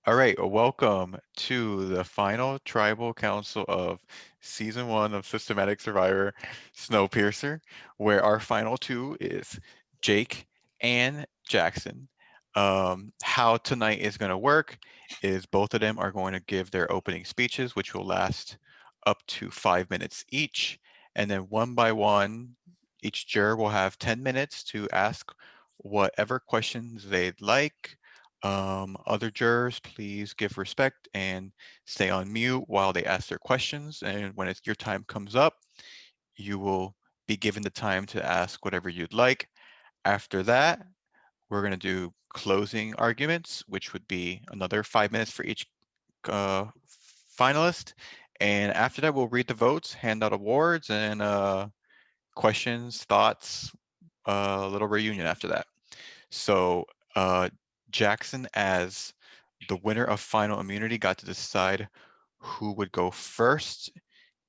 All right, welcome to the final tribal council of season one of Systematic Survivor Snowpiercer, where our final two is Jake and Jackson. How tonight is going to work is both of them are going to give their opening speeches, which will last up to 5 minutes each. And then one by one, each juror will have 10 minutes to ask whatever questions they'd like. Other jurors, please give respect and stay on mute while they ask their questions. And when your time comes up, you will be given the time to ask whatever you'd like. After that, we're going to do closing arguments, which would be another 5 minutes for each finalist. And after that, we'll read the votes, hand out awards, and questions, thoughts, a little reunion after that. So Jackson, as the winner of final immunity, got to decide who would go first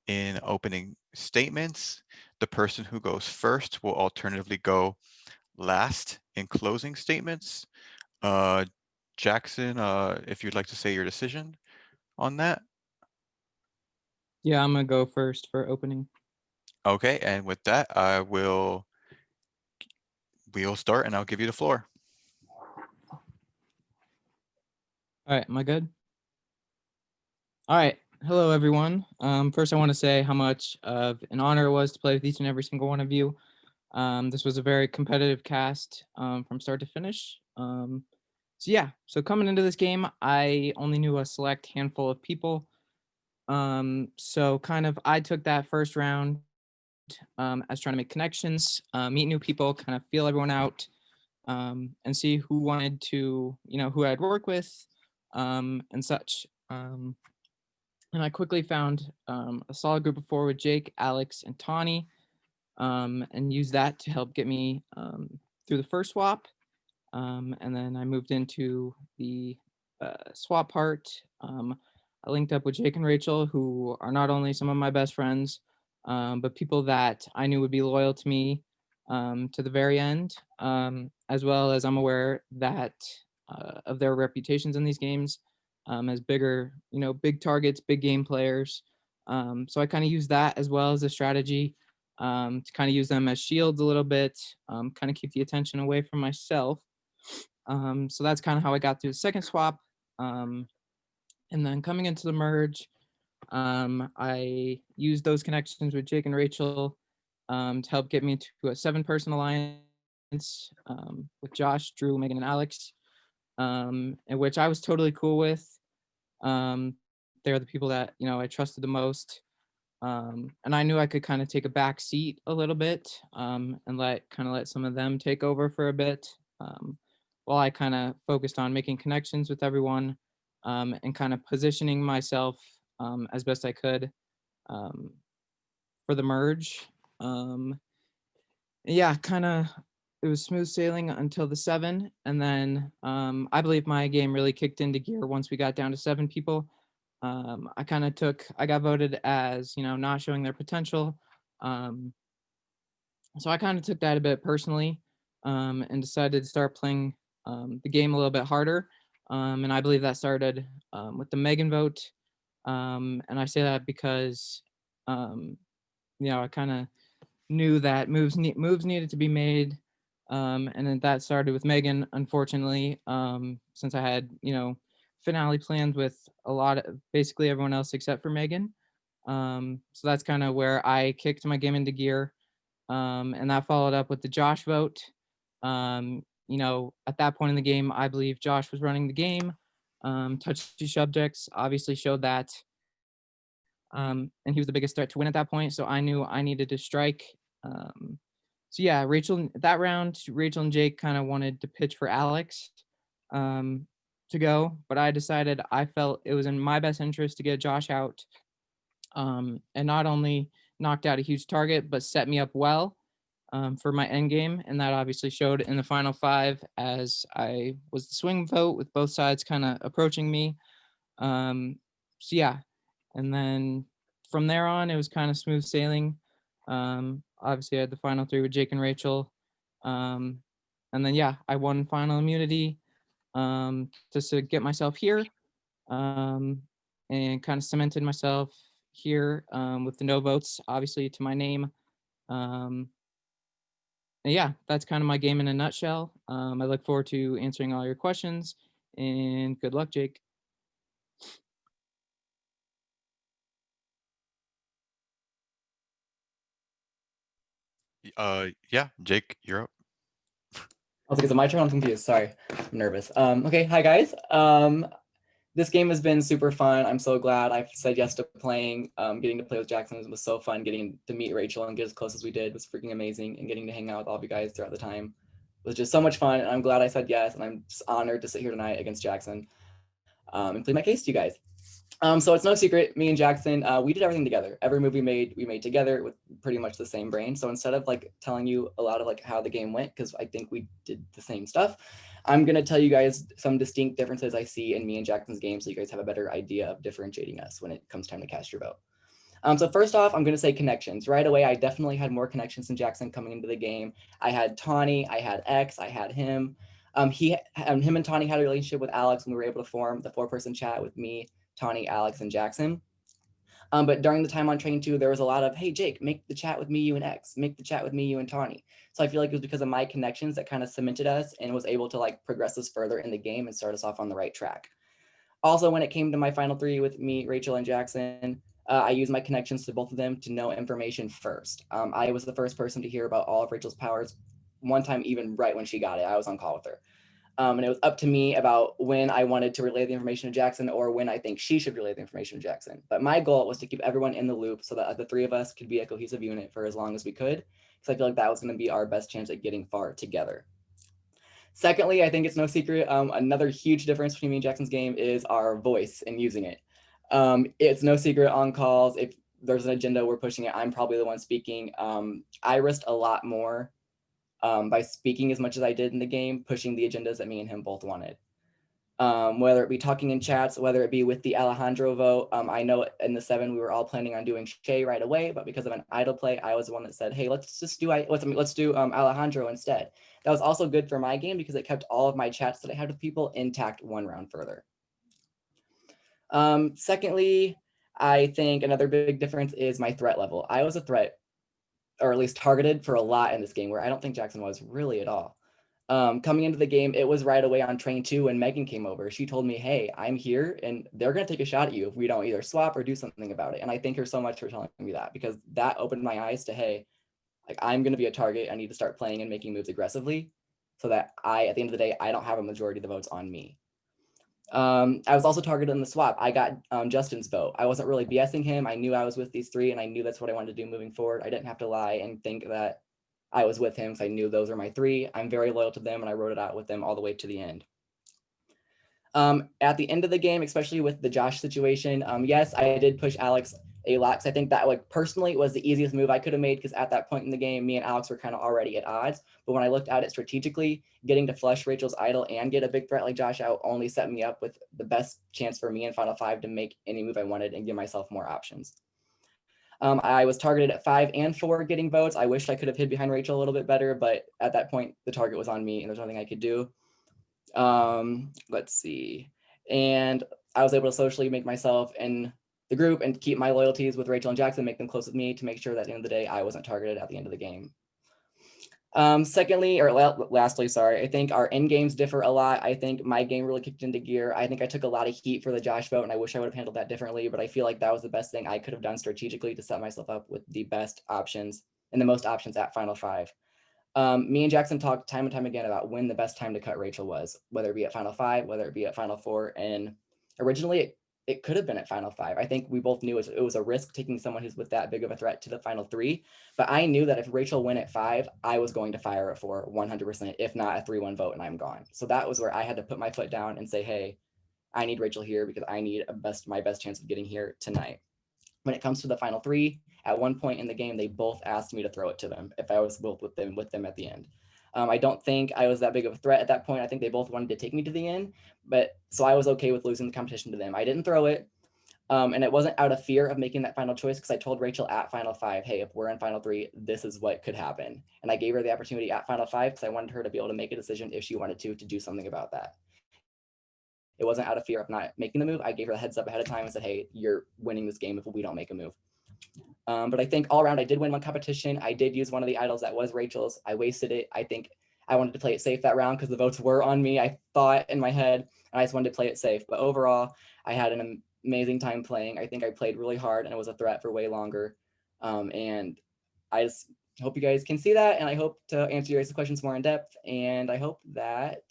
in opening statements. The person who goes first will alternatively go last in closing statements. Uh, Jackson, if you'd like to say your decision on that. Yeah, I'm gonna go first for opening. Okay, and with that, we'll start and I'll give you the floor. All right, am I good? All right. Hello, everyone. First, I want to say how much of an honor it was to play with each and every single one of you. This was a very competitive cast from start to finish. So coming into this game, I only knew a select handful of people. So kind of I took that first round as trying to make connections, meet new people, kind of feel everyone out, and see who wanted to, who I'd work with, and such. And I quickly found a solid group of four with Jake, Alex, and Tawny, and used that to help get me through the first swap. And then I moved into the swap part. I linked up with Jake and Rachel, who are not only some of my best friends, but people that I knew would be loyal to me to the very end, as well as I'm aware that of their reputations in these games as bigger, big targets, big game players. So I kind of use that as well as a strategy to kind of use them as shields a little bit, kind of keep the attention away from myself. So that's kind of how I got through the second swap. And then coming into the merge, I used those connections with Jake and Rachel to help get me to a 7-person alliance with Josh, Drew, Megan, and Alex, in which I was totally cool with. They're the people that I trusted the most, and I knew I could kind of take a back seat a little bit and let some of them take over for a bit, while I kind of focused on making connections with everyone and kind of positioning myself as best I could um, for the merge. Um, yeah, kind of it was smooth sailing until the 7, and then I believe my game really kicked into gear once we got down to 7 people. I got voted as not showing their potential, um, so I kind of took that a bit personally, and decided to start playing the game a little bit harder. And I believe that started with the Megan vote, and I say that because um, I kind of knew that moves needed to be made, and then that started with Megan. Unfortunately, since I had finale plans with a lot of basically everyone else except for Megan, so that's kind of where I kicked my game into gear, and that followed up with the Josh vote. At that point in the game, I believe Josh was running the game. Touchy subjects obviously showed that, and he was the biggest threat to win at that point. So I knew I needed to strike. Um, so yeah, that round, Rachel and Jake kind of wanted to pitch for Alex um, to go, but I decided I felt it was in my best interest to get Josh out, and not only knocked out a huge target, but set me up well for my end game. And that obviously showed in the final 5 as I was the swing vote with both sides kind of approaching me. Um, so yeah, and then from there on, it was kind of smooth sailing. Obviously, I had the final 3 with Jake and Rachel. And then, yeah, I won final immunity just to get myself here. um, and kind of cemented myself here with the no votes, obviously, to my name. Um, and yeah, that's kind of my game in a nutshell. I look forward to answering all your questions, and good luck, Jake. Yeah, Jake, you're up. Okay, so my turn. I'm confused. Sorry, I'm nervous. Okay, hi guys. This game has been super fun. I'm so glad I said yes to playing. Getting to play with Jackson was so fun. Getting to meet Rachel and get as close as we did was freaking amazing. And getting to hang out with all of you guys throughout the time was just so much fun. And I'm glad I said yes. And I'm just honored to sit here tonight against Jackson and plead my case to you guys. So it's no secret, me and Jackson, we did everything together. Every move we made together with pretty much the same brain. So instead of like telling you a lot of like how the game went, because I think we did the same stuff, I'm gonna tell you guys some distinct differences I see in me and Jackson's game, so you guys have a better idea of differentiating us when it comes time to cast your vote. So first off, I'm gonna say connections. Right away, I definitely had more connections than Jackson coming into the game. I had Tawny, I had X, I had him. Him and Tawny had a relationship with Alex, and we were able to form the 4-person chat with me, Tawny, Alex, and Jackson. But during the time on Train 2, there was a lot of, hey, Jake, make the chat with me, you, and X. Make the chat with me, you, and Tawny. So I feel like it was because of my connections that kind of cemented us and was able to like progress us further in the game and start us off on the right track. Also, when it came to my final 3 with me, Rachel, and Jackson, I used my connections to both of them to know information first. I was the first person to hear about all of Rachel's powers one time, even right when she got it. I was on call with her. And it was up to me about when I wanted to relay the information to Jackson or when I think she should relay the information to Jackson. But my goal was to keep everyone in the loop so that the 3 of us could be a cohesive unit for as long as we could, because I feel like that was going to be our best chance at getting far together. Secondly, I think it's no secret, another huge difference between me and Jackson's game is our voice and using it. It's no secret on calls, if there's an agenda we're pushing it, I'm probably the one speaking. I risked a lot more by speaking as much as I did in the game, pushing the agendas that me and him both wanted. Whether it be talking in chats, whether it be with the Alejandro vote. I know in the 7 we were all planning on doing Shay right away, but because of an idle play, I was the one that said, "Hey, let's do Alejandro instead." That was also good for my game because it kept all of my chats that I had with people intact 1 round further. Secondly, I think another big difference is my threat level. I was a threat, or at least targeted for a lot in this game, where I don't think Jackson was really at all. Coming into the game, it was right away on Train 2 when Megan came over. She told me, hey, I'm here and they're going to take a shot at you if we don't either swap or do something about it. And I thank her so much for telling me that, because that opened my eyes to, hey, like I'm going to be a target. I need to start playing and making moves aggressively so that at the end of the day, I don't have a majority of the votes on me. I was also targeted in the swap. I got Justin's vote. I wasn't really BSing him. I knew I was with these 3 and I knew that's what I wanted to do moving forward. I didn't have to lie and think that I was with him because I knew those are my 3. I'm very loyal to them and I wrote it out with them all the way to the end. At the end of the game, especially with the Josh situation, yes, I did push Alex a lot because I think that like personally was the easiest move I could have made, because at that point in the game, me and Alex were kind of already at odds. But when I looked at it strategically, getting to flush Rachel's idol and get a big threat like Josh out only set me up with the best chance for me in Final 5 to make any move I wanted and give myself more options. I was targeted at 5 and 4 getting votes. I wished I could have hid behind Rachel a little bit better, but at that point, the target was on me and there's nothing I could do. Let's see. And I was able to socially make myself in the group and keep my loyalties with Rachel and Jackson, make them close with me to make sure that at the end of the day, I wasn't targeted at the end of the game. Lastly, sorry, I think our end games differ a lot. I think my game really kicked into gear. I think I took a lot of heat for the Josh vote, and I wish I would have handled that differently, but I feel like that was the best thing I could have done strategically to set myself up with the best options and the most options at Final 5. Me and Jackson talked time and time again about when the best time to cut Rachel was, whether it be at Final 5, whether it be at Final 4. And originally, it could have been at Final 5. I think we both knew it was a risk taking someone who's with that big of a threat to the Final 3. But I knew that if Rachel went at 5, I was going to fire it for 100%, if not a 3-1 vote, and I'm gone. So that was where I had to put my foot down and say, hey, I need Rachel here because I need my best chance of getting here tonight. When it comes to the Final 3, at one point in the game, they both asked me to throw it to them if I was both with them at the end. I don't think I was that big of a threat at that point. I think they both wanted to take me to the end, but so I was okay with losing the competition to them. I didn't throw it, and it wasn't out of fear of making that final choice, because I told Rachel at Final 5, hey, if we're in Final 3, this is what could happen. And I gave her the opportunity at Final 5 because I wanted her to be able to make a decision if she wanted to do something about that. it wasn't out of fear of not making the move. I gave her a heads up ahead of time and said, hey, you're winning this game if we don't make a move. But I think all around I did win one competition. I did use one of the idols that was Rachel's. I wasted it. I think I wanted to play it safe that round because the votes were on me, I thought in my head, and I just wanted to play it safe. But overall, I had an amazing time playing. I think I played really hard and it was a threat for way longer. And I just hope you guys can see that, and I hope to answer your guys' questions more in depth. And I hope that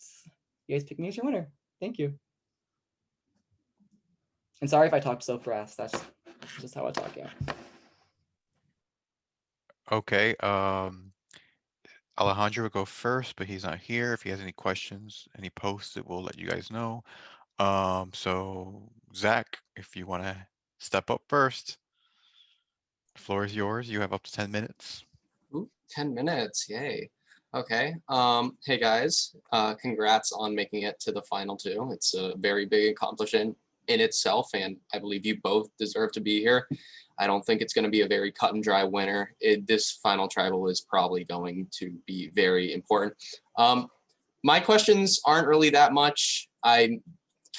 you guys pick me as your winner. Thank you. And sorry if I talked so fast. That's just how I talk. Yeah. Okay. Alejandro will go first, but he's not here. If he has any questions, any posts, it will let you guys know. So Zach, if you want to step up first, the floor is yours. You have up to 10 minutes. Ooh, 10 minutes, yay. Okay, hey guys, congrats on making it to the final two. It's a very big accomplishment in itself, and I believe you both deserve to be here. I don't think it's going to be a very cut and dry winner. This final tribal is probably going to be very important. My questions aren't really that much. I'm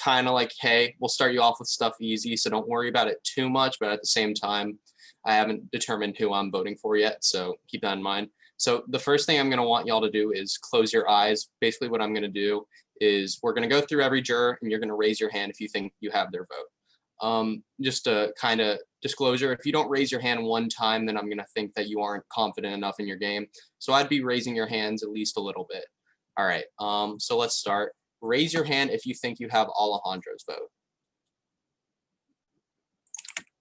kind of like, hey, we'll start you off with stuff easy, so don't worry about it too much, but at the same time, I haven't determined who I'm voting for yet, so keep that in mind. So the first thing I'm going to want y'all to do is close your eyes. Basically what I'm going to do is we're going to go through every juror, and you're going to raise your hand if you think you have their vote. Just a kind of disclosure, if you don't raise your hand one time, then I'm going to think that you aren't confident enough in your game. So I'd be raising your hands at least a little bit. All right, so let's start. Raise your hand if you think you have Alejandro's vote.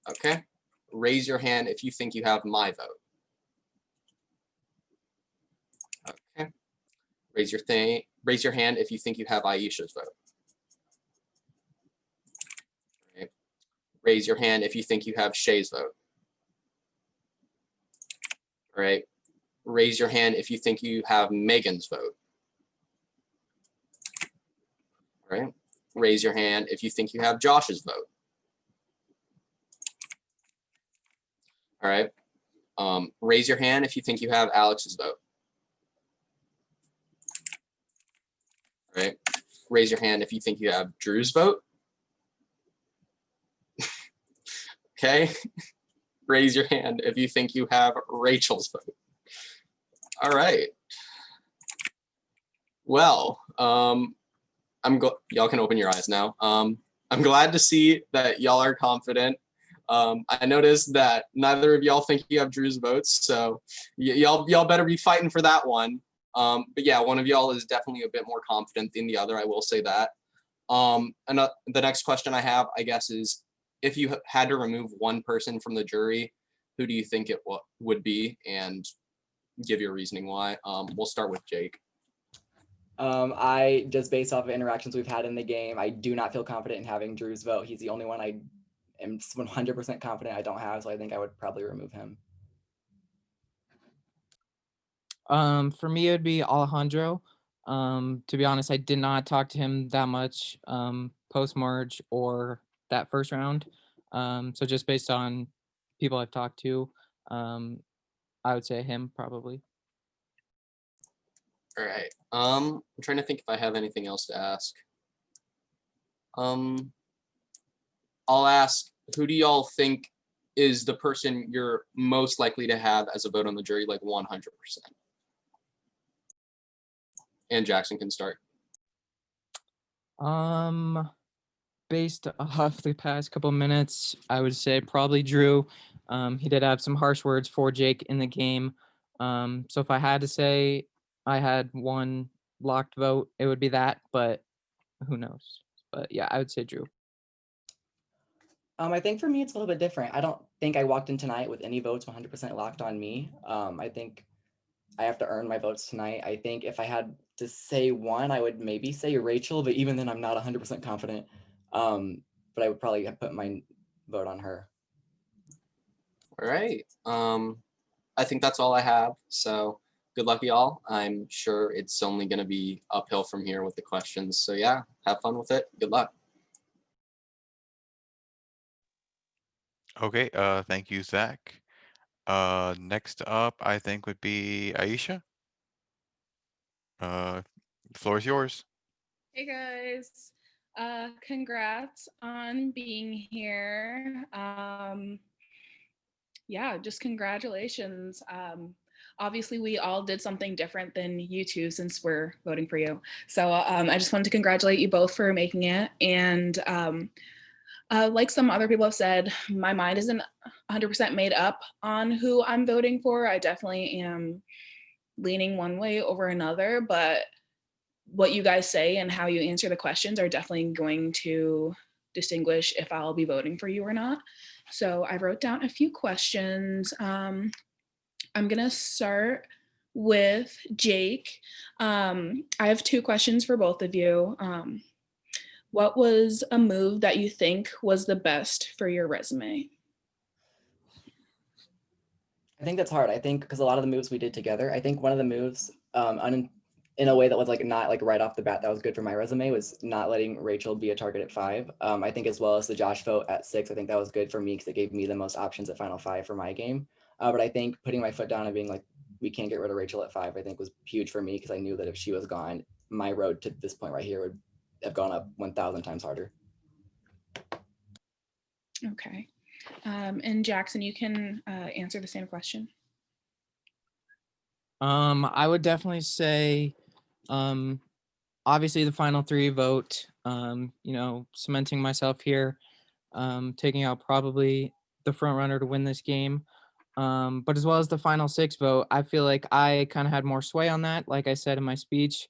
Okay. Raise your hand if you think you have my vote. Okay. Raise your hand if you think you have Aisha's vote. Okay. Raise your hand if you think you have Shay's vote. All right. Raise your hand if you think you have Megan's vote. All right. Raise your hand if you think you have Josh's vote. All right. Raise your hand if you think you have Alex's vote. All right. Raise your hand if you think you have Drew's vote. Okay. Raise your hand if you think you have Rachel's vote. All right. Well, y'all can open your eyes now. I'm glad to see that y'all are confident. I noticed that neither of y'all think you have Drew's votes, so y'all better be fighting for that one. But yeah, one of y'all is definitely a bit more confident than the other, I will say that. And the next question I have, I guess, is if you had to remove one person from the jury, who do you think it would be, and give your reasoning why? We'll start with Jake. I just based off of interactions we've had in the game, I do not feel confident in having Drew's vote. He's the only one I am 100% confident I don't have, so I think I would probably remove him. For me, it would be Alejandro. To be honest, I did not talk to him that much post-merge or that first round. So just based on people I've talked to, I would say him probably. All right. I'm trying to think if I have anything else to ask. I'll ask, who do y'all think is the person you're most likely to have as a vote on the jury, like 100%? And Jackson can start. Based off the past couple minutes, I would say probably Drew. He did have some harsh words for Jake in the game. So if I had to say I had one locked vote, it would be that, but who knows? But yeah, I would say Drew. I think for me, it's a little bit different. I don't think I walked in tonight with any votes 100% locked on me. I think I have to earn my votes tonight. I think if I had to say one, I would maybe say Rachel, but even then I'm not 100% confident. But I would probably have put my vote on her. All right. I think that's all I have. So good luck, y'all. I'm sure it's only going to be uphill from here with the questions. So yeah, have fun with it. Good luck. Okay, thank you, Zach. Next up, I think would be Aisha. The floor is yours. Hey guys. Congrats on being here. Yeah, just congratulations. Obviously, we all did something different than you two since we're voting for you. So I just wanted to congratulate you both for making it. And like some other people have said, my mind isn't 100% made up on who I'm voting for. I definitely am leaning one way over another, but what you guys say and how you answer the questions are definitely going to distinguish if I'll be voting for you or not. So I wrote down a few questions. I'm gonna start with Jake. I have two questions for both of you. What was a move that you think was the best for your resume? I think that's hard. I think because a lot of the moves we did together, I think one of the moves in a way that was like not like right off the bat that was good for my resume was not letting Rachel be a target at 5. I think as well as the Josh vote at 6, I think that was good for me because it gave me the most options at final 5 for my game. But I think putting my foot down and being like, we can't get rid of Rachel at 5, I think was huge for me because I knew that if she was gone, my road to this point right here would have gone up 1,000 times harder. Okay. And Jackson, you can answer the same question. I would definitely say, obviously the final 3 vote, cementing myself here, taking out probably the front runner to win this game. But as well as the final 6 vote, I feel like I kind of had more sway on that. Like I said in my speech,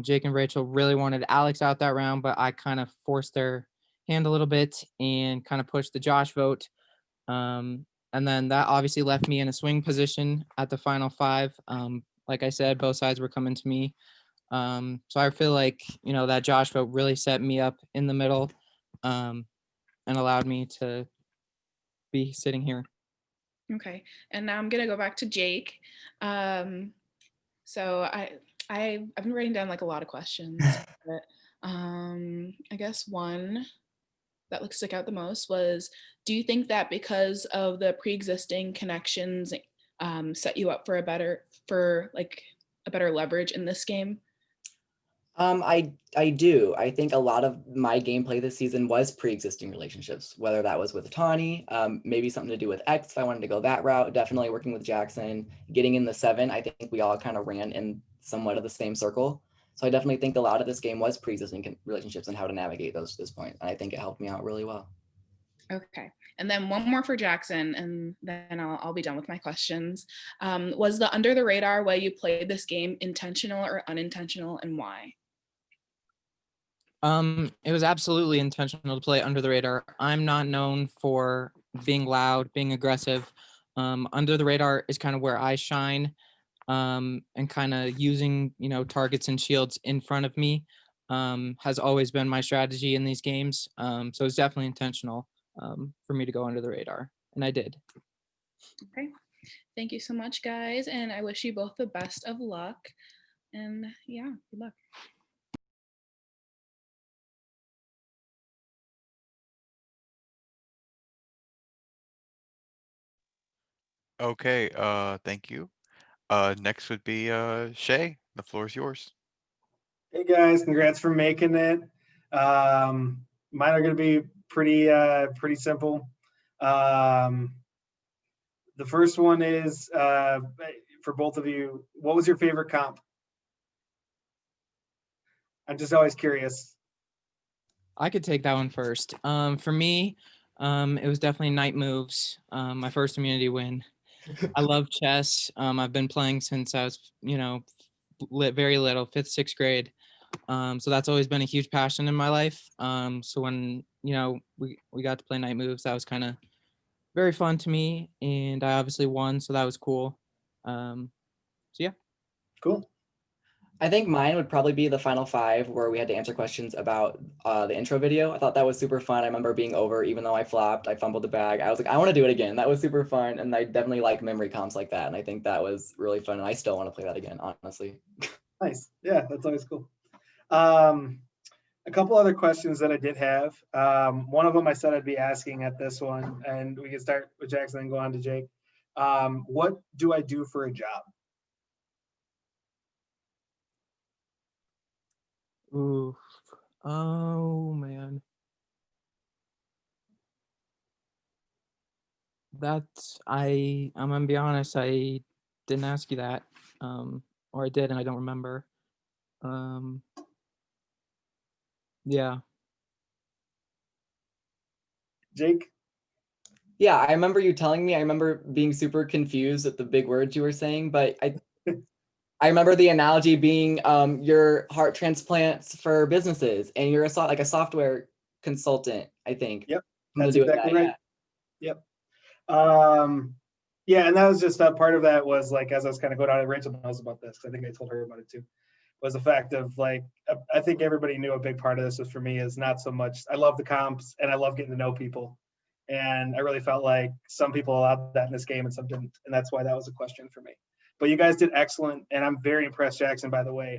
Jake and Rachel really wanted Alex out that round, but I kind of forced their hand a little bit and kind of pushed the Josh vote. And then that obviously left me in a swing position at the final 5. Like I said, both sides were coming to me. So I feel like, that Josh vote really set me up in the middle, and allowed me to be sitting here. Okay, and now I'm gonna go back to Jake. So I've been writing down like a lot of questions, but I guess one that like stick out the most was, do you think that because of the pre-existing connections set you up for a better leverage in this game? I do. I think a lot of my gameplay this season was pre-existing relationships, whether that was with Tawny, maybe something to do with X if I wanted to go that route, definitely working with Jackson, getting in the 7. I think we all kind of ran in somewhat of the same circle. So I definitely think a lot of this game was pre-existing relationships and how to navigate those to this point. And I think it helped me out really well. Okay, and then one more for Jackson, and then I'll be done with my questions. Was the under the radar way you played this game intentional or unintentional, and why? It was absolutely intentional to play under the radar. I'm not known for being loud, being aggressive. Under the radar is kind of where I shine, and kind of using, targets and shields in front of me, has always been my strategy in these games. So it's definitely intentional, for me to go under the radar, and I did. Okay, thank you so much, guys, and I wish you both the best of luck. And yeah, good luck. Okay, thank you. Next would be Shay. The floor is yours. Hey guys, congrats for making it. Mine are going to be pretty simple. The first one is for both of you. What was your favorite comp? I'm just always curious. I could take that one first. For me, it was definitely night moves. My first immunity win. I love chess. I've been playing since I was, very little, 5th, 6th grade. So that's always been a huge passion in my life. So when, we got to play night moves, that was kind of very fun to me. And I obviously won, so that was cool. So yeah. Cool. I think mine would probably be the final 5 where we had to answer questions about the intro video. I thought that was super fun. I remember being over, even though I flopped, I fumbled the bag. I was like, I want to do it again. That was super fun. And I definitely like memory comps like that. And I think that was really fun. And I still want to play that again, honestly. Nice. Yeah, that's always cool. A couple other questions that I did have. One of them I said I'd be asking at this one, and we can start with Jackson and go on to Jake. What do I do for a job? Ooh. Oh man. I'm gonna be honest, I didn't ask you that. Or I did and I don't remember. Um yeah. Jake? Yeah, I remember you telling me. I remember being super confused at the big words you were saying, but I remember the analogy being your heart transplants for businesses, and you're like a software consultant, I think. Yep, Something that's to do with exactly that, right. Yep. Yeah, and that was just part of that was like, as I was kind of going on, Rachel knows about this, 'cause I think I told her about it too, was the fact of like, I think everybody knew a big part of this was for me is not so much, I love the comps and I love getting to know people. And I really felt like some people allowed that in this game and some didn't. And that's why that was a question for me. But you guys did excellent. And I'm very impressed, Jackson, by the way,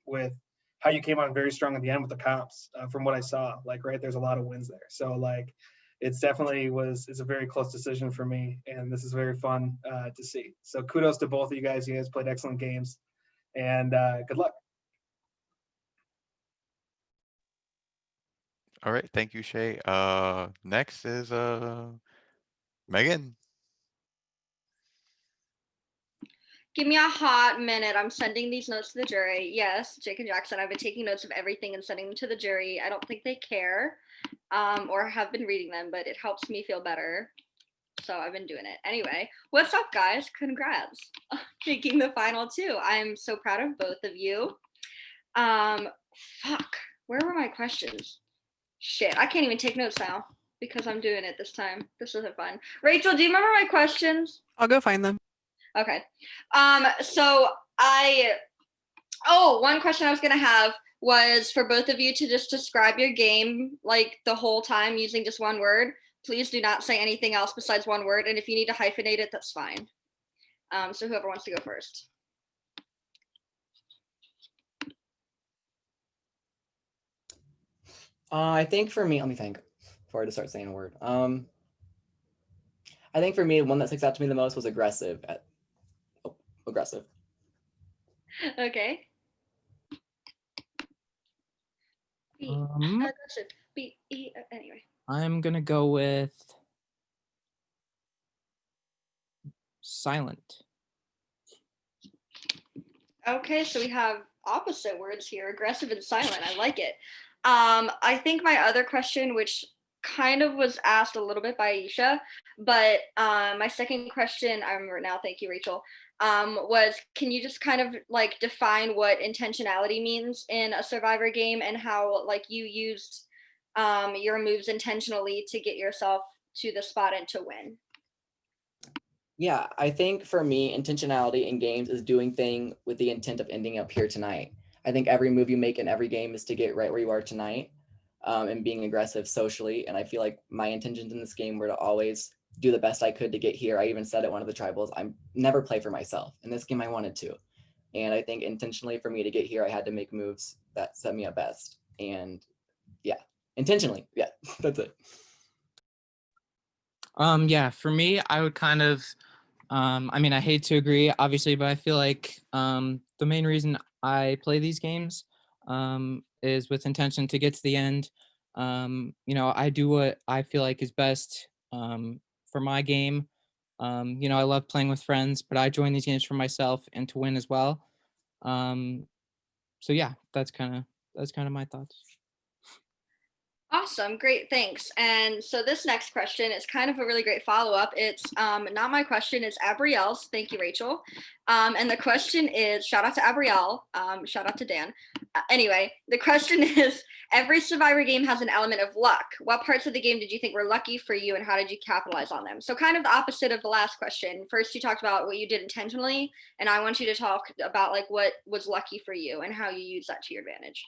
with how you came on very strong at the end with the comps from what I saw. Like, right, there's a lot of wins there. So like, it's definitely it's a very close decision for me. And this is very fun to see. So kudos to both of you guys. You guys played excellent games and good luck. All right, thank you, Shay. Next is Megan. Give me a hot minute. I'm sending these notes to the jury. Yes, Jake and Jackson, I've been taking notes of everything and sending them to the jury. I don't think they care or have been reading them, but it helps me feel better. So I've been doing it. Anyway, what's up, guys? Congrats. Making the final two. I'm so proud of both of you. Fuck. Where were my questions? Shit, I can't even take notes now because I'm doing it this time. This isn't fun. Rachel, do you remember my questions? I'll go find them. Okay. So one question I was gonna have was for both of you to just describe your game like the whole time using just one word. Please do not say anything else besides one word, and if you need to hyphenate it, that's fine. So whoever wants to go first. I think for me, let me think before I just start saying a word. I think for me, one that sticks out to me the most was aggressive. Aggressive. Okay. Aggressive. Anyway. I'm gonna go with silent. Okay, so we have opposite words here, aggressive and silent. I like it. I think my other question, which kind of was asked a little bit by Aisha, but my second question, I remember now, thank you, Rachel, was can you just kind of like define what intentionality means in a Survivor game and how like you used your moves intentionally to get yourself to the spot and to win? Yeah, I think for me, intentionality in games is doing thing with the intent of ending up here tonight. I think every move you make in every game is to get right where you are tonight, and being aggressive socially. And I feel like my intentions in this game were to always do the best I could to get here. I even said at one of the tribals, I never play for myself. In this game, I wanted to. And I think intentionally for me to get here, I had to make moves that set me up best. And yeah, intentionally, yeah, that's it. Yeah, for me, I would kind of, I mean, I hate to agree, obviously, but I feel like the main reason I play these games is with intention to get to the end. I do what I feel like is best for my game. I love playing with friends, but I join these games for myself and to win as well. So yeah, that's kind of my thoughts. Awesome, great, thanks. And so this next question is kind of a really great follow-up. It's not my question, it's Abrielle's. Thank you, Rachel. And the question is, shout out to Abrielle, shout out to Dan. Anyway, the question is, every Survivor game has an element of luck. What parts of the game did you think were lucky for you and how did you capitalize on them? So kind of the opposite of the last question. First, you talked about what you did intentionally, and I want you to talk about like what was lucky for you and how you use that to your advantage.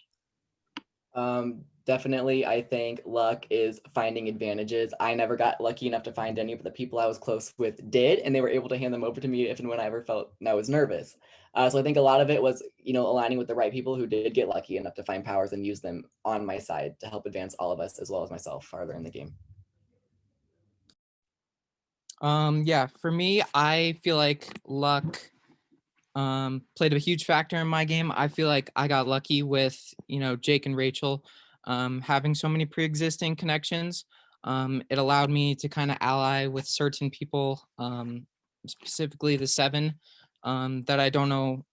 Definitely, I think luck is finding advantages. I never got lucky enough to find any, but the people I was close with did, and they were able to hand them over to me if and when I ever felt I was nervous. So I think a lot of it was, aligning with the right people who did get lucky enough to find powers and use them on my side to help advance all of us as well as myself farther in the game. Yeah, for me, I feel like luck played a huge factor in my game. I feel like I got lucky with, Jake and Rachel having so many pre-existing connections. It allowed me to kind of ally with certain people, specifically the 7, that I don't know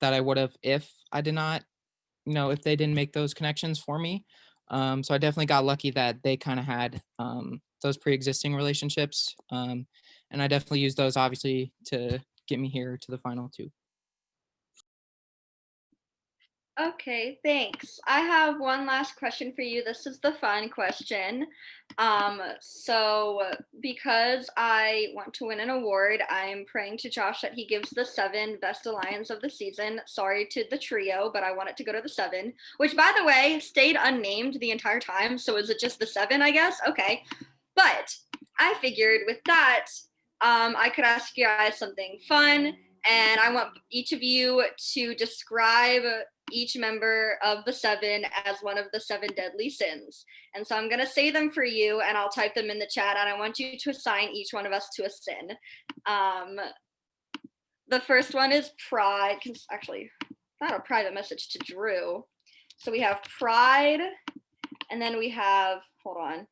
that I would have if I did not, if they didn't make those connections for me. So I definitely got lucky that they kind of had those pre-existing relationships. And I definitely used those obviously to get me here to the final 2. Okay, thanks. I have one last question for you. This is the fun question. So because I want to win an award, I'm praying to Josh that he gives the 7 best alliance of the season. Sorry to the trio, but I want it to go to the 7, which by the way, stayed unnamed the entire time. So is it just the 7, I guess? Okay. But I figured with that, I could ask you guys something fun, and I want each of you to describe each member of the 7 as one of the 7 deadly sins. And so I'm going to say them for you, and I'll type them in the chat, and I want you to assign each one of us to a sin. The first one is pride. Actually, not a private message to Drew. So we have pride, and then we have, hold on,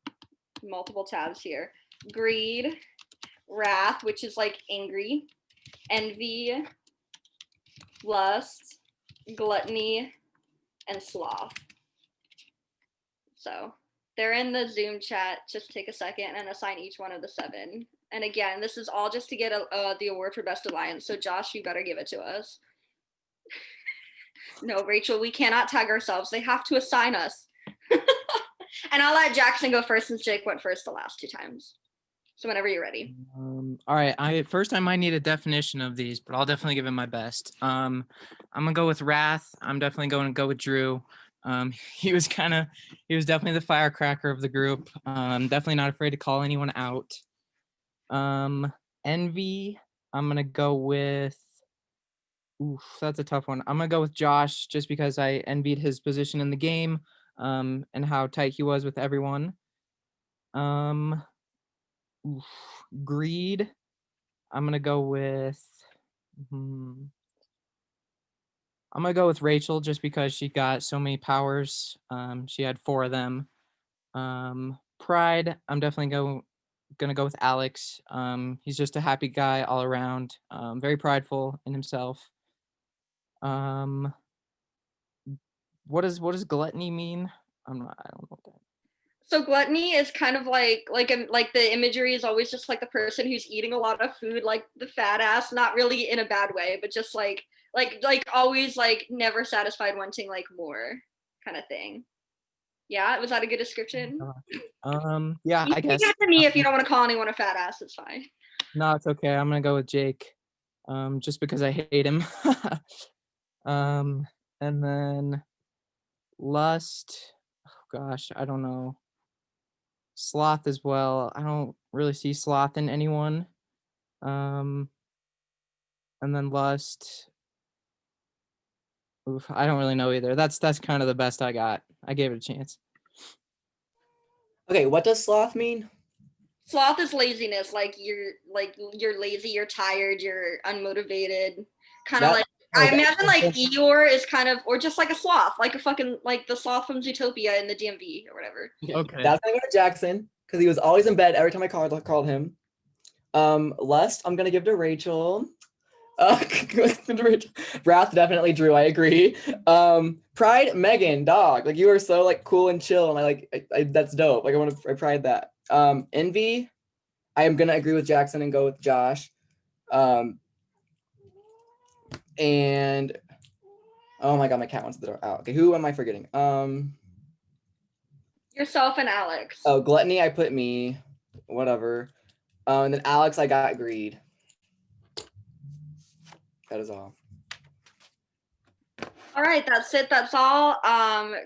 multiple tabs here. Greed, wrath, which is like angry, envy, lust, gluttony, and sloth. So they're in the Zoom chat. Just take a second and assign each one of the 7. And again, this is all just to get the award for Best Alliance. So Josh, you better give it to us. No, Rachel, we cannot tag ourselves. They have to assign us. And I'll let Jackson go first since Jake went first the last 2 times. So whenever you're ready. All right. I might need a definition of these, but I'll definitely give it my best. I'm gonna go with wrath. I'm definitely going to go with Drew. He was definitely the firecracker of the group. Definitely not afraid to call anyone out. Envy. I'm gonna go with. Oof, that's a tough one. I'm gonna go with Josh just because I envied his position in the game, and how tight he was with everyone. Oof, greed. I'm gonna go with. I'm gonna go with Rachel just because she got so many powers. She had 4 of them. Pride. I'm definitely gonna go with Alex. He's just a happy guy all around. Very prideful in himself. What does gluttony mean? I don't know what that. So gluttony is kind of like the imagery is always just like the person who's eating a lot of food, like the fat ass, not really in a bad way, but just like always like never satisfied, wanting like more kind of thing. Yeah, was that a good description? Yeah, I guess. You to me if you don't want to call anyone a fat ass, it's fine. No, it's okay. I'm gonna go with Jake, just because I hate him. And then lust. Oh gosh, I don't know. Sloth as well. I don't really see sloth in anyone. And then lust. Oof, I don't really know either. That's kind of the best I got. I gave it a chance. Okay, what does sloth mean? Sloth is laziness. Like you're lazy, you're tired, you're unmotivated. Kind of like I imagine like Eeyore is kind of, or just like a sloth, like a fucking like the sloth from Zootopia in the DMV or whatever. Okay. That's gonna go to Jackson because he was always in bed every time I called him. Lust, I'm gonna give to Rachel. Wrath, definitely Drew. I agree. Pride, Megan, dog. Like you are so like cool and chill, and I that's dope. Like I pride that. Envy, I am gonna agree with Jackson and go with Josh. And oh my god, my cat wants the door out. Okay, who am I forgetting? Yourself and Alex. Oh, gluttony, I put me. Whatever. And then Alex, I got greed. That is all. All right, that's it. That's all.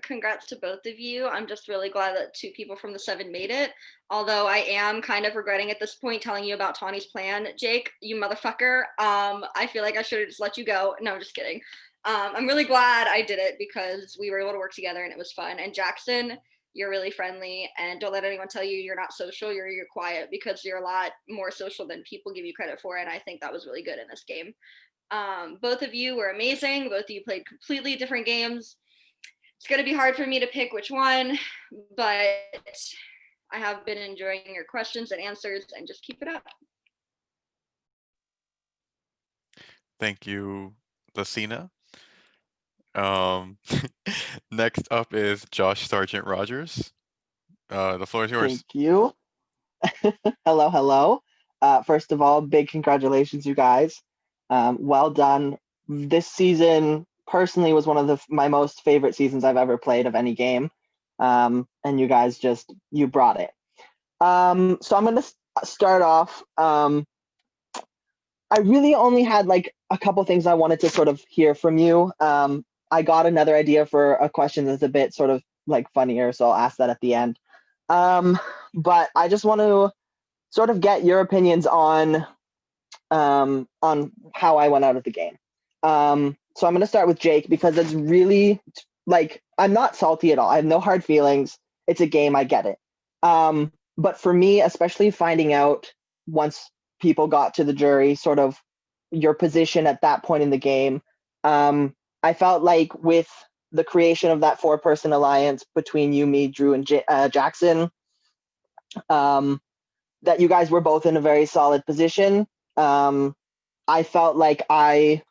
Congrats to both of you. I'm just really glad that 2 people from the 7 made it. Although I am kind of regretting at this point telling you about Tawny's plan. Jake, you motherfucker. I feel like I should have just let you go. No, I'm just kidding. I'm really glad I did it because we were able to work together and it was fun. And Jackson, you're really friendly, and don't let anyone tell you you're not social. You're quiet because you're a lot more social than people give you credit for. And I think that was really good in this game. Both of you were amazing. Both of you played completely different games. It's going to be hard for me to pick which one, but I have been enjoying your questions and answers, and just keep it up. Thank you, Lucina. Next up is Josh Sargent Rogers. The floor is yours. Thank you. Hello, hello. First of all, big congratulations, you guys. Well done. This season personally was one of my most favorite seasons I've ever played of any game. And you guys you brought it. So I'm going to start off. I really only had like a couple things I wanted to sort of hear from you. I got another idea for a question that's a bit sort of like funnier, so I'll ask that at the end. But I just want to sort of get your opinions on how I went out of the game. So I'm going to start with Jake because it's really like I'm not salty at all. I have no hard feelings. It's a game. I get it. But for me, especially finding out once people got to the jury, sort of your position at that point in the game, I felt like with the creation of that 4-person alliance between you, me, Drew, and Jackson, that you guys were both in a very solid position. I felt like I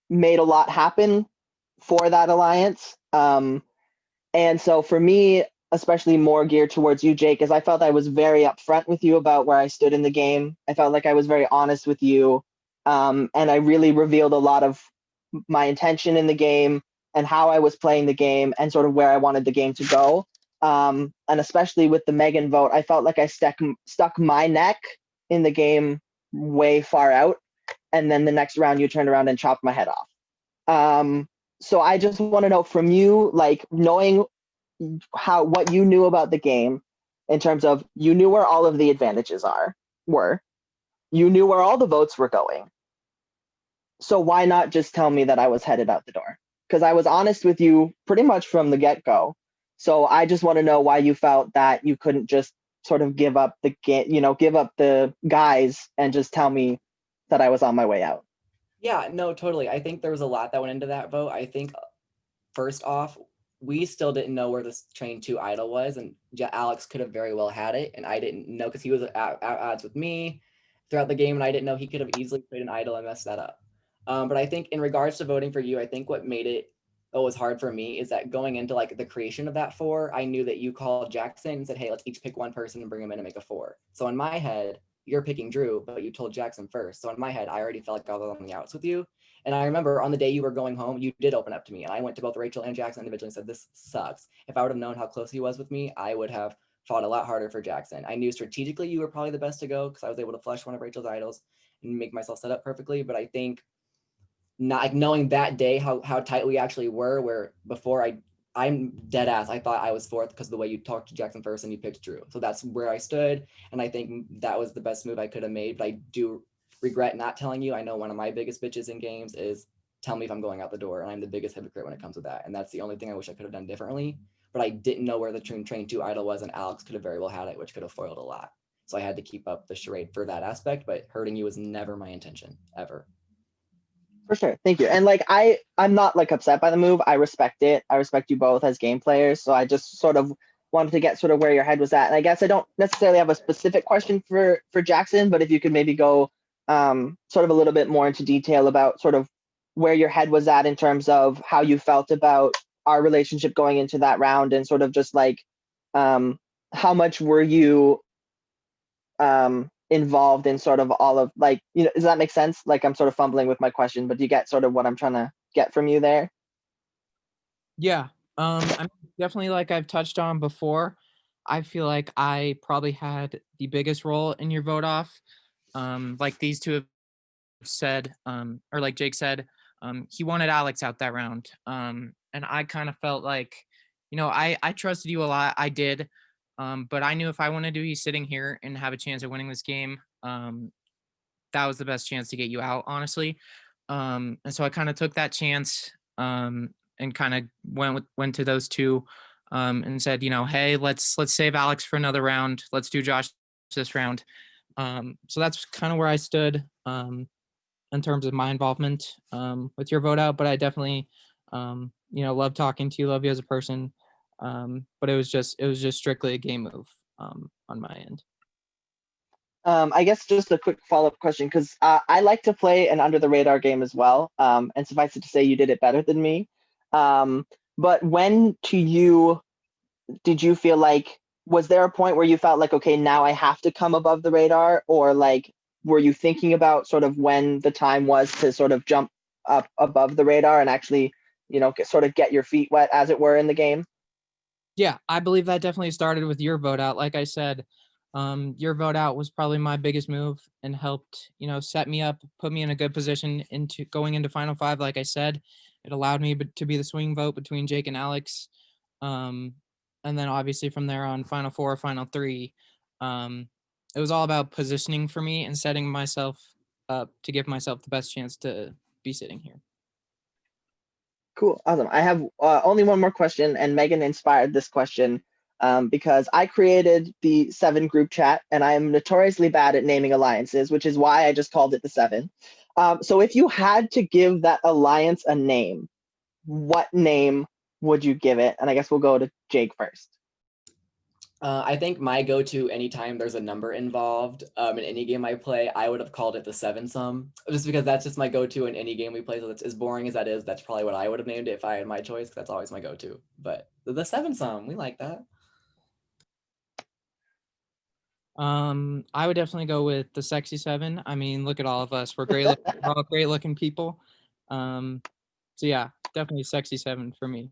made a lot happen for that alliance. And so for me, especially more geared towards you, Jake, is I felt I was very upfront with you about where I stood in the game. I felt like I was very honest with you. And I really revealed a lot of my intention in the game and how I was playing the game and sort of where I wanted the game to go. And especially with the Megan vote, I felt like I stuck my neck in the game way far out. And then the next round, you turned around and chopped my head off. So I just want to know from you, like knowing what you knew about the game in terms of you knew where all of the advantages were, you knew where all the votes were going. So why not just tell me that I was headed out the door? Because I was honest with you pretty much from the get-go. So I just want to know why you felt that you couldn't just sort of give up the game, give up the guys and just tell me that I was on my way out. Yeah, no, totally. I think there was a lot that went into that vote. I think first off, we still didn't know where this train 2 idol was, and Alex could have very well had it, and I didn't know because he was at odds with me throughout the game, and I didn't know he could have easily played an idol and messed that up. But I think in regards to voting for you, I think what was hard for me is that going into like the creation of that 4, I knew that you called Jackson and said, hey, let's each pick one person and bring him in and make a 4. So in my head, you're picking Drew, but you told Jackson first. So in my head, I already felt like I was on the outs with you. And I remember on the day you were going home, you did open up to me. And I went to both Rachel and Jackson individually and said, this sucks. If I would have known how close he was with me, I would have fought a lot harder for Jackson. I knew strategically you were probably the best to go because I was able to flush one of Rachel's idols and make myself set up perfectly. But I think not like knowing that day how tight we actually were, where before I'm dead ass, I thought I was 4th because of the way you talked to Jackson first and you picked Drew. So that's where I stood. And I think that was the best move I could have made. But I do regret not telling you. I know one of my biggest bitches in games is tell me if I'm going out the door. And I'm the biggest hypocrite when it comes to that. And that's the only thing I wish I could have done differently. But I didn't know where the train 2 idol was, and Alex could have very well had it, which could have foiled a lot. So I had to keep up the charade for that aspect, but hurting you was never my intention, ever. For sure. Thank you. And like I'm not like upset by the move. I respect it. I respect you both as game players. So I just sort of wanted to get sort of where your head was at. And I guess I don't necessarily have a specific question for Jackson, but if you could maybe go sort of a little bit more into detail about sort of where your head was at in terms of how you felt about our relationship going into that round, and sort of just like how much were you involved in sort of all of like, does that make sense? Like I'm sort of fumbling with my question, but do you get sort of what I'm trying to get from you there? Yeah. I'm definitely, like I've touched on before, I feel like I probably had the biggest role in your vote off. Like these two have said, or like Jake said, he wanted Alex out that round. And I kind of felt like, I trusted you a lot. I did. But I knew if I wanted to be sitting here and have a chance at winning this game, that was the best chance to get you out, honestly. And so I kind of took that chance and kind of went to those two and said, hey, let's save Alex for another round. Let's do Josh this round. So that's kind of where I stood. And in terms of my involvement with your vote out, but I definitely, love talking to you, love you as a person. But it was just strictly a game move on my end. I guess just a quick follow-up question, because I like to play an under the radar game as well. And suffice it to say, you did it better than me. But when to you did you feel like, was there a point where you felt like, okay, now I have to come above the radar, or like were you thinking about sort of when the time was to sort of jump up above the radar and actually, sort of get your feet wet, as it were, in the game? Yeah, I believe that definitely started with your vote out. Like I said, your vote out was probably my biggest move and helped, set me up, put me in a good position into going into Final Five. Like I said, it allowed me to be the swing vote between Jake and Alex. And then obviously from there on, Final Four, Final Three, it was all about positioning for me and setting myself up to give myself the best chance to be sitting here. Cool, awesome. I have only one more question, and Megan inspired this question because I created the 7 group chat, and I am notoriously bad at naming alliances, which is why I just called it the 7. So if you had to give that alliance a name, what name would you give it? And I guess we'll go to Jake first. I think my go-to anytime there's a number involved in any game I play, I would have called it the 7 sum, just because that's just my go-to in any game we play. So that's as boring as that is. That's probably what I would have named it if I had my choice, because that's always my go-to. But the 7 sum, we like that. I would definitely go with the sexy 7. I mean, look at all of us. We're great. We're all great looking people. So yeah, definitely sexy 7 for me.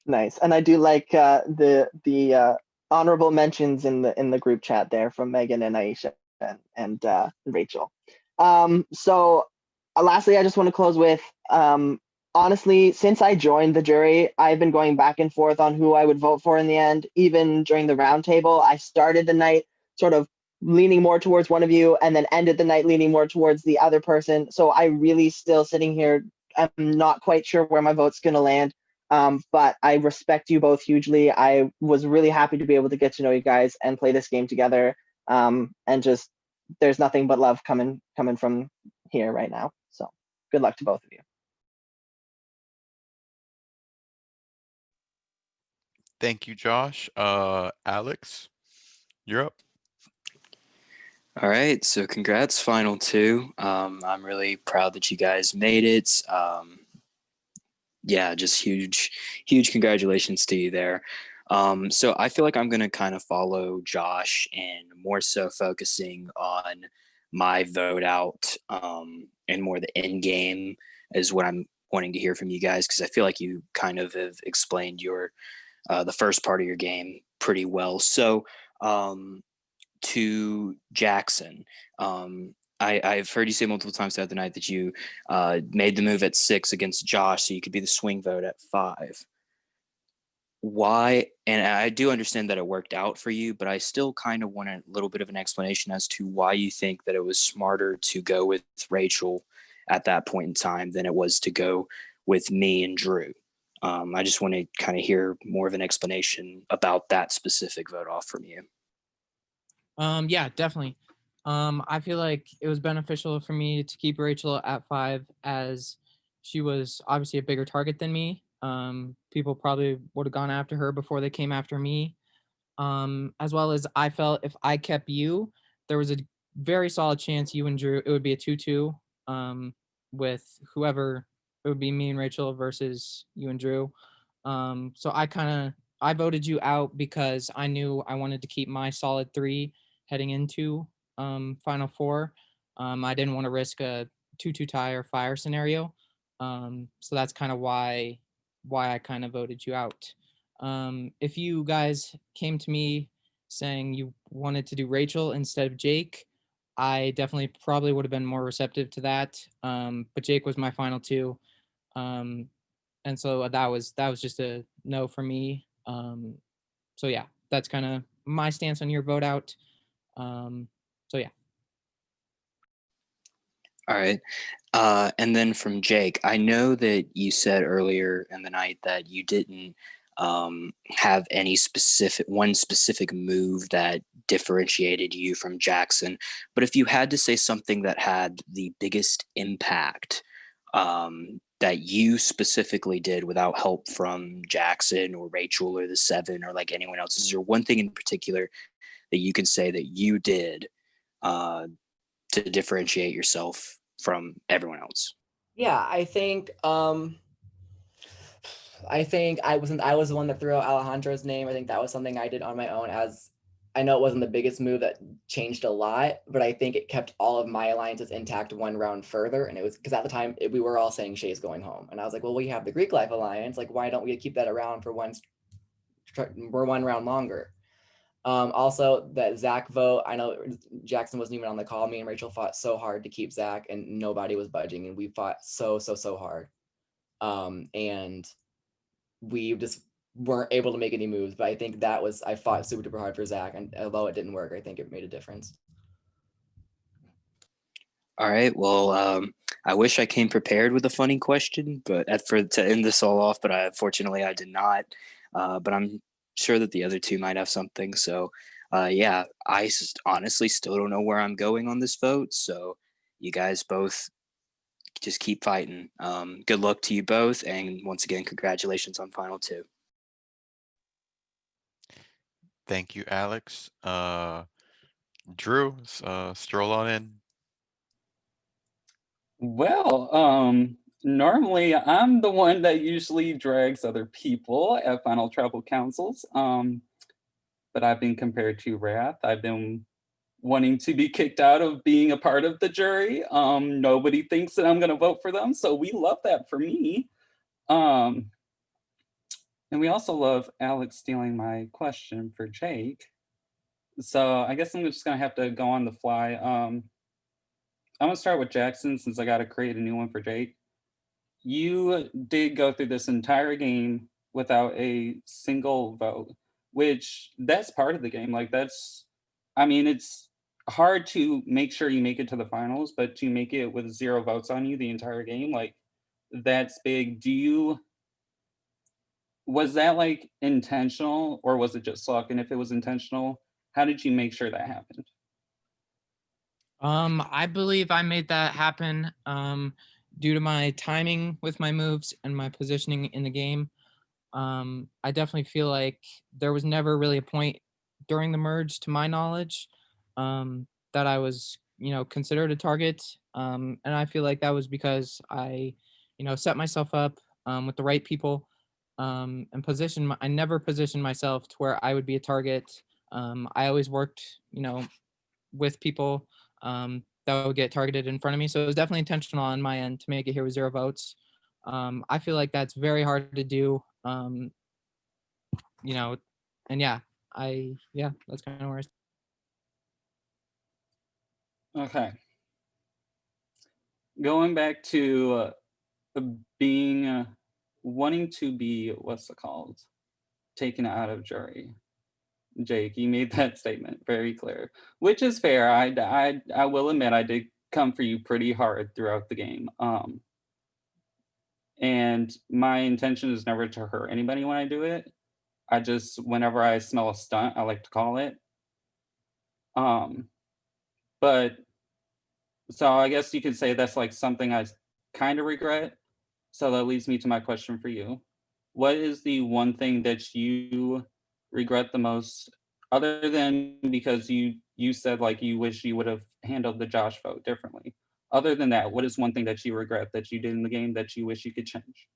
Nice, and I do like the honorable mentions in the group chat there from Megan and Aisha and Rachel. So lastly, I just want to close with honestly, since I joined the jury, I've been going back and forth on who I would vote for in the end. Even during the roundtable, I started the night sort of leaning more towards one of you, and then ended the night leaning more towards the other person. So I really still sitting here, I'm not quite sure where my vote's going to land. But I respect you both hugely. I was really happy to be able to get to know you guys and play this game together. And just there's nothing but love coming from here right now. So good luck to both of you. Thank you, Josh. Alex, you're up. All right, so congrats, Final Two. I'm really proud that you guys made it. Yeah, just huge congratulations to you there. So I feel like I'm going to kind of follow Josh and more so focusing on my vote out and more the end game is what I'm wanting to hear from you guys, because I feel like you kind of have explained your the first part of your game pretty well. So to Jackson, I've heard you say multiple times throughout the night that you made the move at 6 against Josh so you could be the swing vote at 5. Why? And I do understand that it worked out for you, but I still kind of want a little bit of an explanation as to why you think that it was smarter to go with Rachel at that point in time than it was to go with me and Drew. I just want to kind of hear more of an explanation about that specific vote off from you. Yeah, definitely. I feel like it was beneficial for me to keep Rachel at 5, as she was obviously a bigger target than me. People probably would have gone after her before they came after me. As well as I felt if I kept you, there was a very solid chance you and Drew, it would be a 2-2 with whoever, it would be me and Rachel versus you and Drew. So I voted you out because I knew I wanted to keep my solid 3 heading into Final Four. I didn't want to risk a 2-2 tie or fire scenario. So that's kind of why I kind of voted you out. If you guys came to me saying you wanted to do Rachel instead of Jake, I definitely probably would have been more receptive to that. But Jake was my final 2. And so that was just a no for me. So yeah, that's kind of my stance on your vote out. So yeah. All right. And then from Jake, I know that you said earlier in the night that you didn't have any specific move that differentiated you from Jackson. But if you had to say something that had the biggest impact, that you specifically did without help from Jackson or Rachel or the Seven or like anyone else, is there one thing in particular that you can say that you did to differentiate yourself from everyone else? Yeah, I think I was the one that threw out Alejandro's name. I think that was something I did on my own, as I know it wasn't the biggest move that changed a lot, but I think it kept all of my alliances intact one round further. And it was because at the time we were all saying Shay's going home. And I was like, well, we have the Greek Life Alliance. Like, why don't we keep that around for one round longer? Also, that Zach vote, I know Jackson wasn't even on the call. Me and Rachel fought so hard to keep Zach, and nobody was budging. And we fought so hard. And we just weren't able to make any moves. But I think I fought super duper hard for Zach, and although it didn't work, I think it made a difference. All right. Well, I wish I came prepared with a funny question, but to end this all off, but unfortunately I did not. But I'm sure that the other two might have something. So, yeah, I honestly still don't know where I'm going on this vote. So, you guys both just keep fighting. Good luck to you both, and once again, congratulations on Final Two. Thank you, Alex. Drew, stroll on in. Well, normally I'm the one that usually drags other people at Final Tribal Councils, but I've been compared to Wrath. I've been wanting to be kicked out of being a part of the jury. Nobody thinks that I'm going to vote for them, so we love that for me. And we also love Alex stealing my question for Jake. So I guess I'm just going to have to go on the fly. I'm going to start with Jackson since I got to create a new one for Jake. You did go through this entire game without a single vote, which that's part of the game. Like it's hard to make sure you make it to the finals, but to make it with 0 votes on you the entire game, like that's big. Was that like intentional or was it just luck? And if it was intentional, how did you make sure that happened? I believe I made that happen due to my timing with my moves and my positioning in the game. I definitely feel like there was never really a point during the merge, to my knowledge, that I was, considered a target. And I feel like that was because I, set myself up with the right people and I never positioned myself to where I would be a target. I always worked, with people that would get targeted in front of me. So it was definitely intentional on my end to make it here with 0 votes. I feel like that's very hard to do. And yeah, that's kind of where I. Okay. Going back to being, wanting to be, what's it called? Taken out of jury. Jake, you made that statement very clear, which is fair. I will admit I did come for you pretty hard throughout the game. And my intention is never to hurt anybody when I do it. I just, whenever I smell a stunt, I like to call it. But so I guess you could say that's like something I kind of regret. So that leads me to my question for you. What is the one thing that you regret the most, other than because you said like you wish you would have handled the Josh vote differently? Other than that, what is one thing that you regret that you did in the game that you wish you could change?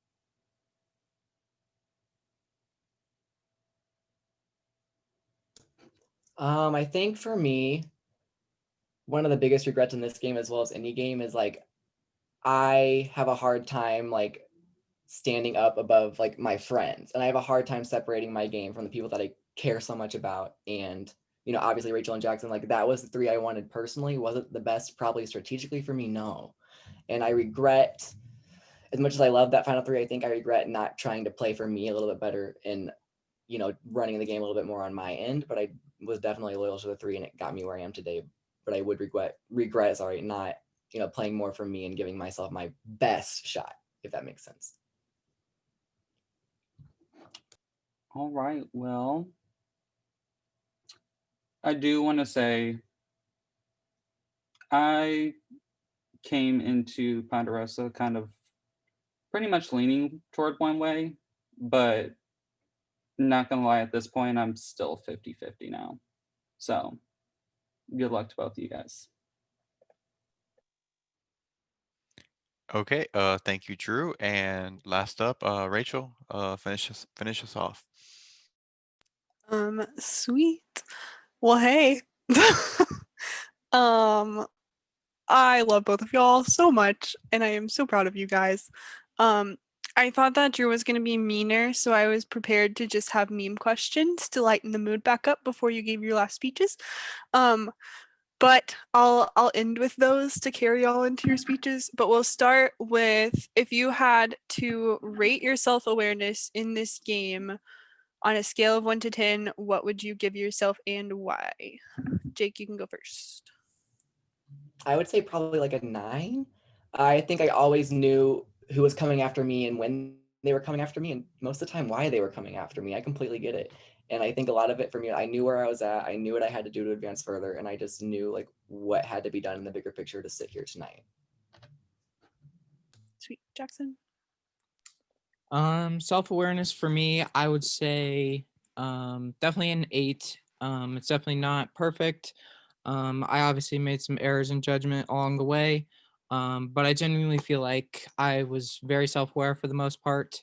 I think for me, one of the biggest regrets in this game, as well as any game, is like I have a hard time like standing up above like my friends, and I have a hard time separating my game from the people that I care so much about. And obviously Rachel and Jackson, like that was the 3 I wanted personally. Was it the best probably strategically for me? No. And I regret, as much as I love that final 3, I think I regret not trying to play for me a little bit better and running the game a little bit more on my end. But I was definitely loyal to the 3, and it got me where I am today. But I would regret not playing more for me and giving myself my best shot, if that makes sense. All right, well, I do want to say I came into Ponderosa kind of pretty much leaning toward one way, but not gonna lie, at this point, I'm still 50-50 now. So good luck to both of you guys. Okay, thank you, Drew. And last up, Rachel, finish us off. Sweet. Well, hey. um, I love both of y'all so much, and I am so proud of you guys. I thought that Drew was gonna be meaner, so I was prepared to just have meme questions to lighten the mood back up before you gave your last speeches. But I'll end with those to carry all into your speeches. But we'll start with if you had to rate your self-awareness in this game on a scale of 1 to 10, what would you give yourself and why? Jake, you can go first. I would say probably like a 9. I think I always knew who was coming after me and when they were coming after me, and most of the time why they were coming after me. I completely get it. And I think a lot of it for me, I knew where I was at. I knew what I had to do to advance further, and I just knew like what had to be done in the bigger picture to sit here tonight. Sweet. Jackson? Self-awareness for me, I would say definitely an 8. It's definitely not perfect. I obviously made some errors in judgment along the way, but I genuinely feel like I was very self-aware for the most part,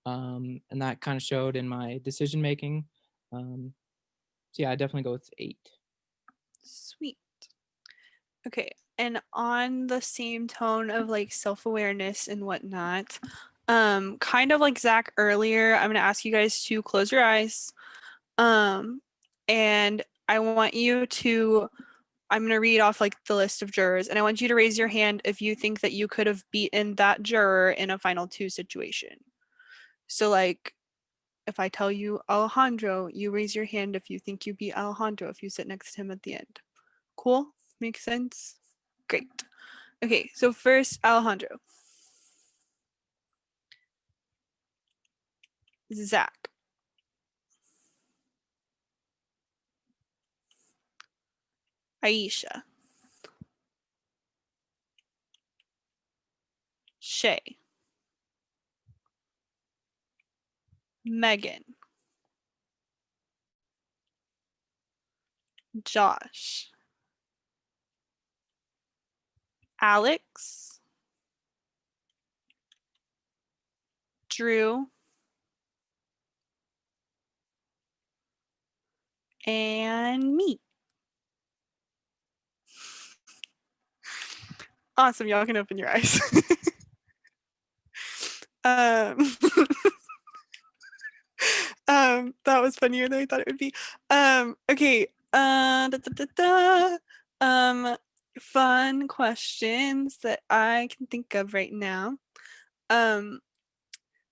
and that kind of showed in my decision making. So yeah, I definitely go with 8. Sweet. Okay, and on the same tone of like self-awareness and whatnot, kind of like Zach earlier, I'm gonna ask you guys to close your eyes. And I want you to, I'm gonna read off like the list of jurors, and I want you to raise your hand if you think that you could have beaten that juror in a final 2 situation. So like if I tell you Alejandro, you raise your hand if you think you beat Alejandro if you sit next to him at the end. Cool? Makes sense? Great. Okay, so first, Alejandro. Zach. Aisha. Shay. Megan. Josh. Alex. Drew. And me. Awesome, y'all can open your eyes. um, that was funnier than I thought it would be. Okay. Fun questions that I can think of right now.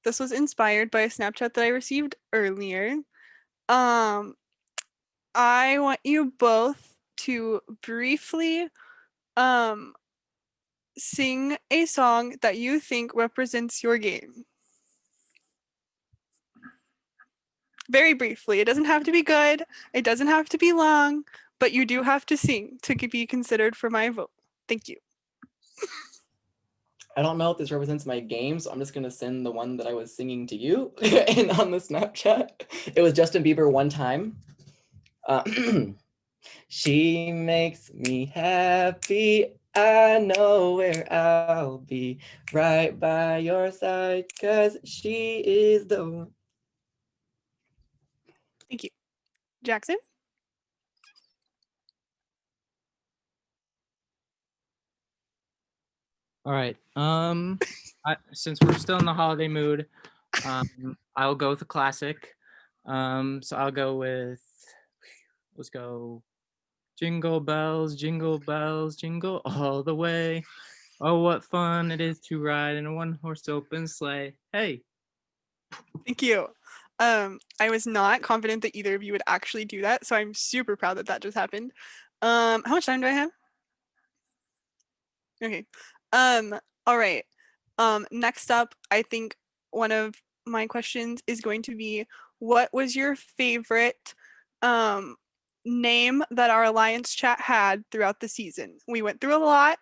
This was inspired by a Snapchat that I received earlier. I want you both to briefly sing a song that you think represents your game. Very briefly. It doesn't have to be good. It doesn't have to be long, but you do have to sing to be considered for my vote. Thank you. I don't know if this represents my game, so I'm just gonna send the one that I was singing to you and on the Snapchat. It was Justin Bieber, One Time. She makes me happy. I know where I'll be, right by your side, 'cause she is the one. Thank you. Jackson? All right. Since we're still in the holiday mood, I'll go with a classic. So I'll go with, let's go, jingle bells, jingle all the way. Oh, what fun it is to ride in a one-horse open sleigh. Hey. Thank you. I was not confident that either of you would actually do that, so I'm super proud that that just happened. How much time do I have? Okay. All right. Next up, I think one of my questions is going to be, what was your favorite name that our alliance chat had throughout the season. We went through a lot.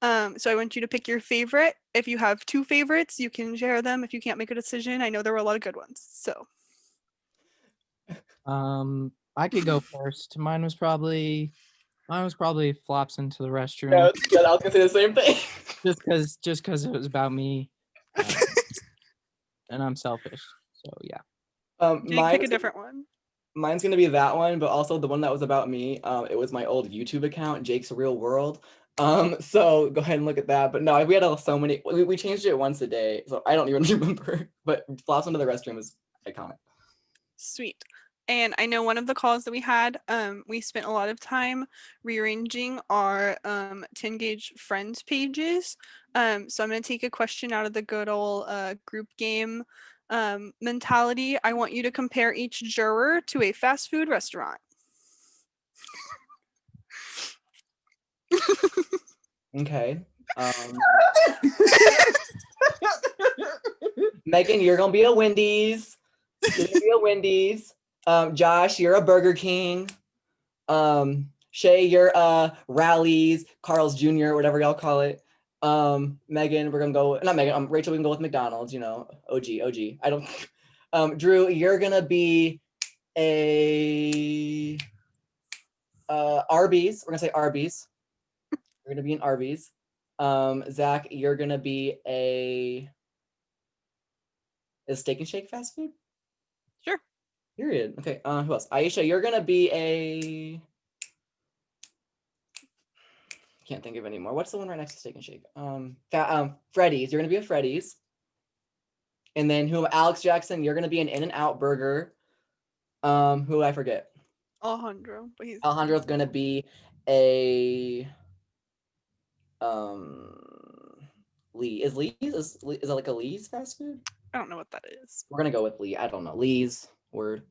So I want you to pick your favorite. If you have 2 favorites, you can share them. If you can't make a decision, I know there were a lot of good ones. So I could go first. Mine was probably flops into the restroom. Yeah, I was gonna say the same thing. just because it was about me, and I'm selfish. So yeah. Jake, pick a Mine's different one. mine's gonna be that one, but also the one that was about me. It was my old YouTube account, Jake's Real World. So go ahead and look at that. But no, we had so many. We changed it once a day, so I don't even remember. But flops into the restroom is iconic. Sweet. And I know one of the calls that we had, we spent a lot of time rearranging our 10 gauge friends pages. So I'm going to take a question out of the good old group game mentality. I want you to compare each juror to a fast food restaurant. Okay. Megan, you're gonna be a Wendy's. You're gonna be a Wendy's. Josh, you're a Burger King. Shay, you're Rallies, Carl's Jr., whatever y'all call it. Megan, we're gonna go. Not Megan. Rachel, we can go with McDonald's. You know, OG. I don't. Drew, you're gonna be a Arby's. We're gonna say Arby's. You're gonna be an Arby's. Zach, you're gonna be is Steak and Shake fast food? Sure. Period. Okay. Who else? Aisha, you're gonna be a. Can't think of any more. What's the one right next to Steak and Shake? Freddy's. You're gonna be a Freddy's. And then who? Alex Jackson, you're gonna be an In-N-Out Burger. Who I forget? Alejandro, but he's Alejandro's gonna be a Lee. Is that like a Lee's fast food? I don't know what that is. We're gonna go with Lee. I don't know. Lee's word.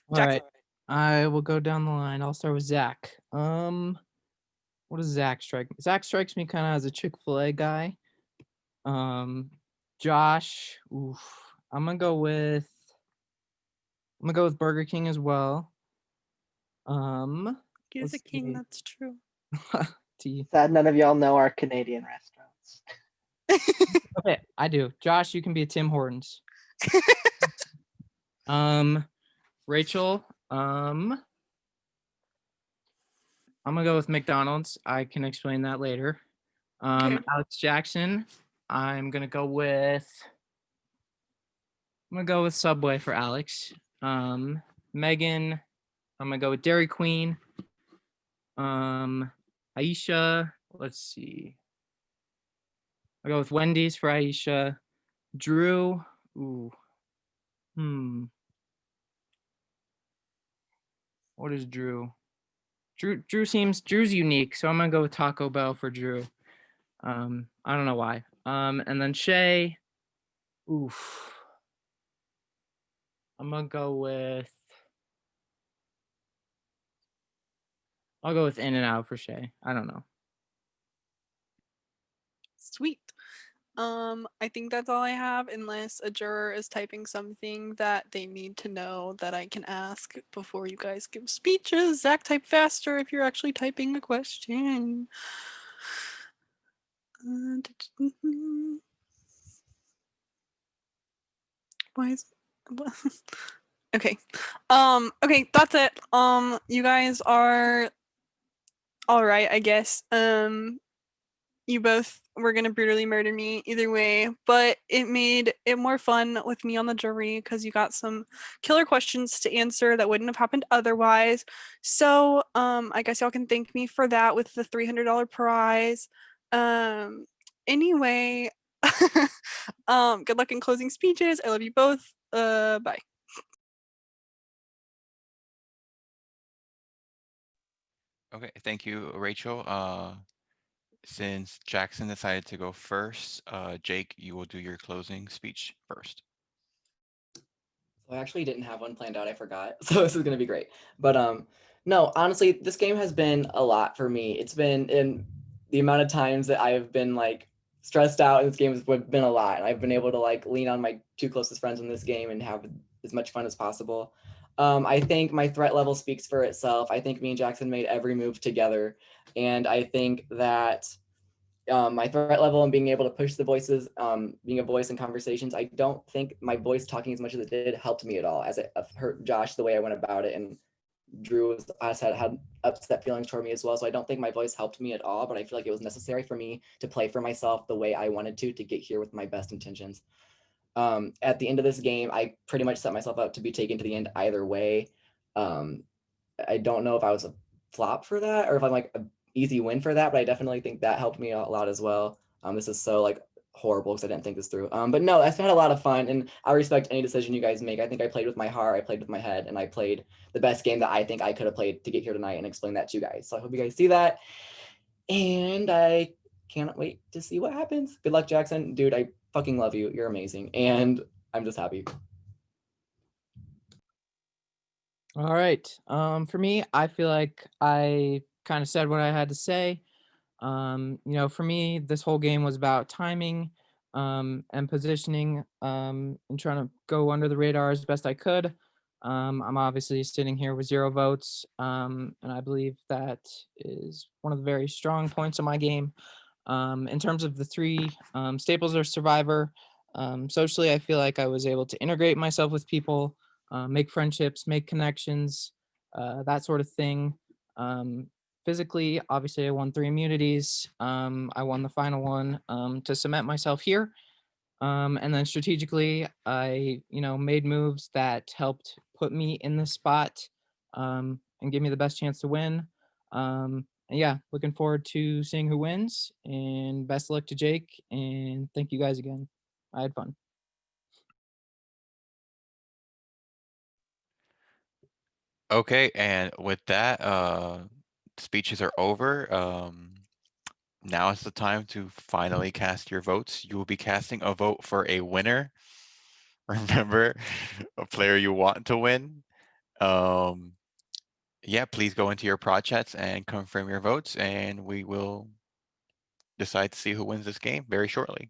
All right. I will go down the line. I'll start with Zach. What does Zach strike me? Zach strikes me kind of as a Chick-fil-A guy. Josh, oof. I'm gonna go with Burger King as well. He's let's a king, see. that's true. Sad none of y'all know our Canadian restaurants. Okay, I do. Josh, you can be a Tim Hortons. Rachel, I'm gonna go with McDonald's. I can explain that later. Okay. Alex Jackson, I'm gonna go with Subway for Alex. Megan, I'm gonna go with Dairy Queen. Aisha, let's see. I'll go with Wendy's for Aisha. Drew, ooh. What is Drew? Drew's unique, so I'm gonna go with Taco Bell for Drew. I don't know why. And then Shay, oof. I'm gonna go with In-N-Out for Shay. I don't know. Sweet. I think that's all I have, unless a juror is typing something that they need to know that I can ask before you guys give speeches. Zach, type faster if you're actually typing a question. Why is okay. Okay, that's it. You guys are all right, I guess. You both were gonna brutally murder me either way, but it made it more fun with me on the jury because you got some killer questions to answer that wouldn't have happened otherwise. So I guess y'all can thank me for that with the $300 prize. Anyway, good luck in closing speeches. I love you both. Bye. Okay, thank you, Rachel. Since Jackson decided to go first, Jake, you will do your closing speech first. So I actually didn't have one planned out. I forgot. So this is gonna be great. But no, honestly, this game has been a lot for me. It's been in the amount of times that I've been like stressed out in this game has been a lot. I've been able to like lean on my 2 closest friends in this game and have as much fun as possible. I think my threat level speaks for itself. I think me and Jackson made every move together, and I think that my threat level and being able to push the voices, being a voice in conversations, I don't think my voice talking as much as it did helped me at all, as it hurt Josh the way I went about it, and Drew had upset feelings toward me as well. So I don't think my voice helped me at all, but I feel like it was necessary for me to play for myself the way I wanted to get here with my best intentions. At the end of this game, I pretty much set myself up to be taken to the end either way. I don't know if I was a flop for that or if I'm like an easy win for that, but I definitely think that helped me a lot as well. This is so like horrible because I didn't think this through. But no, I've had a lot of fun, and I respect any decision you guys make. I think I played with my heart, I played with my head, and I played the best game that I think I could have played to get here tonight and explain that to you guys. So I hope you guys see that, and I cannot wait to see what happens. Good luck, Jackson. Dude, I fucking love you. You're amazing, and I'm just happy. All right. For me, I feel like I kind of said what I had to say. For me, this whole game was about timing and positioning and trying to go under the radar as best I could. I'm obviously sitting here with 0 votes, and I believe that is one of the very strong points of my game. In terms of the 3 staples of Survivor, socially, I feel like I was able to integrate myself with people, make friendships, make connections, that sort of thing. Physically, obviously, I won 3 immunities. I won the final one to cement myself here. And then strategically, I, made moves that helped put me in the spot and give me the best chance to win. And yeah, looking forward to seeing who wins. And best of luck to Jake. And thank you guys again. I had fun. Okay, and with that, speeches are over. Now is the time to finally cast your votes. You will be casting a vote for a winner. Remember, a player you want to win. Um, yeah, please go into your prod chats and confirm your votes, and we will decide to see who wins this game very shortly.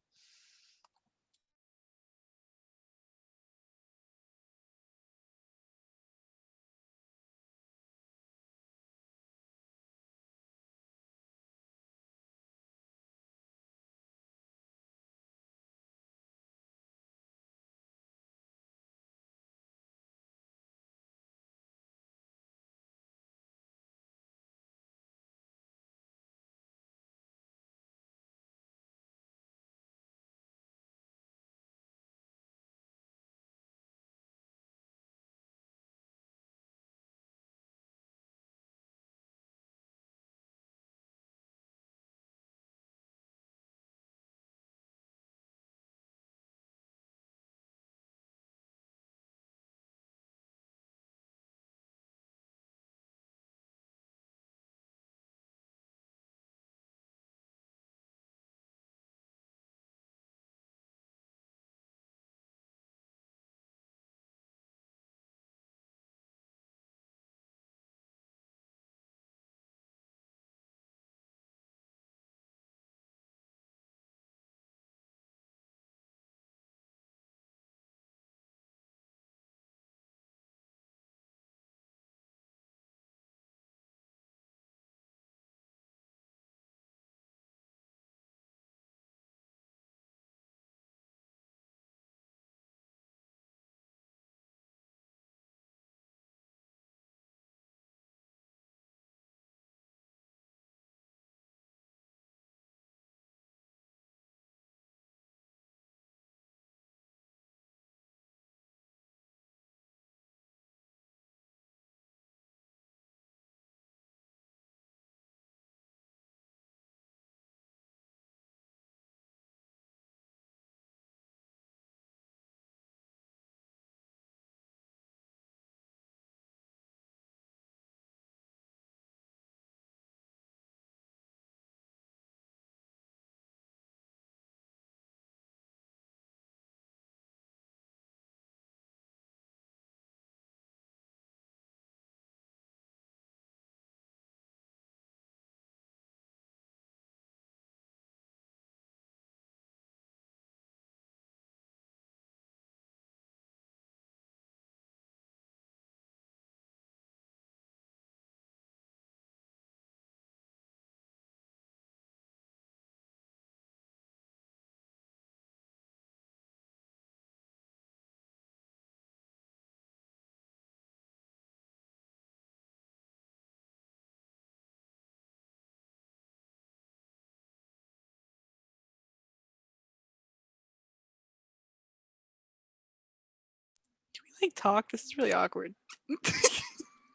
like talk? This is really awkward.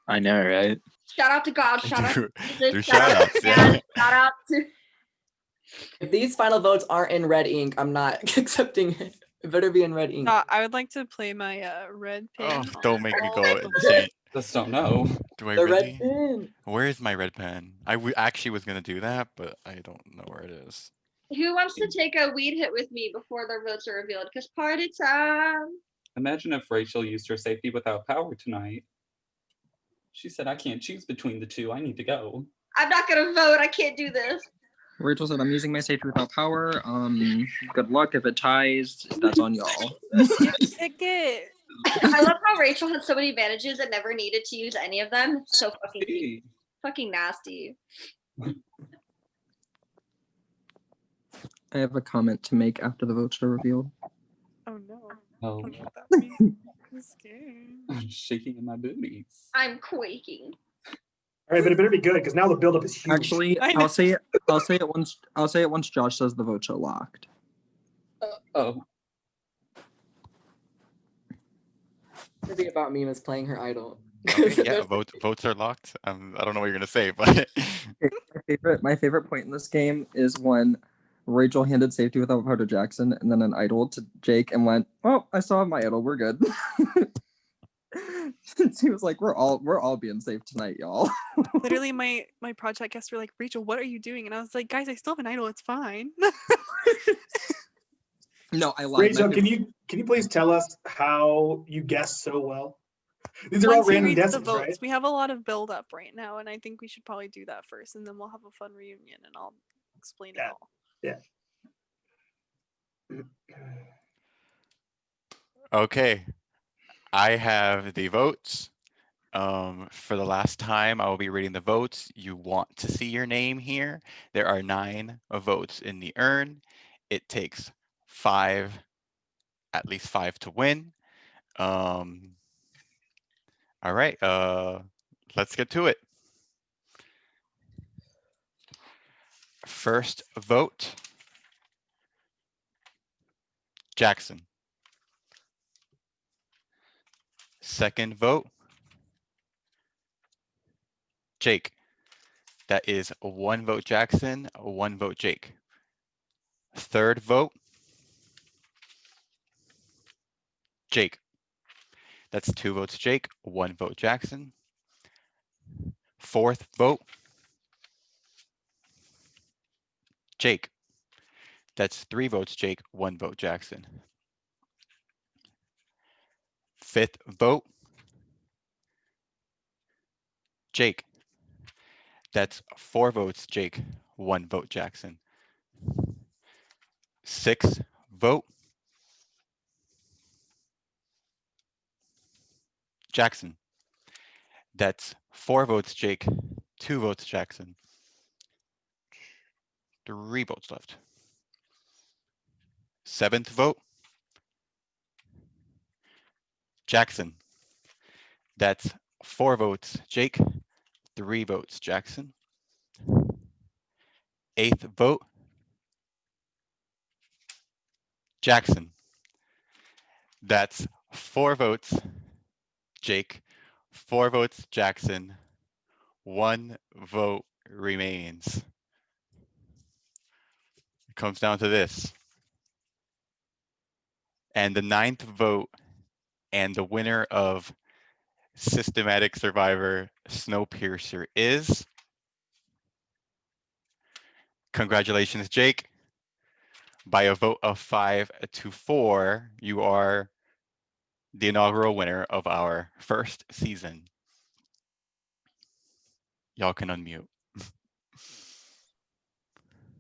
I know, right? Shout out to God. Shout out to Jesus. Do Shout out to shout-outs, yeah. Dan. Shout out to. If these final votes aren't in red ink, I'm not accepting it. It better be in red ink. I would like to play my red Oh, pin. don't make me all go the change. Just don't know. Do I The red really? pin. Where is my red pen? I actually was gonna do that, but I don't know where it is. Who wants to take a weed hit with me before their votes are revealed? Because party time. Imagine if Rachel used her safety without power tonight. She said, I can't choose between the two. I need to go. I'm not gonna vote. I can't do this. Rachel said, I'm using my safety without power. Good luck. If it ties, that's on y'all. Ticket. I love how Rachel had so many advantages and never needed to use any of them. So fucking nasty. I have a comment to make after the votes are revealed. Oh no. Oh, I don't know what that means. I'm scared. I'm shaking in my booties. I'm quaking. All right, but it better be good because now the buildup is huge. Actually, I'll say it once Josh says the votes are locked. Oh. Maybe about Meme is playing her idol. Okay, yeah, votes are locked. I don't know what you're gonna say, but My favorite point in this game is when Rachel handed safety without power to Jackson and then an idol to Jake and went, "Oh, I still have my idol. We're good." He was like, "We're all being safe tonight, y'all." Literally, my project guests were like, Rachel, what are you doing? And I was like, guys, I still have an idol. It's fine. No, I lied. Rachel, can you please tell us how you guessed so well? These are Once all he random reads guesses, the votes, right? we have a lot of build up right now, and I think we should probably do that first, and then we'll have a fun reunion, and I'll explain it all. Yeah. okay. I have the votes. For the last time, I will be reading the votes. You want to see your name here. There are 9 votes in the urn. It takes 5, at least 5 to win. All right, let's get to it. First vote, Jackson. Second vote, Jake. That is 1 vote Jackson, 1 vote Jake. Third vote, Jake. That's 2 votes Jake, 1 vote Jackson. Fourth vote, Jake. That's 3 votes Jake, 1 vote Jackson. Fifth vote, Jake. That's 4 votes Jake, 1 vote Jackson. Sixth vote, Jackson. That's 4 votes Jake, 2 votes Jackson. 3 votes left. Seventh vote, Jackson. That's 4 votes Jake, 3 votes Jackson. Eighth vote, Jackson. That's 4 votes Jake, 4 votes Jackson, 1 vote remains. It comes down to this. And the 9th vote and the winner of Systematic Survivor Snowpiercer is, congratulations, Jake. By a vote of 5-4, you are the inaugural winner of our first season. Y'all can unmute.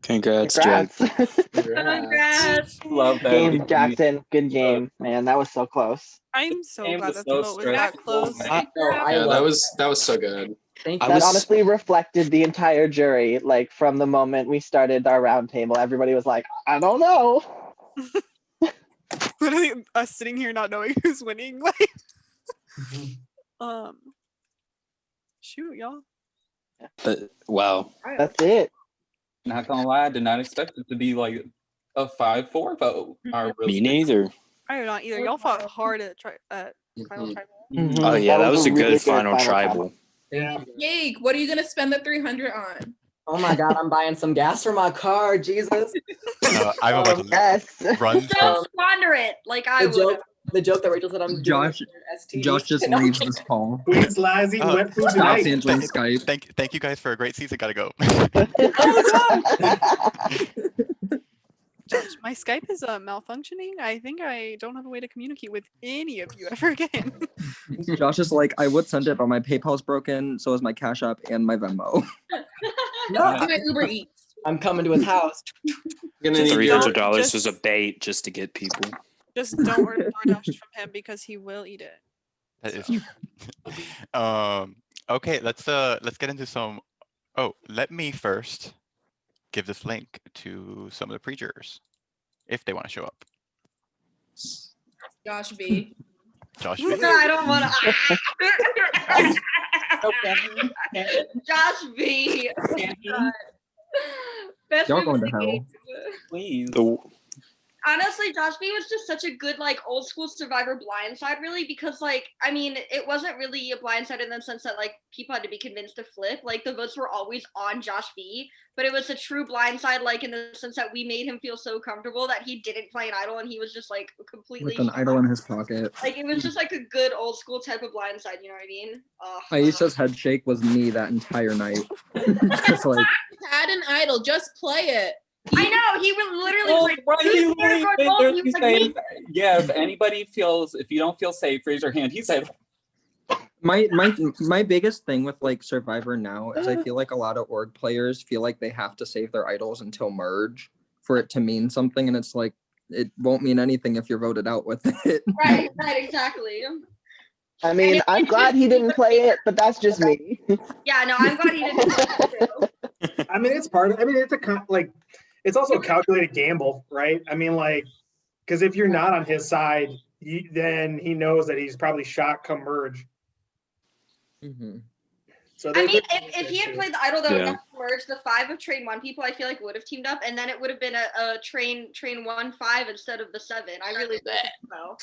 Congrats, Congrats. Jake. Congrats. Love that. Game, Jackson. Good game, man. That was so close. I'm so game glad was that so the vote was that stressful. close. Yeah, that was so good. That honestly reflected the entire jury. Like from the moment we started our roundtable, everybody was like, "I don't know." Literally, us sitting here not knowing who's winning. Like, shoot, y'all. But wow. That's it. Not gonna lie, I did not expect it to be like a 5-4 vote. Me neither. I did not either. Y'all fought hard at Final Mhm. tribal. Mhm, Oh yeah, that was a really good final tribal. Thank you. Jake, what are you gonna spend the 300 on? Oh my God, I'm buying some gas for my car. Jesus. I'm about to Yes. run Just don't Um, squander it like I the would. joke, the joke that Rachel said I'm doing Josh- STD. Josh just No, I'm leaves kidding. this call. Wait, Sly's eating Uh, wet food Stops tonight. answering Skype. Thank you guys for a great season. Gotta go. Oh God. Josh, my Skype is malfunctioning. I think I don't have a way to communicate with any of you ever again. Josh is like, I would send it, but my PayPal's broken, so is my Cash App and my Venmo. No, Do my Uber Eats. I'm coming to his house. Gonna Just need $300 your don't- was just- a bait just to get people. Just don't order DoorDash from him because he will eat it. That is So. true. Okay, let's get into some. Oh, let me first give this link to some of the pre-jurors if they want to show up. Josh B. Josh, No, I don't want Okay. to. Josh B. Best Y'all move going of to the hell. game. Please. Honestly, Josh B was just such a good, like, old school Survivor blindside, really, because, like, I mean, it wasn't really a blindside in the sense that, like, people had to be convinced to flip. Like, the votes were always on Josh B, but it was a true blindside, like, in the sense that we made him feel so comfortable that he didn't play an idol and he was just, like, completely. With an idol in his pocket. Like, it was just, like, a good old school type of blindside, you know what I mean? Aisha's head shake was me that entire night. Just like, Had an idol, just play it. I know, he was literally Well, like, right, "Who's he here literally for made gold?" those He was like, saying, "Me." yeah, if you don't feel safe, raise your hand. He said, my biggest thing with like Survivor now is I feel like a lot of org players feel like they have to save their idols until merge for it to mean something, and it's like it won't mean anything if you're voted out with it. Right, exactly. I mean, I'm glad he didn't play it, but that's just me. Yeah, no, I'm glad he didn't play it too. I mean, it's part of. I mean, it's also a calculated gamble, right? I mean, like, because if you're not on his side, then he knows that he's probably shot come merge. Mm-hmm. So I mean, if he had played the idol that would Yeah. never merge, the 5 of train 1 people, I feel like would have teamed up, and then it would have been a train 1-5 instead of the 7. I really think so.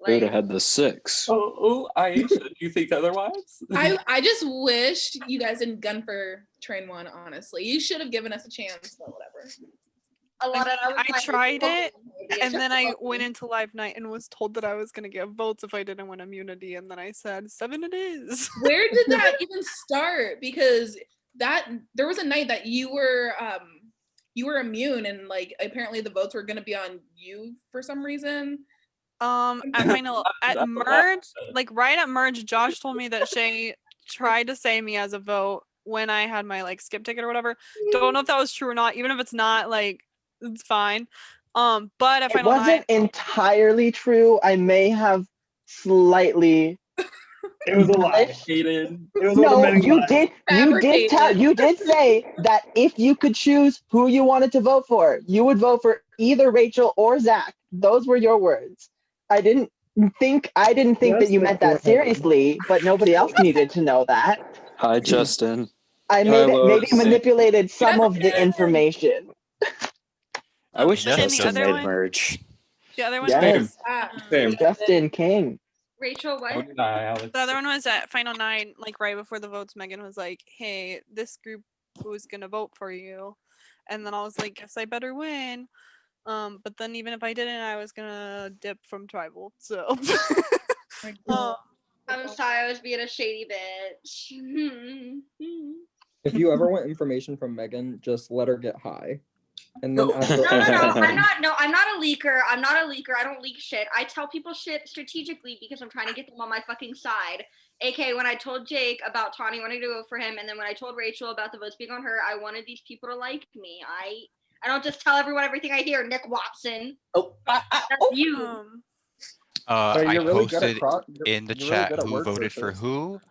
They would Like, have had the 6. oh, Aisha, do you think otherwise? I just wish you guys didn't gun for train 1, honestly. You should have given us a chance, but whatever. a lot of I tried it, and then I went into live night and was told that I was gonna get votes if I didn't win immunity, and then I said 7 it is. Where did that even start? Because there was a night that you were immune, and like apparently the votes were gonna be on you for some reason. At final at merge, like right at merge, Josh told me that Shay tried to save me as a vote when I had my like skip ticket or whatever. Don't know if that was true or not. Even if it's not, like it's fine. But at It final wasn't night, entirely true. I may have slightly. It was a lie. Aiden. It was a No, lamenting you lie. did. Fabricated. You did say that if you could choose who you wanted to vote for, you would vote for either Rachel or Zach. Those were your words. I didn't think that you meant that seriously, but nobody else needed to know that. Hi, Justin. I maybe manipulated some of the information. I wish Yes, and the Justin other made one, merge. the other one Yes, was Same. Justin King. Rachel, How what? did I, Alex? the other one was at final night, like right before the votes. Megan was like, "Hey, this group was gonna vote for you," and then I was like, "Guess I better win." But then even if I didn't, I was gonna dip from tribal. So. I'm sorry, I was being a shady bitch. If you ever want information from Megan, just let her get high, and then ask her. No, I'm not a leaker. I'm not a leaker. I don't leak shit. I tell people shit strategically because I'm trying to get them on my fucking side. AK, when I told Jake about Tawny wanting to go for him, and then when I told Rachel about the votes being on her, I wanted these people to like me. I don't just tell everyone everything I hear. Nick Watson. Oh, That's you. So I you're really good at posted in the you're really chat good at who word voted for searches. who.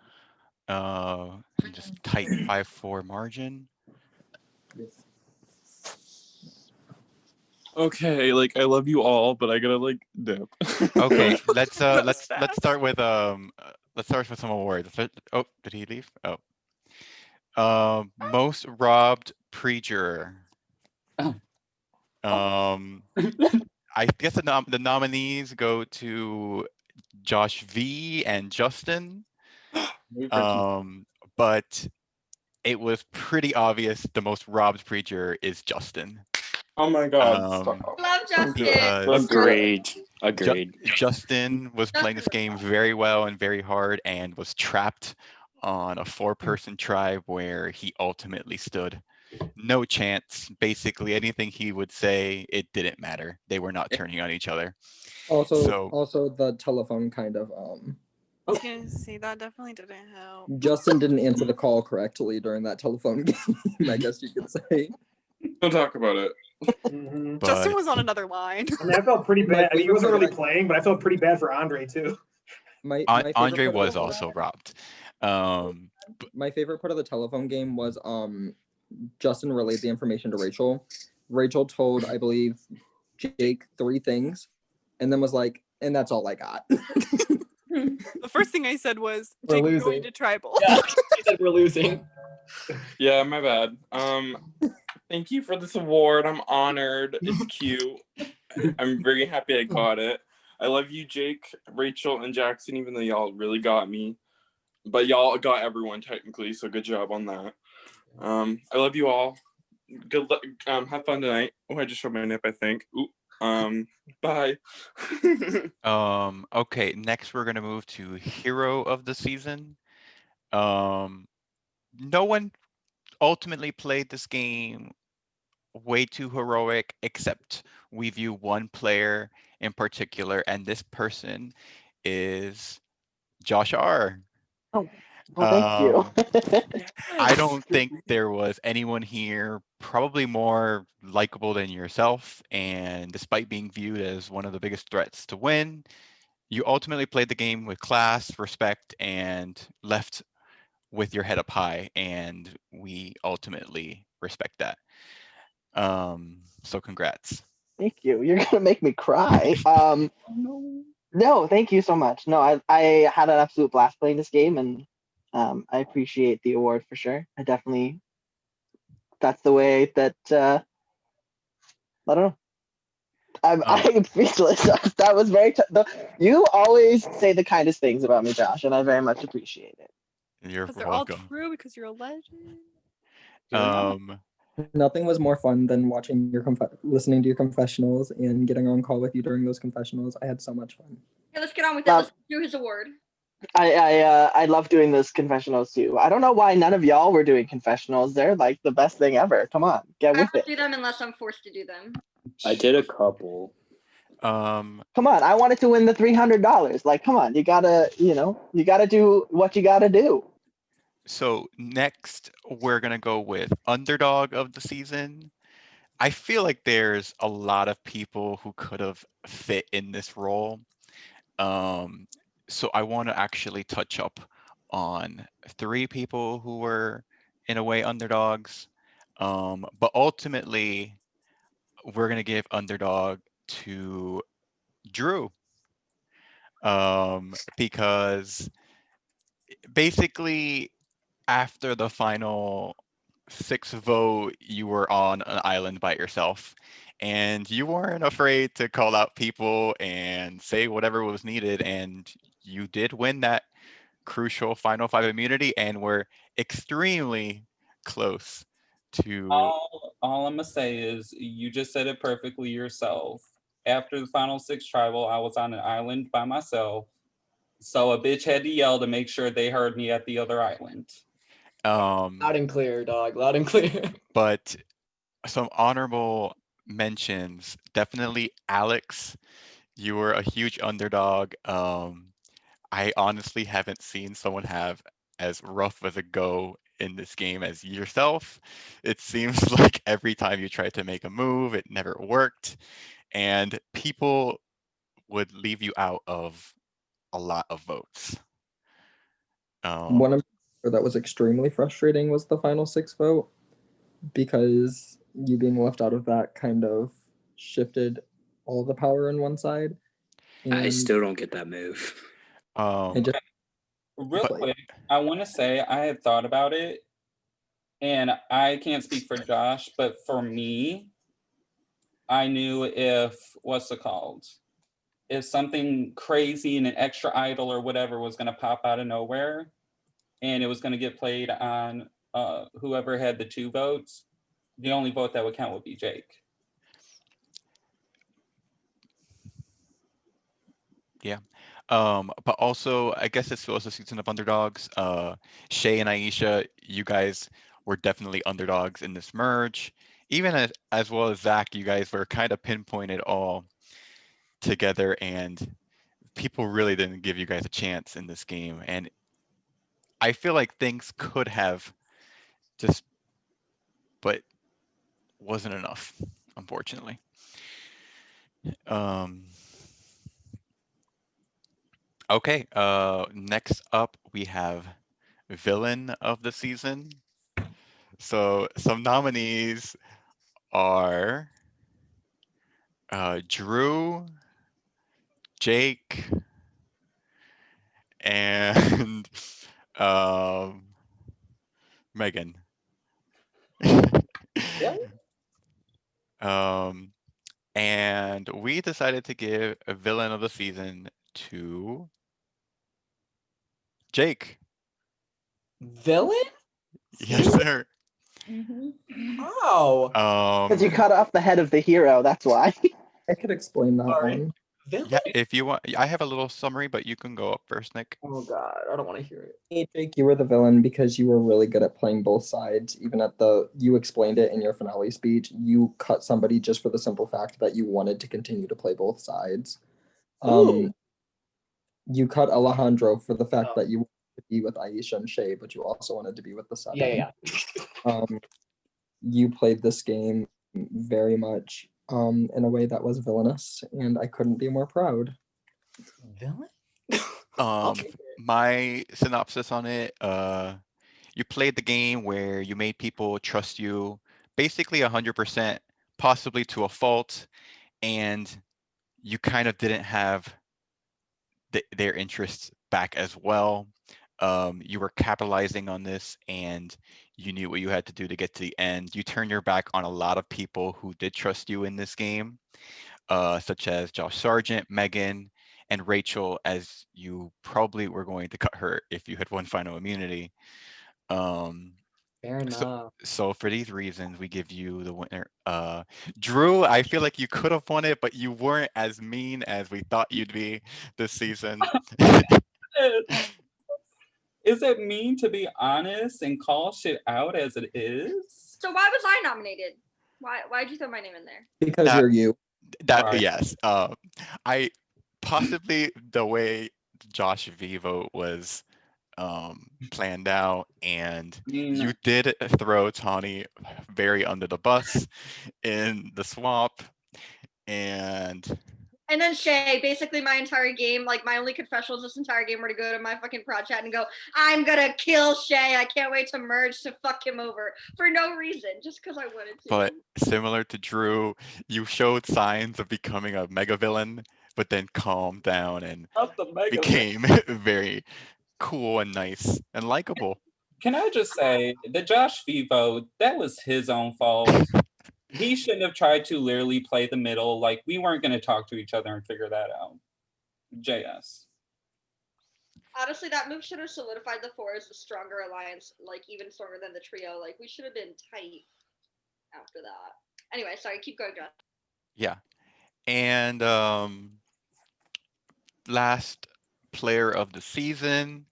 Just tight 5-4 margin. Okay, like I love you all, but I gotta like dip. Okay, let's That was let's fast. start with some awards. Oh, did he leave? Oh. Most robbed pre-juror. I guess the nominees go to Josh V and Justin. Move for Keith. But it was pretty obvious the most robbed preacher is Justin. Oh my God! Um, Stop. Love Justin. because Let's do it. Agreed. Justin was playing this game very well and very hard and was trapped on a 4-person tribe where he ultimately stood. No chance. Basically, anything he would say, it didn't matter. They were not turning on each other. So Also the telephone kind of I was gonna say that definitely didn't help. Justin didn't answer the call correctly during that telephone game, I guess you could say. Don't talk about it. Mhm. Justin but was on another line. I mean, I felt pretty My bad. I mean, he favorite wasn't part really of playing, but I felt pretty bad for Andre too. My favorite Andre part of was the- also robbed. Um, My favorite part of the telephone game was Justin relayed the information to Rachel. Rachel told, I believe, Jake 3 things, and then was like, and that's all I got. The first thing I said was, We're Jake, we're losing. going to tribal. Yeah, he said we're losing. Yeah, my bad. Thank you for this award. I'm honored. It's cute. I'm very happy I got it. I love you, Jake, Rachel, and Jackson, even though y'all really got me. But y'all got everyone technically, so good job on that. I love you all. Good luck. Have fun tonight. Oh, I just showed my nip, I think. Ooh. Bye. okay, next we're gonna move to Hero of the Season. No one ultimately played this game way too heroic, except we view one player in particular, and this person is Josh R. Oh, well, thank you. I don't think there was anyone here probably more likable than yourself, and despite being viewed as one of the biggest threats to win, you ultimately played the game with class, respect, and left with your head up high, and we ultimately respect that. So congrats. Thank you. You're gonna make me cry. No, thank you so much. No, I had an absolute blast playing this game, and I appreciate the award for sure. I definitely, that's the way that I don't know. I'm speechless. That was very. You always say the kindest things about me, Josh, and I very much appreciate it. You're Because they're all welcome. true, because you're a legend. Nothing was more fun than watching your listening to your confessionals and getting on call with you during those confessionals. I had so much fun. Okay, let's get on with it. Let's do his award. I love doing those confessionals too. I don't know why none of y'all were doing confessionals. They're like the best thing ever. Come on, get I with don't it. do them unless I'm forced to do them. I did a couple. Come on, I wanted to win the $300. Like, come on, you gotta do what you gotta do. So next we're gonna go with underdog of the season. I feel like there's a lot of people who could have fit in this role. So I want to actually touch up on 3 people who were in a way underdogs. But ultimately, we're gonna give underdog to Drew. Because basically after the final 6 vote, you were on an island by yourself, and you weren't afraid to call out people and say whatever was needed, and you did win that crucial final 5 immunity, and were extremely close to. All I'm gonna say is you just said it perfectly yourself. After the final 6 tribal, I was on an island by myself. So a bitch had to yell to make sure they heard me at the other island. Loud and clear, dog. Loud and clear. But some honorable mentions, definitely Alex. You were a huge underdog. I honestly haven't seen someone have as rough as a go in this game as yourself. It seems like every time you tried to make a move, it never worked, and people would leave you out of a lot of votes. One of that was extremely frustrating was the final 6 vote, because you being left out of that kind of shifted all the power in one side. I still don't get that move. Real quick, I want to say I had thought about it, and I can't speak for Josh, but for me, I knew if what's it called? if something crazy and an extra idol or whatever was going to pop out of nowhere and it was going to get played on whoever had the 2 votes, the only vote that would count would be Jake. Yeah. But also, I guess this was a season of underdogs. Shay and Aisha, you guys were definitely underdogs in this merge. Even as well as Zach, you guys were kind of pinpointed all together, and people really didn't give you guys a chance in this game. And I feel like things could have just, but wasn't enough, unfortunately. Okay, next up we have villain of the season. So some nominees are Drew, Jake, and Megan. And we decided to give a villain of the season to Jake. Villain? Yes, sir. Oh. Because you cut off the head of the hero, that's why. I could explain that one. Yeah, if you want, I have a little summary, but you can go up first, Nick. Oh God, I don't want to hear it. Hey, Jake, you were the villain because you were really good at playing both sides. Even you explained it in your finale speech. You cut somebody just for the simple fact that you wanted to continue to play both sides. You cut Alejandro for the fact that you wanted to be with Aisha and Shay, but you also wanted to be with the 7. Yeah. You played this game very much in a way that was villainous, and I couldn't be more proud. Villain? My synopsis on it, you played the game where you made people trust you basically 100%, possibly to a fault, and you kind of didn't have their interests back as well. You were capitalizing on this, and you knew what you had to do to get to the end. You turned your back on a lot of people who did trust you in this game, such as Josh Sargent, Megan, and Rachel, as you probably were going to cut her if you had won final immunity. Fair enough. So for these reasons, we give you the winner. Drew, I feel like you could have won it, but you weren't as mean as we thought you'd be this season. Is it mean to be honest and call shit out as it is? So why was I nominated? Why'd you throw my name in there? Because you're you. Yes. I possibly the way Josh V vote was planned out, and you did throw Tawny very under the bus in the swamp, and then Shay, basically my entire game, like my only confessionals this entire game were to go to my fucking prod chat and go, I'm gonna kill Shay. I can't wait to merge to fuck him over for no reason, just because I wanted to. But similar to Drew, you showed signs of becoming a mega villain, but then calmed down and became very cool and nice and likable. Can I just say, the Josh V vote, that was his own fault. He shouldn't have tried to literally play the middle. Like, we weren't going to talk to each other and figure that out. JS. Honestly, that move should have solidified the 4 as a stronger alliance, like even stronger than the trio. Like, we should have been tight after that. Anyway, sorry, keep going, Josh. Yeah. And last player of the season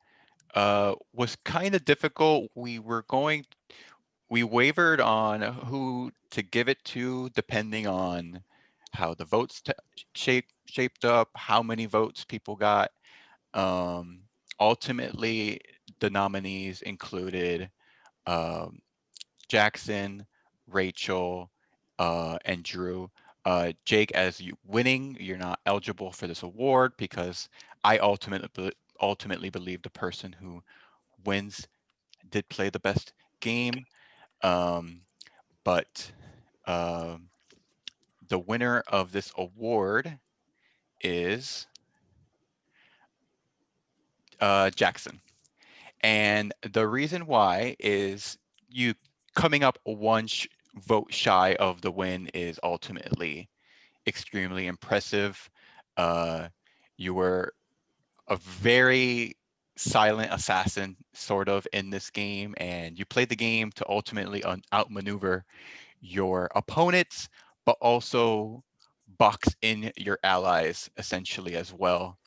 was kind of difficult. We wavered on who to give it to depending on how the votes shaped up, how many votes people got. Ultimately, the nominees included Jackson, Rachel, and Drew. Jake, as you winning, you're not eligible for this award because I ultimately believe the person who wins did play the best game. But the winner of this award is Jackson. And the reason why is you coming up one vote shy of the win is ultimately extremely impressive. You were a very silent assassin sort of in this game, and you played the game to ultimately outmaneuver your opponents, but also box in your allies essentially as well,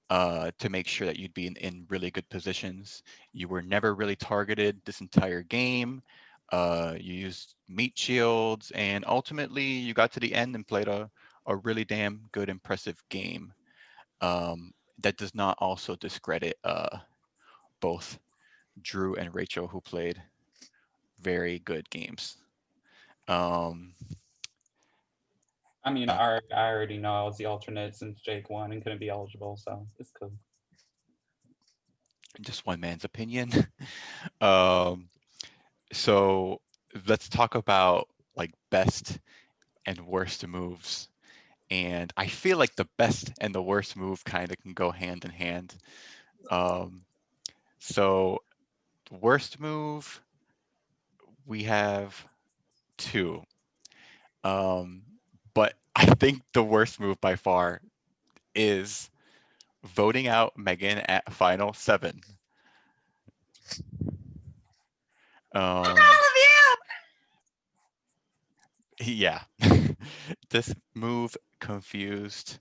to make sure that you'd be in really good positions. You were never really targeted this entire game. You used meat shields, and ultimately you got to the end and played a really damn good, impressive game. That does not also discredit both Drew and Rachel, who played very good games. Um, I mean, uh, I already know I was the alternate since Jake won and couldn't be eligible, so it's cool. just one man's opinion. um, so let's talk about like best and worst moves. And I feel like the best and the worst move kind of can go hand in hand. Um, so worst move, we have two. Um, but I think the worst move by far is voting out Megan at final 7. Um, yeah, this move confused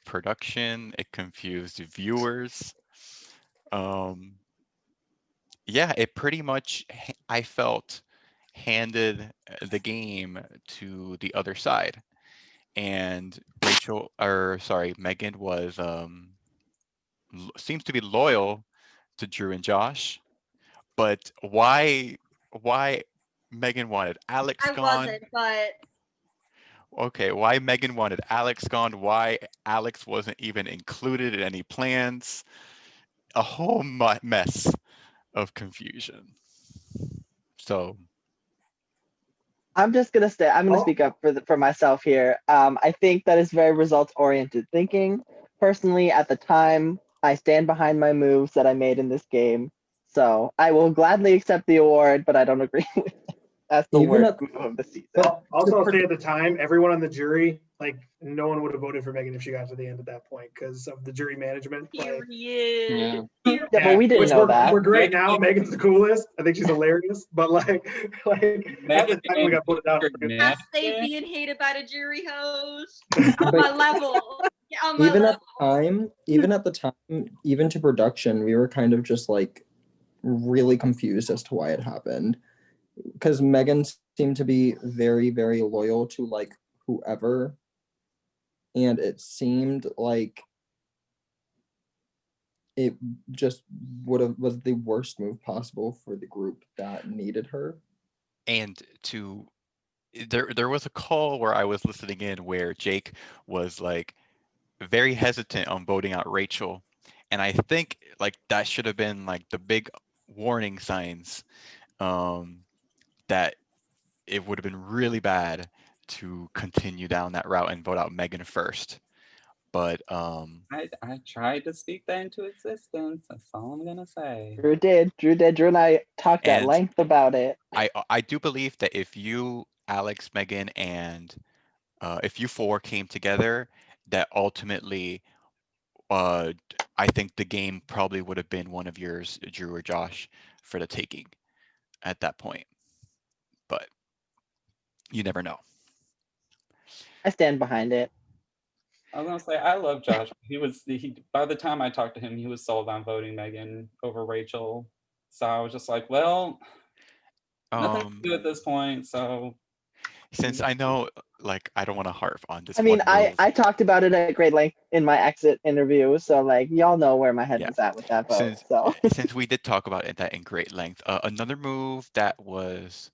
production. It confused viewers. Um, yeah, it pretty much, I felt, handed the game to the other side. And Megan was seems to be loyal to Drew and Josh, but why Megan wanted Alex I gone? wasn't, but Okay, why Megan wanted Alex gone? Why Alex wasn't even included in any plans? A whole mess of confusion. So I'm just gonna say I'm gonna speak up for myself here. I think that is very results oriented thinking. Personally, at the time, I stand behind my moves that I made in this game. So I will gladly accept the award, but I don't agree with it. That's the Even worst at, move of the season. Also, I'll say at the time, everyone on the jury, like no one would have voted for Megan if she got to the end at that point because of the jury management. Like, period. Yeah, but we didn't which know that. we're great now. Megan's the coolest. I think she's hilarious. But like at the time we got voted out. Best they being hated by the jury host. On my level. Get on my even level. at the time, even to production, we were kind of just like really confused as to why it happened. Because Megan seemed to be very, very loyal to like whoever. And it seemed like it just was the worst move possible for the group that needed her. and there was a call where I was listening in where Jake was like very hesitant on voting out Rachel, and I think like that should have been like the big warning signs, that it would have been really bad to continue down that route and vote out Megan first. But I tried to speak that into existence. That's all I'm gonna say. Drew did. Drew and I talked at and length about it. I do believe that if you, Alex, Megan, and if you four came together, that ultimately, I think the game probably would have been one of yours, Drew or Josh, for the taking at that point. But you never know. I stand behind it. I was gonna say I love Josh. He by the time I talked to him, he was sold on voting Megan over Rachel. So I was just like, well, nothing to do at this point. So Since I know, like, I don't want to harp on this I mean, one move. I talked about it at great length in my exit interview, so like y'all know where my head Yeah. was at with that vote. So Since we did talk about that in great length, another move that was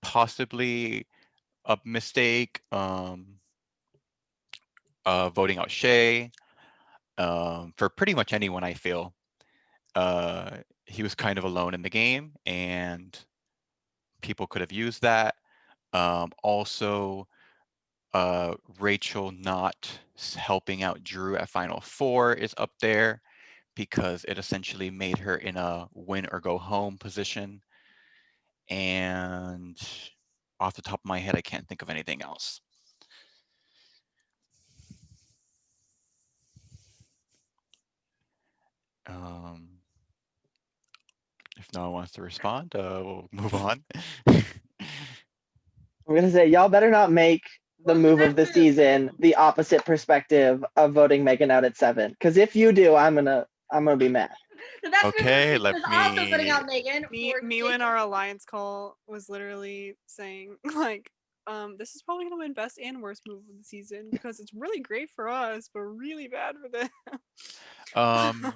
possibly a mistake, voting out Shay, for pretty much anyone, I feel. He was kind of alone in the game, and people could have used that. Also, Rachel not helping out Drew at Final Four is up there because it essentially made her in a win or go home position. And off the top of my head, I can't think of anything else. If no one wants to respond, we'll move on. I'm gonna say y'all better not make the move of the season the opposite perspective of voting Megan out at 7. Because if you do, I'm gonna be mad. The best move of the Okay, season let is also putting me. out Megan. Me for when Jacob. our alliance call was literally saying like, this is probably gonna win best and worst move of the season because it's really great for us, but really bad for them.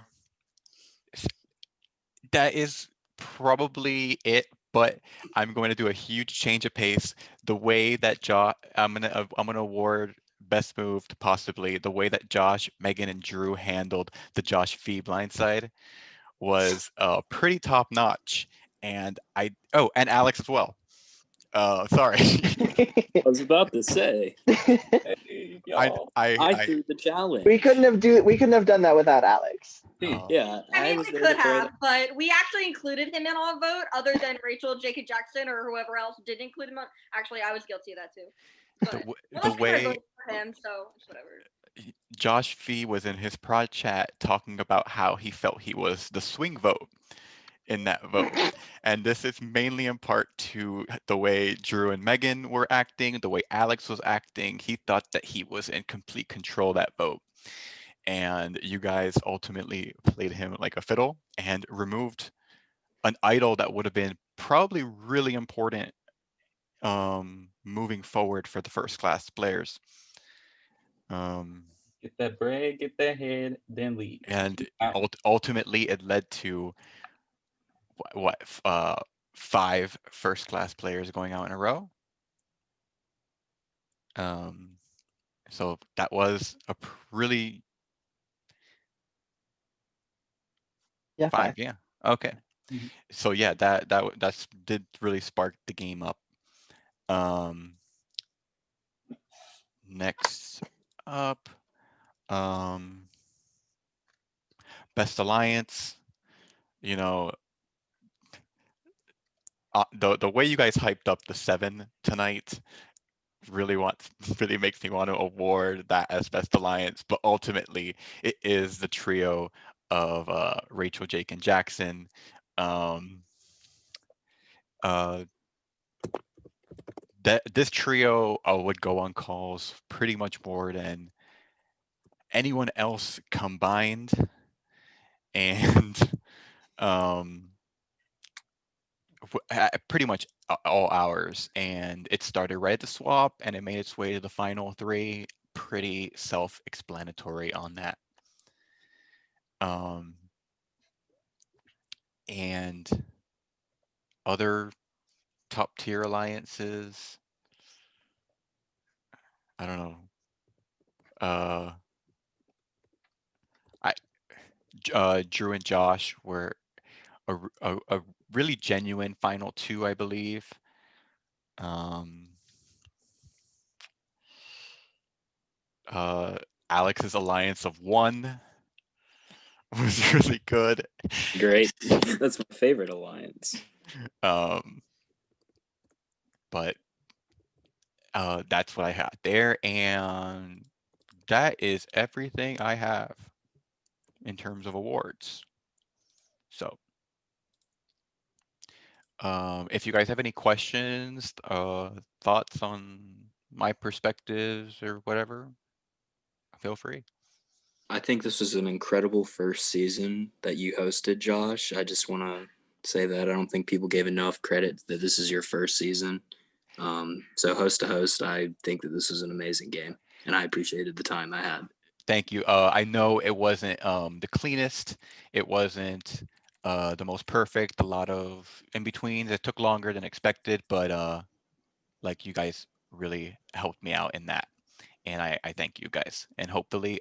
That is probably it, but I'm going to do a huge change of pace. The way that I'm gonna award best move to possibly the way that Josh, Megan, and Drew handled the Josh Fee blindside was pretty top notch. And and Alex as well. Sorry. I was about to say, hey, y'all, I threw the challenge. We couldn't have done that without Alex. Yeah, I mean, was we there could to throw have, but we actually included him in our vote, other than Rachel, Jacob Jackson, or whoever else didn't include him. Actually, I was guilty of that too. But the way voted for him, so it's whatever. Josh Fee was in his prod chat talking about how he felt he was the swing vote in that vote. And this is mainly in part to the way Drew and Megan were acting, the way Alex was acting. He thought that he was in complete control of that vote. And you guys ultimately played him like a fiddle and removed an idol that would have been probably really important moving forward for the first class players. Get that bread, get that head, then leave. And ultimately, it led to what 5 first class players going out in a row. So that was a really five. Yeah. Okay. Mm-hmm. So yeah, that's did really spark the game up. Next up, Best Alliance. You know, the way you guys hyped up the 7 tonight really makes me want to award that as Best Alliance. But ultimately, it is the trio of Rachel, Jake, and Jackson. That this trio would go on calls pretty much more than anyone else combined, and pretty much all hours. And it started right at the swap, and it made its way to the final 3. Pretty self-explanatory on that. And other top tier alliances, I don't know. Drew and Josh were a really genuine final 2, I believe. Alex's alliance of 1 was really good. Great. That's my favorite alliance. But that's what I had there, and that is everything I have in terms of awards. So, if you guys have any questions, thoughts on my perspectives or whatever, feel free. I think this was an incredible first season that you hosted, Josh. I just want to say that I don't think people gave enough credit that this is your first season. So host to host, I think that this was an amazing game, and I appreciated the time I had. Thank you. I know it wasn't the cleanest. It wasn't the most perfect. A lot of in betweens. It took longer than expected, but like you guys really helped me out in that, and I thank you guys. And hopefully,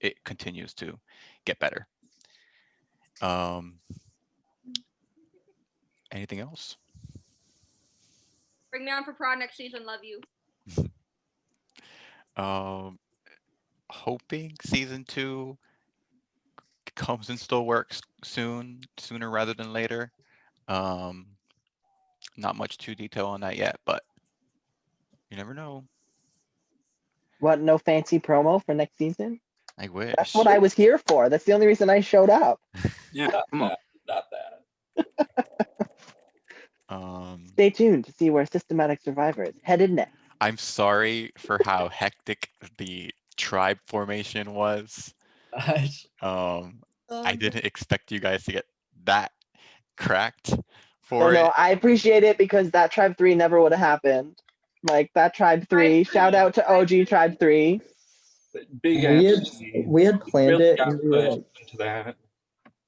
it continues to get better. Anything else? Bring me on for prod next season. Love you. Hoping season 2 comes and still works sooner rather than later. Not much too detail on that yet, but you never know. What? No fancy promo for next season? I wish. That's what I was here for. That's the only reason I showed up. Yeah, come on. Not that. Stay tuned to see where Systematic Survivor is headed next. I'm sorry for how hectic the tribe formation was. I didn't expect you guys to get that cracked for No, it. I appreciate it because that Tribe 3 never would have happened. Like that Tribe 3, shout out to OG Tribe 3. We had planned Really it got and we were pushed like, into that.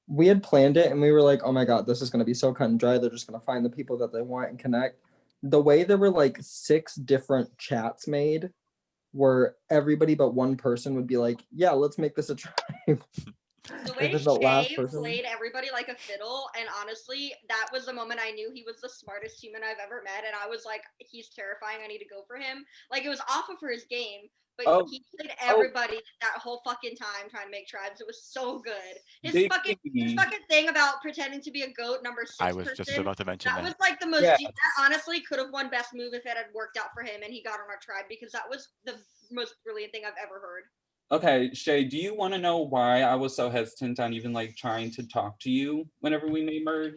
we had planned it and we were like, oh my god, this is going to be so cut and dry. They're just going to find the people that they want and connect. The way there were like 6 different chats made where everybody but one person would be like, yeah, let's make this a tribe. The way then the last Shay person- played everybody like a fiddle, and honestly, that was the moment I knew he was the smartest human I've ever met, and I was like, he's terrifying, I need to go for him. Like, it was awful for his game, but he played everybody that whole fucking time trying to make tribes. It was so good. His fucking thing about pretending to be a goat number 6 I was just about to mention that that. was like the most, Yes. that honestly could have won best move if it had worked out for him and he got on our tribe, because that was the most brilliant thing I've ever heard. Okay, Shay, do you want to know why I was so hesitant on even like trying to talk to you whenever we made merge?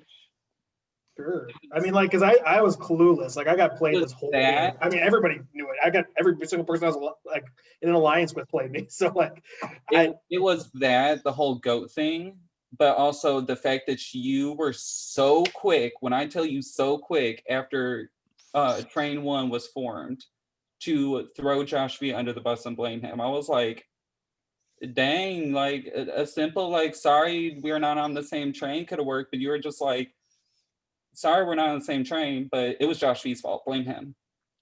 Sure. I mean, like, because I was clueless. Like, I got played this whole game. I mean, everybody knew it. I got every single person I was like in an alliance with played me. So like, it was that the whole goat thing, but also the fact that you were so quick. When I tell you so quick after Train 1 was formed to throw Josh V under the bus and blame him, I was like, dang, like a simple like, sorry, we're not on the same train could have worked, but you were just like, sorry, we're not on the same train, but it was Josh V's fault, blame him.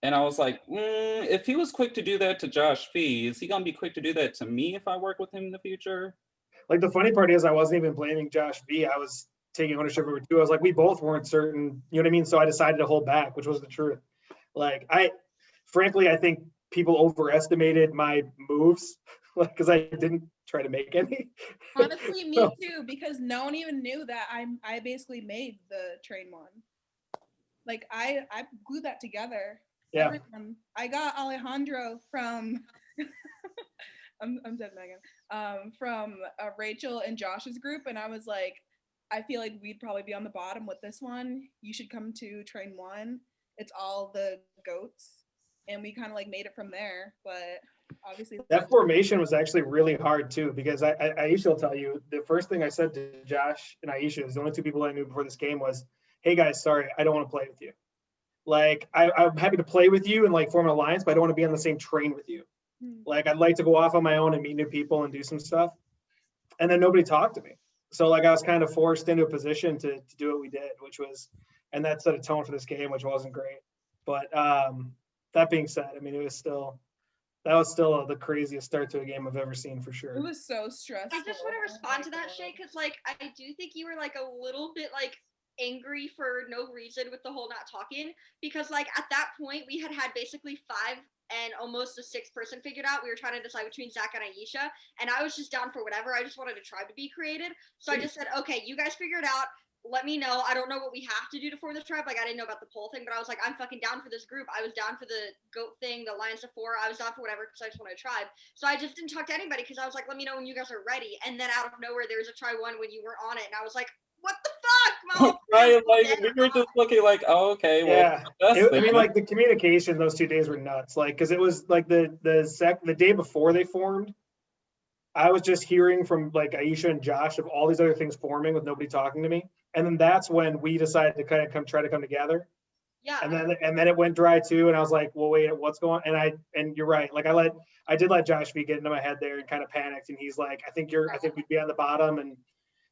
And I was like, if he was quick to do that to Josh V, is he gonna be quick to do that to me if I work with him in the future? like, the funny part is I wasn't even blaming Josh V. I was taking ownership over too. I was like, we both weren't certain, you know what I mean? So I decided to hold back, which was the truth. Like, frankly, I think people overestimated my moves, like, because I didn't try to make any. Honestly, me too, because no one even knew that I basically made the train one. Like I glued that together. Yeah. Everyone. I got Alejandro from I'm dead, Megan. From Rachel and Josh's group, and I was like, I feel like we'd probably be on the bottom with this one. You should come to train 1. It's all the goats, and we kind of like made it from there. But obviously, that formation was actually really hard too, because Aisha will tell you the first thing I said to Josh and Aisha, is the only 2 people I knew before this game, was, hey guys, sorry, I don't want to play with you. Like, I'm happy to play with you and like form an alliance, but I don't want to be on the same train with you. Like, I'd like to go off on my own and meet new people and do some stuff. And then nobody talked to me. So like, I was kind of forced into a position to do what we did, which was, and that set a tone for this game, which wasn't great. But that being said, I mean, that was still the craziest start to a game I've ever seen, for sure. it was so stressful. I just want to respond to that, Shay, because like I do think you were like a little bit like angry for no reason with the whole not talking, because like at that point we had basically 5 and almost a 6th person figured out. We were trying to decide between Zach and Aisha, and I was just down for whatever. I just wanted a tribe to be created, so I just said, okay, you guys figure it out. Let me know. I don't know what we have to do to form the tribe. Like, I didn't know about the poll thing, but I was like, I'm fucking down for this group. I was down for the goat thing, the Alliance of 4. I was down for whatever, because I just wanted a tribe. So I just didn't talk to anybody, because I was like, let me know when you guys are ready. And then out of nowhere, there was a try 1 when you were on it, and I was like, what the fuck? Right, like we were just looking like, oh, okay, well, Yeah, I mean, like, the communication those 2 days were nuts. Like, because it was like the day before they formed, I was just hearing from like Aisha and Josh of all these other things forming with nobody talking to me, and then that's when we decided to kind of try to come together. Yeah. And then it went dry too, and I was like, well, wait, what's going on? And you're right. Like, I did let Josh B get into my head there and kind of panicked, and he's like, I think we'd be on the bottom, and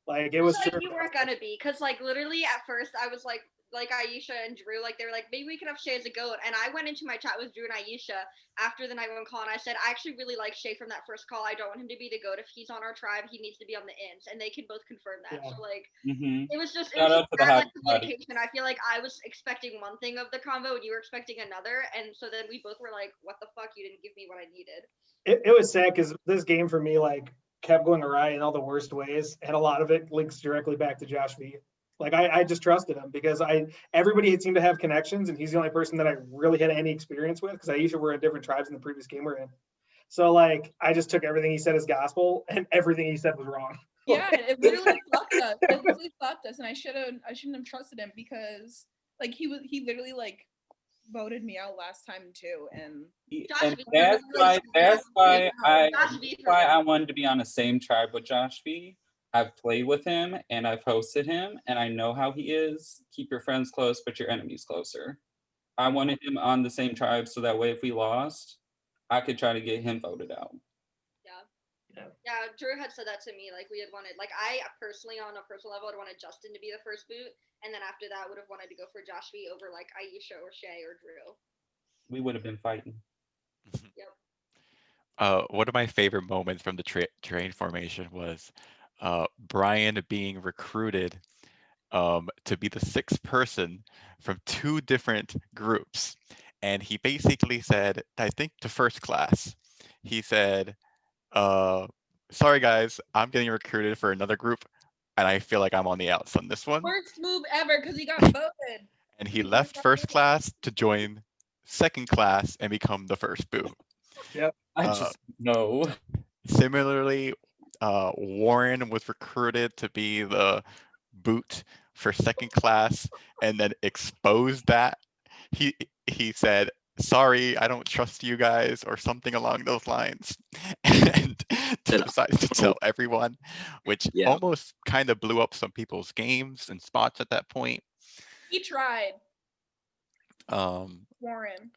like, it was like true. you weren't gonna be, because like literally at first I was like Aisha and Drew, like they were like, maybe we can have Shay as a goat, and I went into my chat with Drew and Aisha after the night 1 call, and I said, I actually really like Shay from that first call. I don't want him to be the goat. If he's on our tribe, he needs to be on the ends, and they can both confirm that. Yeah. So like, Mhm. it was just Shout out to the bad, like, happy party. communication. I feel like I was expecting one thing of the convo, and you were expecting another, and so then we both were like, what the fuck, you didn't give me what I needed. It was sad, because this game for me like kept going awry in all the worst ways, and a lot of it links directly back to Josh V. Like, I just trusted him, because everybody had seemed to have connections, and he's the only person that I really had any experience with, because Aisha were in different tribes in the previous game we're in. So like I just took everything he said as gospel, and everything he said was wrong. Yeah, it literally fucked us. It literally fucked us, and I shouldn't have trusted him because like he literally like voted me out last time too, and And that's why I wanted to be on the same tribe with Josh V. I've played with him and I've hosted him and I know how he is. Keep your friends close, but your enemies closer. I wanted him on the same tribe so that way if we lost, I could try to get him voted out. Yeah, Drew had said that to me. Like we had wanted, like I personally, on a personal level, had wanted Justin to be the first boot, and then after that, would have wanted to go for Josh V over like Aisha or Shay or Drew. We would have been fighting. Yep. One of my favorite moments from the train formation was Brian being recruited to be the sixth person from two different groups. And he basically said, I think to first class, he said, sorry guys, I'm getting recruited for another group and I feel like I'm on the outs on this one. Worst move ever because he got voted. And he left first class to join second class and become the first boot. Yep. I just know. Similarly, Warren was recruited to be the boot for second class and then exposed that. He said, sorry, I don't trust you guys, or something along those lines, and decided to tell everyone, which almost kind of blew up some people's games and spots at that point. He tried. Warren.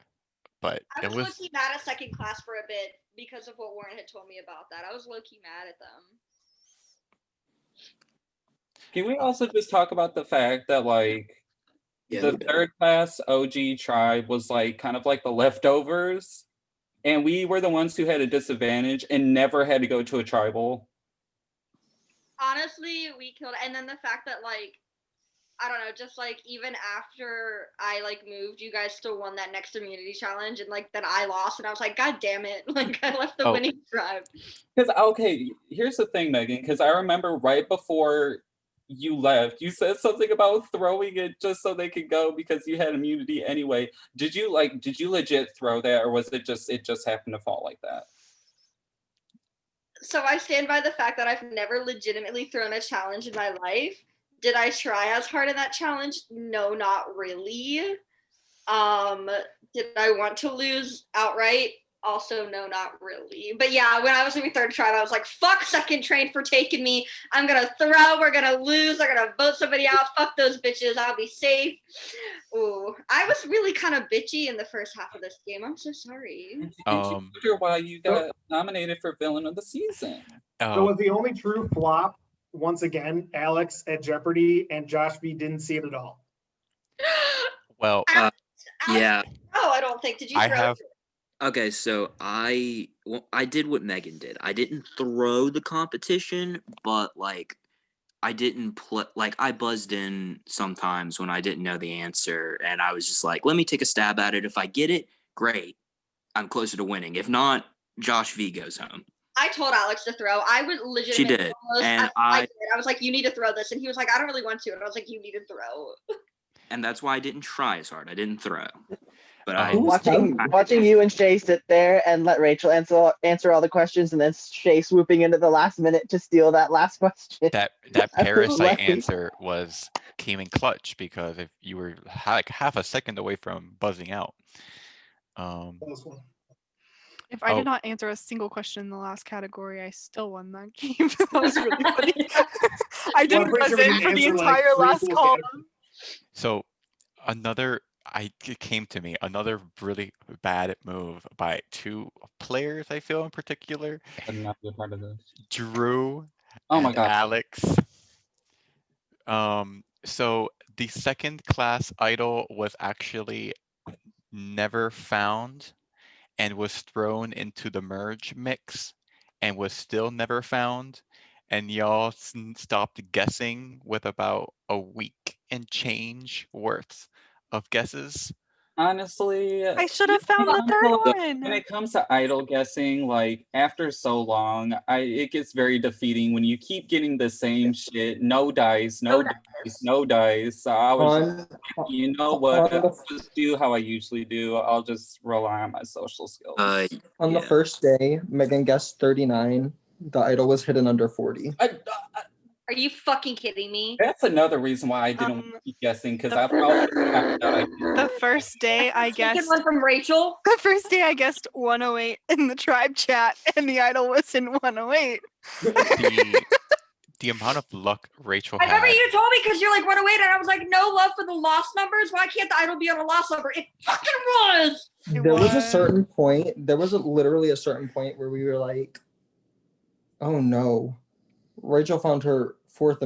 But I was low-key mad at second class for a bit because of what Warren had told me about that. I was low-key mad at them. Can we also just talk about the fact that like the third class OG tribe was like kind of like the leftovers, and we were the ones who had a disadvantage and never had to go to a tribal? Honestly, we killed, and then the fact that like I don't know, just like even after I like moved, you guys still won that next immunity challenge, and like then I lost, and I was like, God damn it! Like I left the winning tribe. Because okay, here's the thing, Megan. Because I remember right before you left, you said something about throwing it just so they could go because you had immunity anyway. Did you legit throw that, or was it just happened to fall like that? So I stand by the fact that I've never legitimately thrown a challenge in my life. Did I try as hard in that challenge? No, not really. Did I want to lose outright? Also, no, not really. But yeah, when I was in my third tribe, I was like, fuck second train for taking me. I'm gonna throw, we're gonna lose, they're gonna vote somebody out. Fuck those bitches, I'll be safe. Ooh, I was really kind of bitchy in the first half of this game. I'm so sorry. Did you wonder why you got nominated for villain of the season? So was the only true flop, once again, Alex at Jeopardy, and Josh V didn't see it at all. Well, yeah. Oh, I don't think. Did you throw? Okay, so I did what Megan did. I didn't throw the competition, but like I didn't play. Like I buzzed in sometimes when I didn't know the answer, and I was just like, "Let me take a stab at it. If I get it, great. I'm closer to winning. If not, Josh V goes home." I told Alex to throw. I would legitimately. She did, and I was like, "You need to throw this," and he was like, "I don't really want to," and I was like, "You need to throw." And that's why I didn't try as hard. I didn't throw. But watching you and Shay sit there and let Rachel answer all the questions, and then Shay swooping into the last minute to steal that last question. That parasite answer came in clutch, because if you were like half a second away from buzzing out. If I did not answer a single question in the last category, I still won that game. That was really funny. I didn't buzz in for the entire last column. So it came to me, another really bad move by two players, I feel in particular. I'm not a part of this. Drew and Alex. So the second class idol was actually never found and was thrown into the merge mix and was still never found. And y'all stopped guessing with about a week and change worth of guesses. Honestly, I should have found the third when one. it comes to idol guessing, like after so long, it gets very defeating when you keep getting the same shit. No dice, no dice, no dice. So I was just like, you know what? I'll just do how I usually do. I'll just rely on my social skills. On the first day, Megan guessed 39. The idol was hidden under 40. Are you fucking kidding me? That's another reason why I didn't want to keep guessing, because I probably found out I The first day I Taking guessed one from Rachel. The first day I guessed 108 in the tribe chat, and the idol was in 108. The amount of luck Rachel I remember had. you told me because you're like 108, and I was like, no love for the lost numbers. Why can't the idol be on a lost number? It fucking was. There was a certain point. There was literally a certain point where we were like, "Oh no, Rachel found her fourth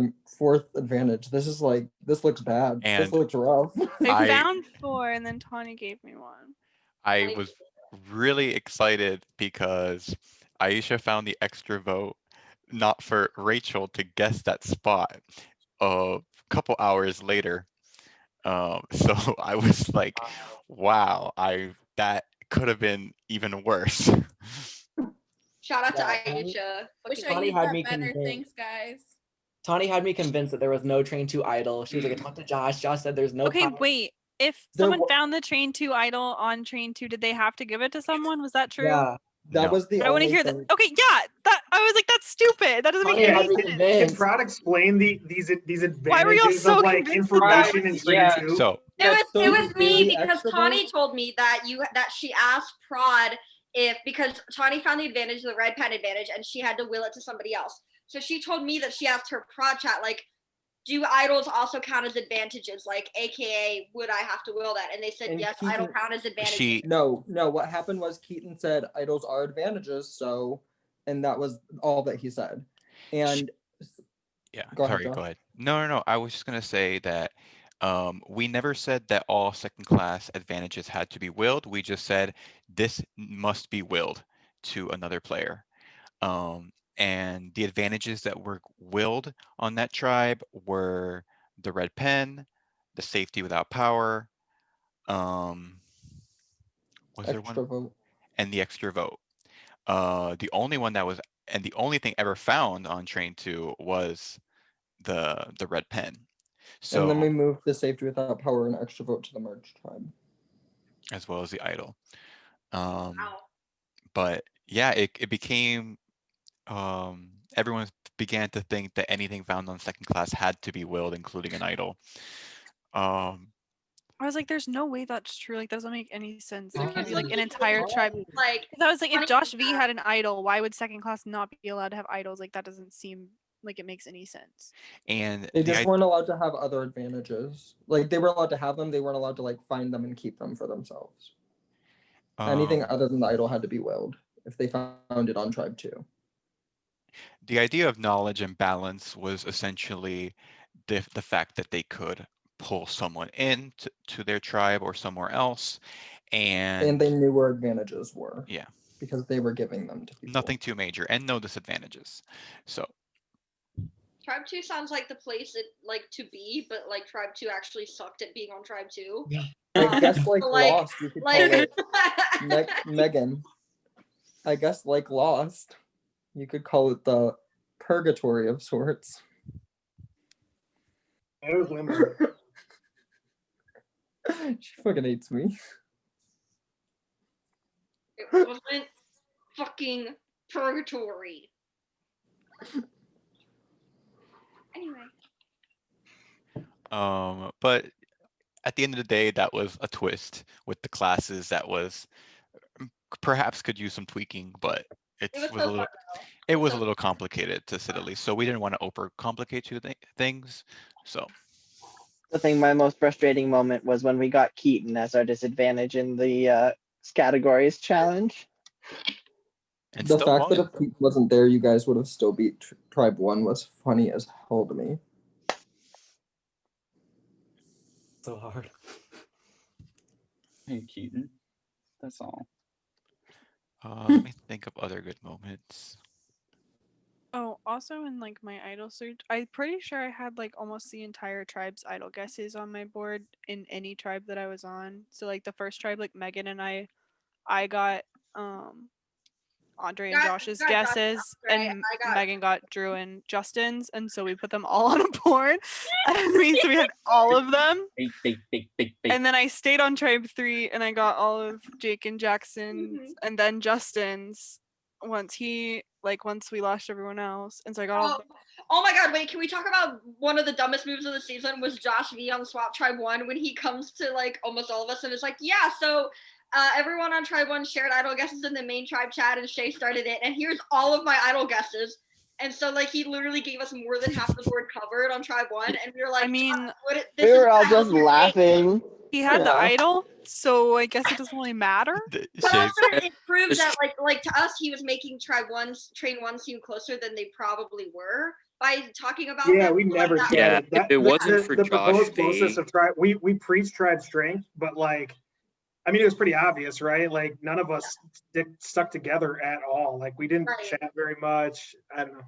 advantage. This looks bad. This And looks rough." I found 4, and then Tawny gave me 1. I was really excited because Aisha found the extra vote, not for Rachel to guess that spot a couple hours later. So I was like, wow, that could have been even worse. Shout out to Yeah, Aisha. Wish I Tawny used had that me better. convinced. Thanks, guys. Tawny had me convinced that there was no Train 2 idol. She was like, I talked to Josh. Josh said there's no Okay, power. wait. If someone found the Train 2 idol on Train 2, did they have to give it to someone? Was that true? Yeah, that was the I want to only hear thing. that. Okay, yeah. That I was like, that's stupid. That doesn't make any sense. Can Prod explain these Why were y'all advantages so of like convinced with that? information in Train 2? So It was me the because extra Tawny vote? told me that she asked Prod because Tawny found the advantage of the red pen advantage and she had to will it to somebody else. So she told me that she asked her Prod chat like, do idols also count as advantages? Like, AKA, would I have to will that? And they said And yes, idol count as advantages. No. What happened was Keaton said idols are advantages, so, and that was all that he said. And yeah, go ahead, sorry, Josh. go ahead. No. I was just gonna say that we never said that all second class advantages had to be willed. We just said this must be willed to another player. And the advantages that were willed on that tribe were the red pen, the safety without power, was there Extra one? vote. And the extra vote. The only one that was, and the only thing ever found on Train 2 was the red pen. And then So we moved the safety without power and extra vote to the merged tribe. as well as the idol. But yeah, it became everyone began to think that anything found on second class had to be willed, including an idol. I was like, there's no way that's true. Like, that doesn't make any sense. It Because can't be like an he entire told tribe. me, like, 'Cause I was like, if Tawny Josh did V that. had an idol, why would second class not be allowed to have idols? Like, that doesn't seem like it makes any sense. And They just weren't allowed to have other advantages. Like they were allowed to have them, they weren't allowed to like find them and keep them for themselves. Anything other than the idol had to be willed if they found it on tribe 2. The idea of knowledge and balance was essentially the fact that they could pull someone in to their tribe or somewhere else, and they knew where advantages were. Yeah. Because they were giving them to people. Nothing too major and no disadvantages. So Tribe 2 sounds like the place it like to be, but like Tribe 2 actually sucked at being on Tribe 2. Yeah. I guess like Lost, you could call it Megan. I guess like Lost, you could call it the purgatory of sorts. It was limbo. She fucking hates me. It wasn't fucking purgatory. Anyway. But at the end of the day, that was a twist with the classes that was perhaps could use some tweaking, but it was a little complicated to say the least. So we didn't want to overcomplicate things. So I think my most frustrating moment was when we got Keaton as our disadvantage in the categories challenge. And the fact that if Keaton wasn't there, you guys would have still beat Tribe 1 was funny as hell to me. So hard. Hey, Keaton. That's all. let me think of other good moments. Oh, also in like my idol search, I'm pretty sure I had like almost the entire tribe's idol guesses on my board in any tribe that I was on. So like the first tribe, like Megan and I got Andre and Josh's got Josh guesses, right? and I got Megan got Drew and Justin's, and so we put them all on a board, and so we had all of them. And then I stayed on tribe 3, and I got all of Jake and Jackson's, and then Justin's once we lost everyone else, and so I got all. Oh my god, wait, can we talk about one of the dumbest moves of the season was Josh V on Swap Tribe 1 when he comes to like almost all of us and is like, yeah, so everyone on Tribe 1 shared idol guesses in the main tribe chat and Shay started it, and here's all of my idol guesses. And so like he literally gave us more than half the board covered on Tribe 1, and we were like, I mean, we were all just laughing. He had the idol, so I guess it doesn't really matter. But also it proves that like to us he was making Tribe 1's Train 1 seem closer than they probably were by talking about Yeah, them. we never like, said if it wasn't for the Josh proposed V. closest of tribe. We preached tribe strength, but like, I mean, it was pretty obvious, right? Like none of us stuck together at all. Like we didn't chat very much. I don't know.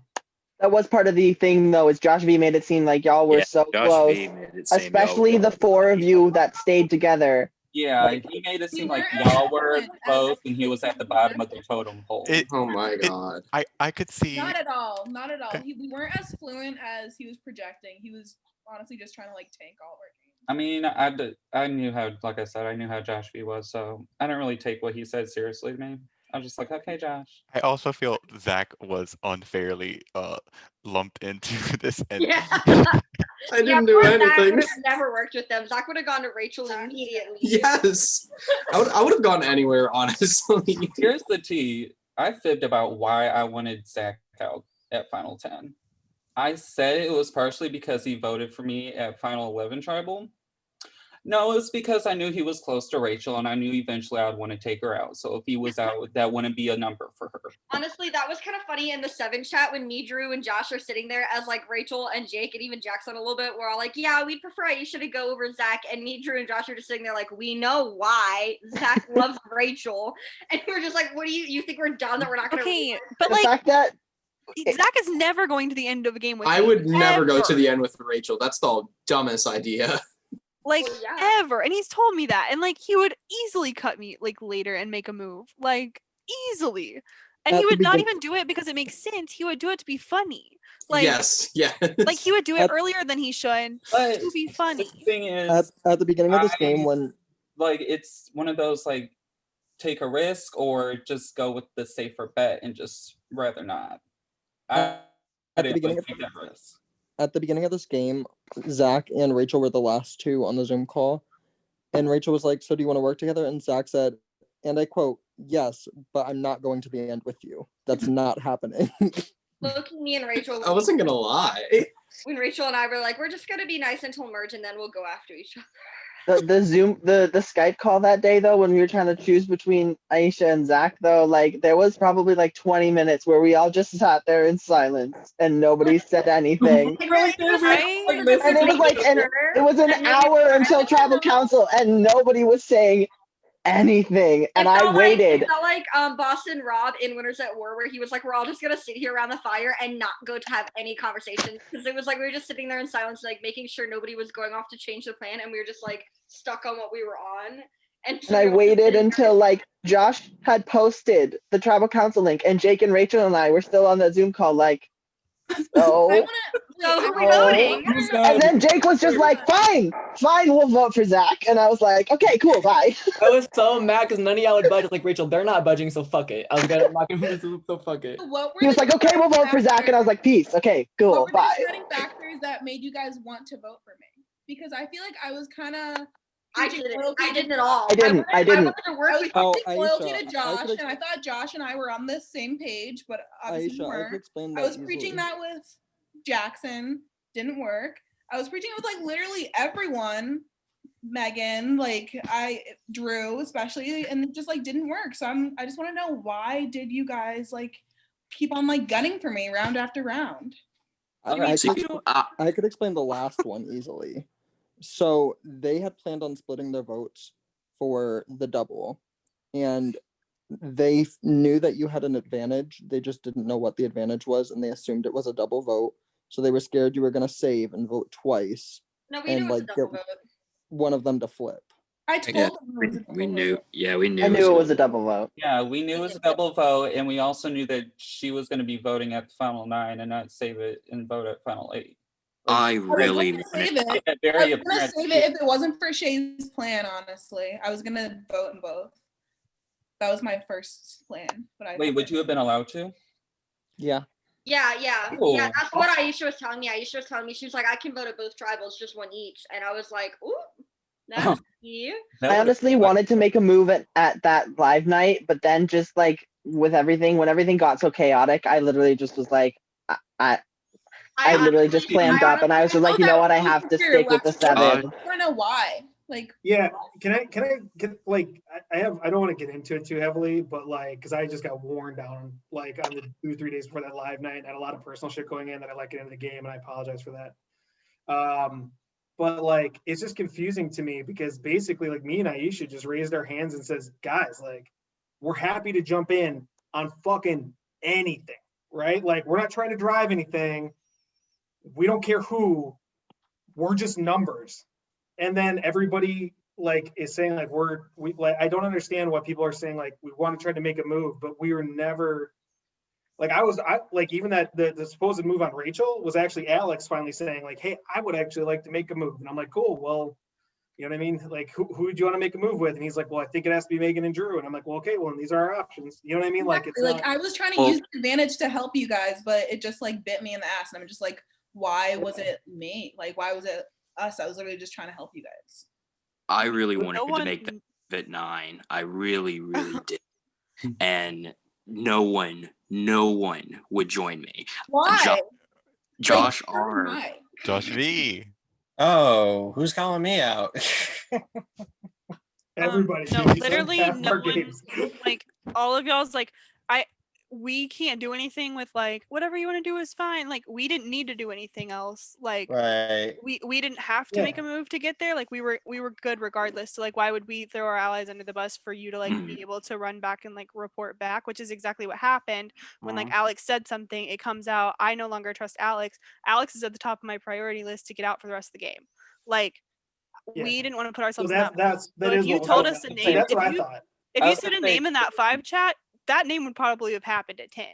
That was part of the thing, though, is Josh V made it seem like y'all were so Josh close, V made it seem y'all especially the 4 of you that stayed together. Yeah, he made it seem like y'all were close and he was at the bottom of the totem pole. Oh my god. I could see. Not at all. Not at all. We weren't as fluent as he was projecting. He was honestly just trying to like tank all of our games. I mean, I knew how, like I said, I knew how Josh V was, so I didn't really take what he said seriously to me. I was just like, okay, Josh. I also feel Zach was unfairly lumped into this. I didn't do anything. Zach never worked with them. Zach would have gone to Rachel immediately. Yes, I would have gone anywhere, honestly. Here's the tea. I fibbed about why I wanted Zach out at Final 10. I said it was partially because he voted for me at Final 11 Tribal. No, it's because I knew he was close to Rachel, and I knew eventually I'd want to take her out. So if he was out, that wouldn't be a number for her. Honestly, that was kind of funny in the 7 chat when me, Drew, and Josh are sitting there as like Rachel and Jake and even Jackson a little bit. We're all like, yeah, we'd prefer Aisha to go over Zach. And me, Drew, and Josh are just sitting there like, we know why. Zach loves Rachel. And we're just like, what do you think we're done that we're not going to Okay, but like, Zach is never going to the end of a game with I me, would never ever. go to the end with Rachel. That's the dumbest idea. Like ever, and he's told me that, and like he would easily cut me like later and make a move, like easily, and he would not even do it because it makes sense. He would do it to be funny, like yes, like he would do it earlier than he should to be funny. The thing is, at the beginning of this game, when like it's one of those like take a risk or just go with the safer bet and just rather not. At the beginning of this game, Zach and Rachel were the last 2 on the Zoom call. And Rachel was like, so do you want to work together? And Zach said, and I quote, yes, but I'm not going to the end with you. That's not happening. Look, me and Rachel. I wasn't going to lie. When Rachel and I were like, we're just going to be nice until merge and then we'll go after each other. The Zoom, the Skype call that day, though, when we were trying to choose between Aisha and Zach, though, like, there was probably like 20 minutes where we all just sat there in silence and nobody said anything. And it was an hour until tribal council and nobody was saying anything. And I waited. It felt like Boston Rob in Winners at War, where he was like, we're all just going to sit here around the fire and not go to have any conversation. Because it was like we were just sitting there in silence, like making sure nobody was going off to change the plan. And we were just like stuck on what we were on. And I waited until like Josh had posted the tribal council link and Jake and Rachel and I were still on that Zoom call like, so who are we voting? And then Jake was just like, fine, we'll vote for Zach. And I was like, okay, cool, bye. I was so mad because none of y'all would budge. Like, Rachel, they're not budging, so fuck it. I was like, I'm not gonna so fuck it. He was like, okay, we'll vote for Zach. And I was like, peace. Okay, cool, What were bye. the deciding factors that made you guys want to vote for me? Because I feel like I was kind of. I didn't at all. I didn't. I was Aisha, loyalty I to could Josh, ex- and I thought Josh and I were on the same page, but obviously we Aisha, I could weren't. explain I that was preaching easily. that with Jackson, didn't work. I was preaching it with like literally everyone, Megan, like Drew especially, and it just like didn't work. So I just want to know, why did you guys like keep on like gunning for me round after round? I could explain the last one easily. So they had planned on splitting their votes for the double, and they knew that you had an advantage. They just didn't know what the advantage was, and they assumed it was a double vote. So they were scared you were going to save and vote twice. No, we knew it was a double vote. One of them to flip. I told Yeah, them it was a double we knew. vote. Yeah, we knew. I knew it was a double vote. Yeah, we knew it was a double vote, and we also knew that she was going to be voting at the final 9 and not save it and vote at final 8. I I was really gonna wanted. save it. Yeah, I very was gonna apparent. save it if it wasn't for Shay's plan. Honestly, I was gonna vote in both. That was my first plan, but I Wait, would you have been allowed to? Yeah. Yeah. Cool. That's what Aisha was telling me. Aisha was telling me, she was like, I can vote at both tribals, just one each. And I was like, ooh, that's you. I honestly wanted to make a move at that live night, but then just like with everything, when everything got so chaotic, I literally just was like, I literally just clammed up, and I was just like, you know what, I have to stick with the 7. I don't know why. Like, yeah, can I get like I don't want to get into it too heavily, but like because I just got worn down like on the 2-3 days before that live night. I had a lot of personal shit going in that I like get into the game, and I apologize for that. But like it's just confusing to me because basically like me and Aisha just raised our hands and says, guys, like we're happy to jump in on fucking anything, right? Like we're not trying to drive anything. We don't care who. We're just numbers. And then everybody like is saying like we like I don't understand what people are saying like we want to try to make a move, but we were never like I like even that the supposed move on Rachel was actually Alex finally saying like, hey, I would actually like to make a move. And I'm like, cool, well, you know what I mean? Like who do you want to make a move with? And he's like, well, I think it has to be Megan and Drew. And I'm like, well, okay, well, these are our options. You know what I mean? Like it's like not, I was trying to use the advantage to help you guys, but it just like bit me in the ass. And I'm just like, why was it me? Like why was it us? I was literally just trying to help you guys. I really wanted to make that move at 9. I really, really did. And no one would join me. Why? Josh R. Josh V. Oh, who's calling me out? everybody. No, She's literally half no our one, games. like all of y'all's like, we can't do anything with like whatever you want to do is fine. Like we didn't need to do anything else. Like Right. we didn't have to make a move to get there. Like we were good regardless. So like why would we throw our allies under the bus for you to like be able to run back and like report back, which is exactly what happened when like Alex said something, it comes out, I no longer trust Alex. Alex is at the top of my priority list to get out for the rest of the game. Like we didn't want to put ourselves in that. So if you told us a name, that's what I thought. If you said a name in that 5 chat, that name would probably have happened at 10.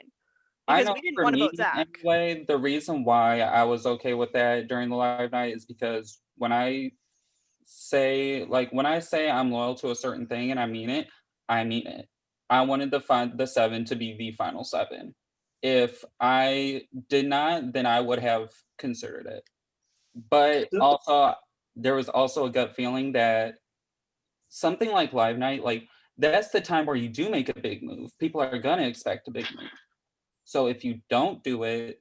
Because we didn't want to vote Zach. Anyway, the reason why I was okay with that during the live night is because when I say I'm loyal to a certain thing and I mean it, I mean it. I wanted the 7 to be the final 7. If I did not, then I would have considered it. But also, there was also a gut feeling that something like live night, like that's the time where you do make a big move. People are gonna expect a big move. So if you don't do it,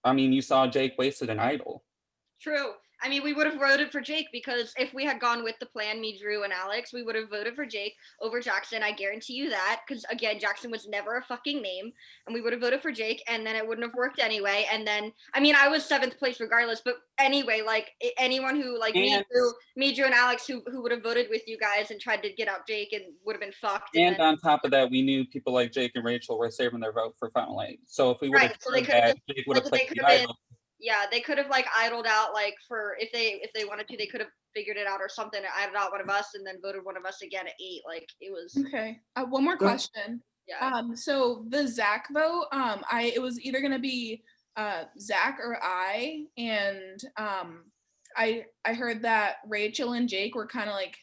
I mean, you saw Jake wasted an idol. True. I mean, we would have voted for Jake because if we had gone with the plan, me, Drew, and Alex, we would have voted for Jake over Jackson. I guarantee you that. Because again, Jackson was never a fucking name, and we would have voted for Jake, and then it wouldn't have worked anyway. And then, I mean, I was 7th place regardless. But anyway, like anyone who like me, Drew, and Alex, who would have voted with you guys and tried to get out Jake and would have been fucked. And on top of that, we knew people like Jake and Rachel were saving their vote for final 8. So if we would have heard that, Jake would have played the idol. Yeah, they could have like idled out like for if they wanted to, they could have figured it out or something, idled out one of us and then voted one of us again at 8. Like it was okay. One more question. Yeah. So the Zach vote, it was either gonna be Zach or I, and I heard that Rachel and Jake were kind of like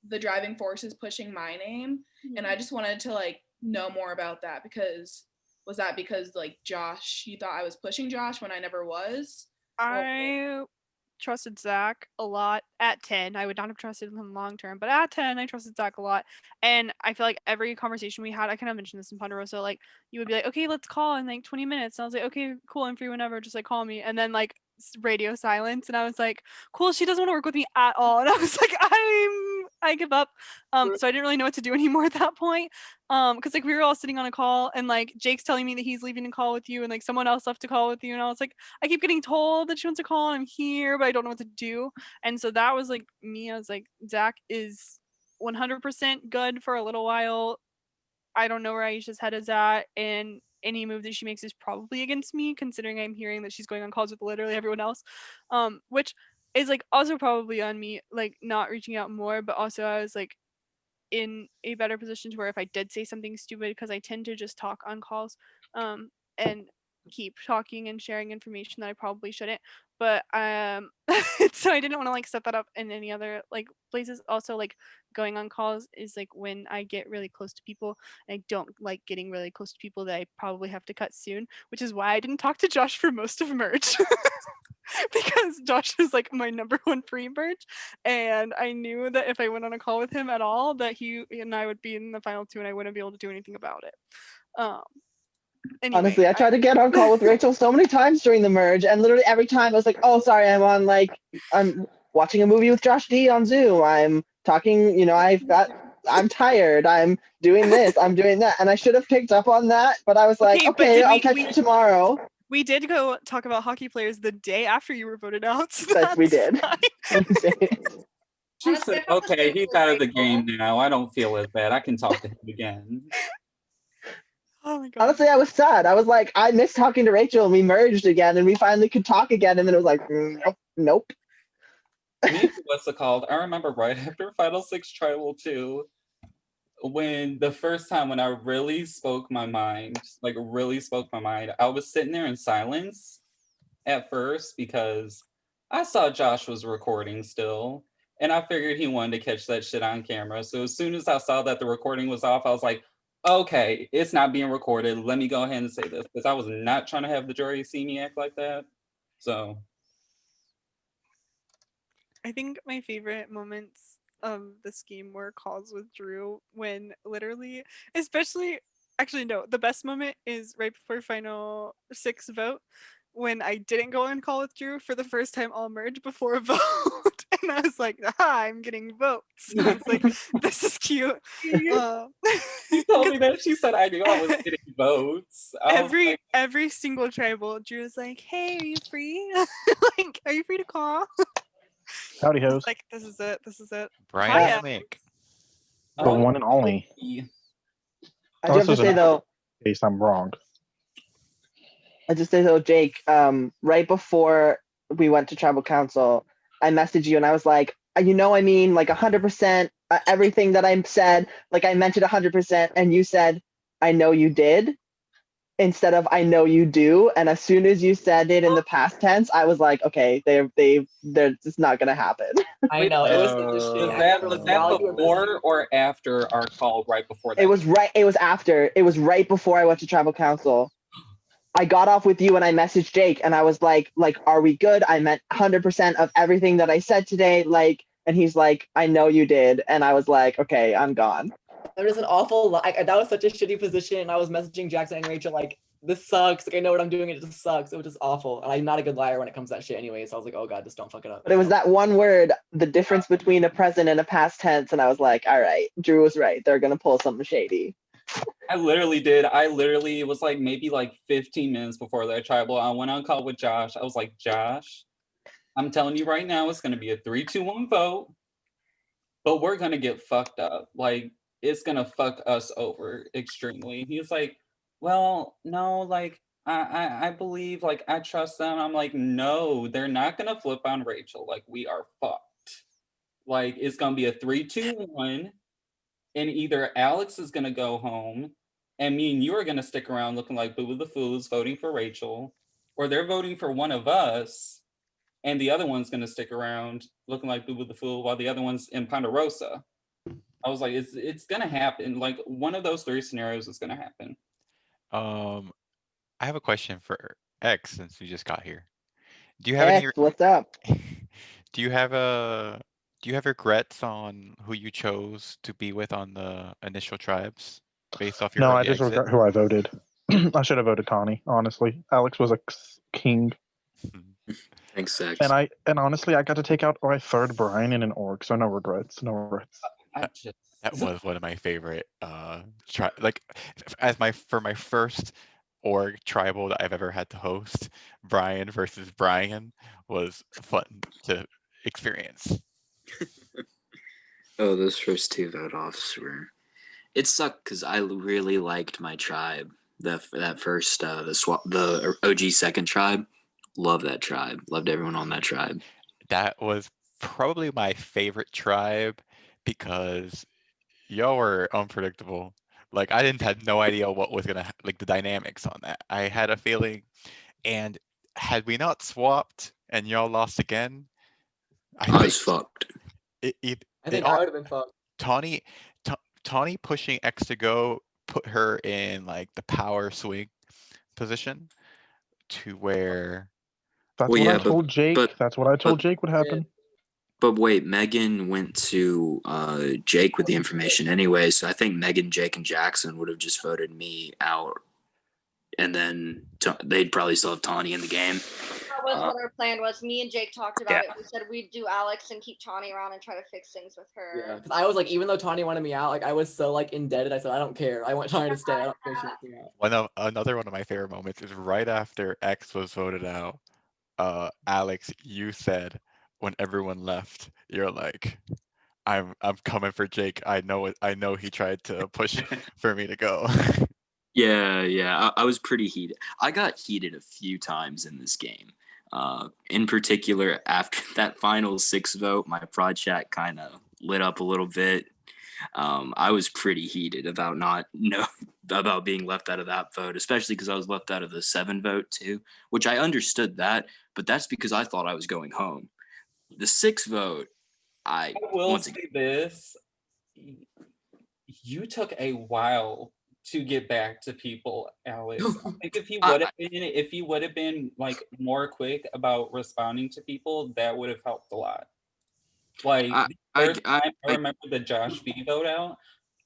the driving forces pushing my name, and I just wanted to like know more about that because. Was that because like Josh, you thought I was pushing Josh when I never was? I trusted Zach a lot at 10. I would not have trusted him long term, but at 10, I trusted Zach a lot. And I feel like every conversation we had, I kind of mentioned this in Ponderosa, like you would be like, okay, let's call in like 20 minutes. And I was like, okay, cool, I'm free whenever, just like call me. And then like radio silence, and I was like, cool, she doesn't want to work with me at all. And I was like, I give up. So I didn't really know what to do anymore at that point. Because like we were all sitting on a call, and like Jake's telling me that he's leaving a call with you, and like someone else left a call with you, and I was like, I keep getting told that she wants a call, and I'm here, but I don't know what to do. And so that was like me. I was like, Zach is 100% good for a little while. I don't know where Aisha's head is at, and any move that she makes is probably against me, considering I'm hearing that she's going on calls with literally everyone else, which is like also probably on me, like not reaching out more. But also I was like in a better position to where if I did say something stupid, because I tend to just talk on calls, and keep talking and sharing information that I probably shouldn't. But so I didn't want to like set that up in any other like places. Also, like going on calls is like when I get really close to people. I don't like getting really close to people that I probably have to cut soon, which is why I didn't talk to Josh for most of merge. Because Josh is like my number one pre-merge, and I knew that if I went on a call with him at all, that he and I would be in the final two, and I wouldn't be able to do anything about it. Anyway, Honestly, I tried to get on call with Rachel so many times during the merge, and literally every time I was like, "Oh, sorry, I'm watching a movie with Josh D on Zoom. I'm talking, I'm tired. I'm doing this. I'm doing that." And I should have picked up on that, but I was like, Okay, but "Okay, did I'll catch you tomorrow." we did go talk about hockey players the day after you were voted out. So Yes, we did. She said, okay, he's out of the game now. I don't feel as bad. I can talk to him again. Oh my god. Honestly, I was sad. I was like, I missed talking to Rachel, and we merged again, and we finally could talk again, and then it was like, nope. Me, what's it called? I remember right after Final Six Tribal 2, when the first time when I really spoke my mind, I was sitting there in silence at first because I saw Josh was recording still, and I figured he wanted to catch that shit on camera. So as soon as I saw that the recording was off, I was like, okay, it's not being recorded. Let me go ahead and say this, because I was not trying to have the jury see me act like that. So I think my favorite moments of this game were calls with Drew when literally, actually no, the best moment is right before final six vote when I didn't go on call with Drew for the first time all merge before a vote. And I was like, I'm getting votes. And I was like, this is cute. She told me that. She said I knew I was getting votes. Every single tribal, Drew was like, hey, are you free? Like, are you free to call? Howdy hoes. Like, this is it. Brian Hiya. Mick. The one and only. I do have to say though, in case I'm wrong. Jake, right before we went to tribal council, I messaged you and I was like, like 100%, everything that I said, like I meant it 100%, and you said, I know you did, instead of I know you do. And as soon as you said it in the past tense, I was like, okay, they're just not gonna happen. I know it was such a shitty. Was that before or after our call? Right before that. It was right. It was after. It was right before I went to tribal council. I got off with you and I messaged Jake and I was like, are we good? I meant 100% of everything that I said today. And he's like, I know you did. And I was like, okay, I'm gone. It was an awful, that was such a shitty position. I was messaging Jackson and Rachel like, this sucks. Like, I know what I'm doing. It just sucks. It was just awful. And I'm not a good liar when it comes to that shit anyway. So I was like, oh God, just don't fuck it up. But it was that one word, the difference between a present and a past tense. And I was like, all right, Drew was right. They're going to pull something shady. I literally did. It was like maybe like 15 minutes before that tribal. I went on call with Josh. I was like, Josh, I'm telling you right now, it's going to be a 3-2-1 vote, but we're going to get fucked up. Like, it's going to fuck us over extremely. He was like, well, no, like, I believe, like, I trust them. I'm like, no, they're not going to flip on Rachel. Like, we are fucked. Like, it's going to be a 3-2-1. And either Alex is going to go home and me and you are going to stick around looking like Boo the Fools voting for Rachel, or they're voting for one of us and the other one's going to stick around looking like Boo the Fool while the other one's in Ponderosa. I was like, it's going to happen. Like, one of those three scenarios is going to happen. I have a question for X since you just got here. Do you have X, what's up? Do you have regrets on who you chose to be with on the initial tribes based off your No, early I just exit? regret who I voted. I should have voted Connie, honestly. Alex was a king. Thanks, Sex. And honestly, I got to take out my third Brian in an org, so no regrets. That was one of my favorite for my first org tribal that I've ever had to host. Brian versus Brian was fun to experience. Oh, those first 2 vote offs were. It sucked because I really liked my tribe. That first the OG second tribe. Love that tribe. Loved everyone on that tribe. That was probably my favorite tribe because y'all were unpredictable. Like I didn't had no idea what was gonna like the dynamics on that. I had a feeling, and had we not swapped and y'all lost again, I was fucked. I think I would have been fucked. Tawny, Tawny pushing X to go put her in like the power swing position to where. That's Well, what yeah, I told Jake. but That's what I told Jake would happen. But wait, Megan went to Jake with the information anyway, so I think Megan, Jake, and Jackson would have just voted me out, and then they'd probably still have Tawny in the game. That was what our plan was. Me and Jake talked about it. We said we'd do Alex and keep Tawny around and try to fix things with her. Yeah, because I was like, even though Tawny wanted me out, like I was so like indebted. I said, I don't care. I want Tawny to stay. I don't care if she wants me out. Another one of my favorite moments is right after X was voted out. Alex, you said when everyone left, you're like, I'm coming for Jake. I know it. I know he tried to push for me to go. Yeah. I was pretty heated. I got heated a few times in this game. In particular, after that final 6 vote, my prod chat kind of lit up a little bit. I was pretty heated about about being left out of that vote, especially because I was left out of the 7 vote too, which I understood that, but that's because I thought I was going home. The 6 vote, I will say this: you took a while to get back to people, Alex. I think if you would have been like more quick about responding to people, that would have helped a lot. Like I remember the Josh V vote out.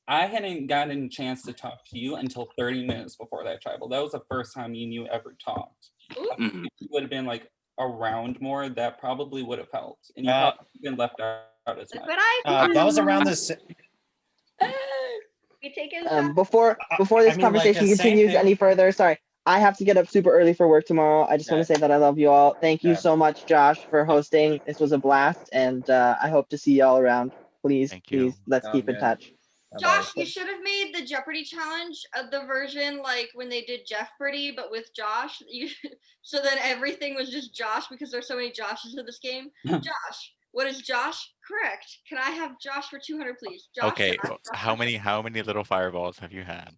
I hadn't gotten a chance to talk to you until 30 minutes before that tribal. That was the first time me and you ever talked. If you would have been like around more, that probably would have helped. And you probably been left out as much. That was around the. Before this conversation continues any further, sorry, I have to get up super early for work tomorrow. I just want to say that I love you all. Thank you so much, Josh, for hosting. This was a blast, and I hope to see y'all around. Please, let's keep in touch. Josh, you should have made the Jeopardy challenge of the version like when they did Jeopardy, but with Josh. So then everything was just Josh because there's so many Joshes in this game. Josh, what is Josh? Correct. Can I have Josh for 200, please? Josh, Okay, Josh. how many little fireballs have you had?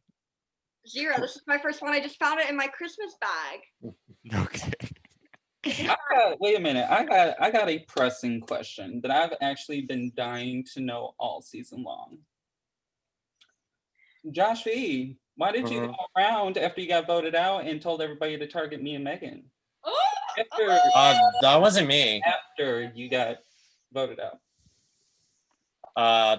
0. This is my first one. I just found it in my Christmas bag. Okay. Wait a minute. I got a pressing question that I've actually been dying to know all season long. Josh V, why did you go around after you got voted out and told everybody to target me and Megan? That wasn't me. After you got voted out.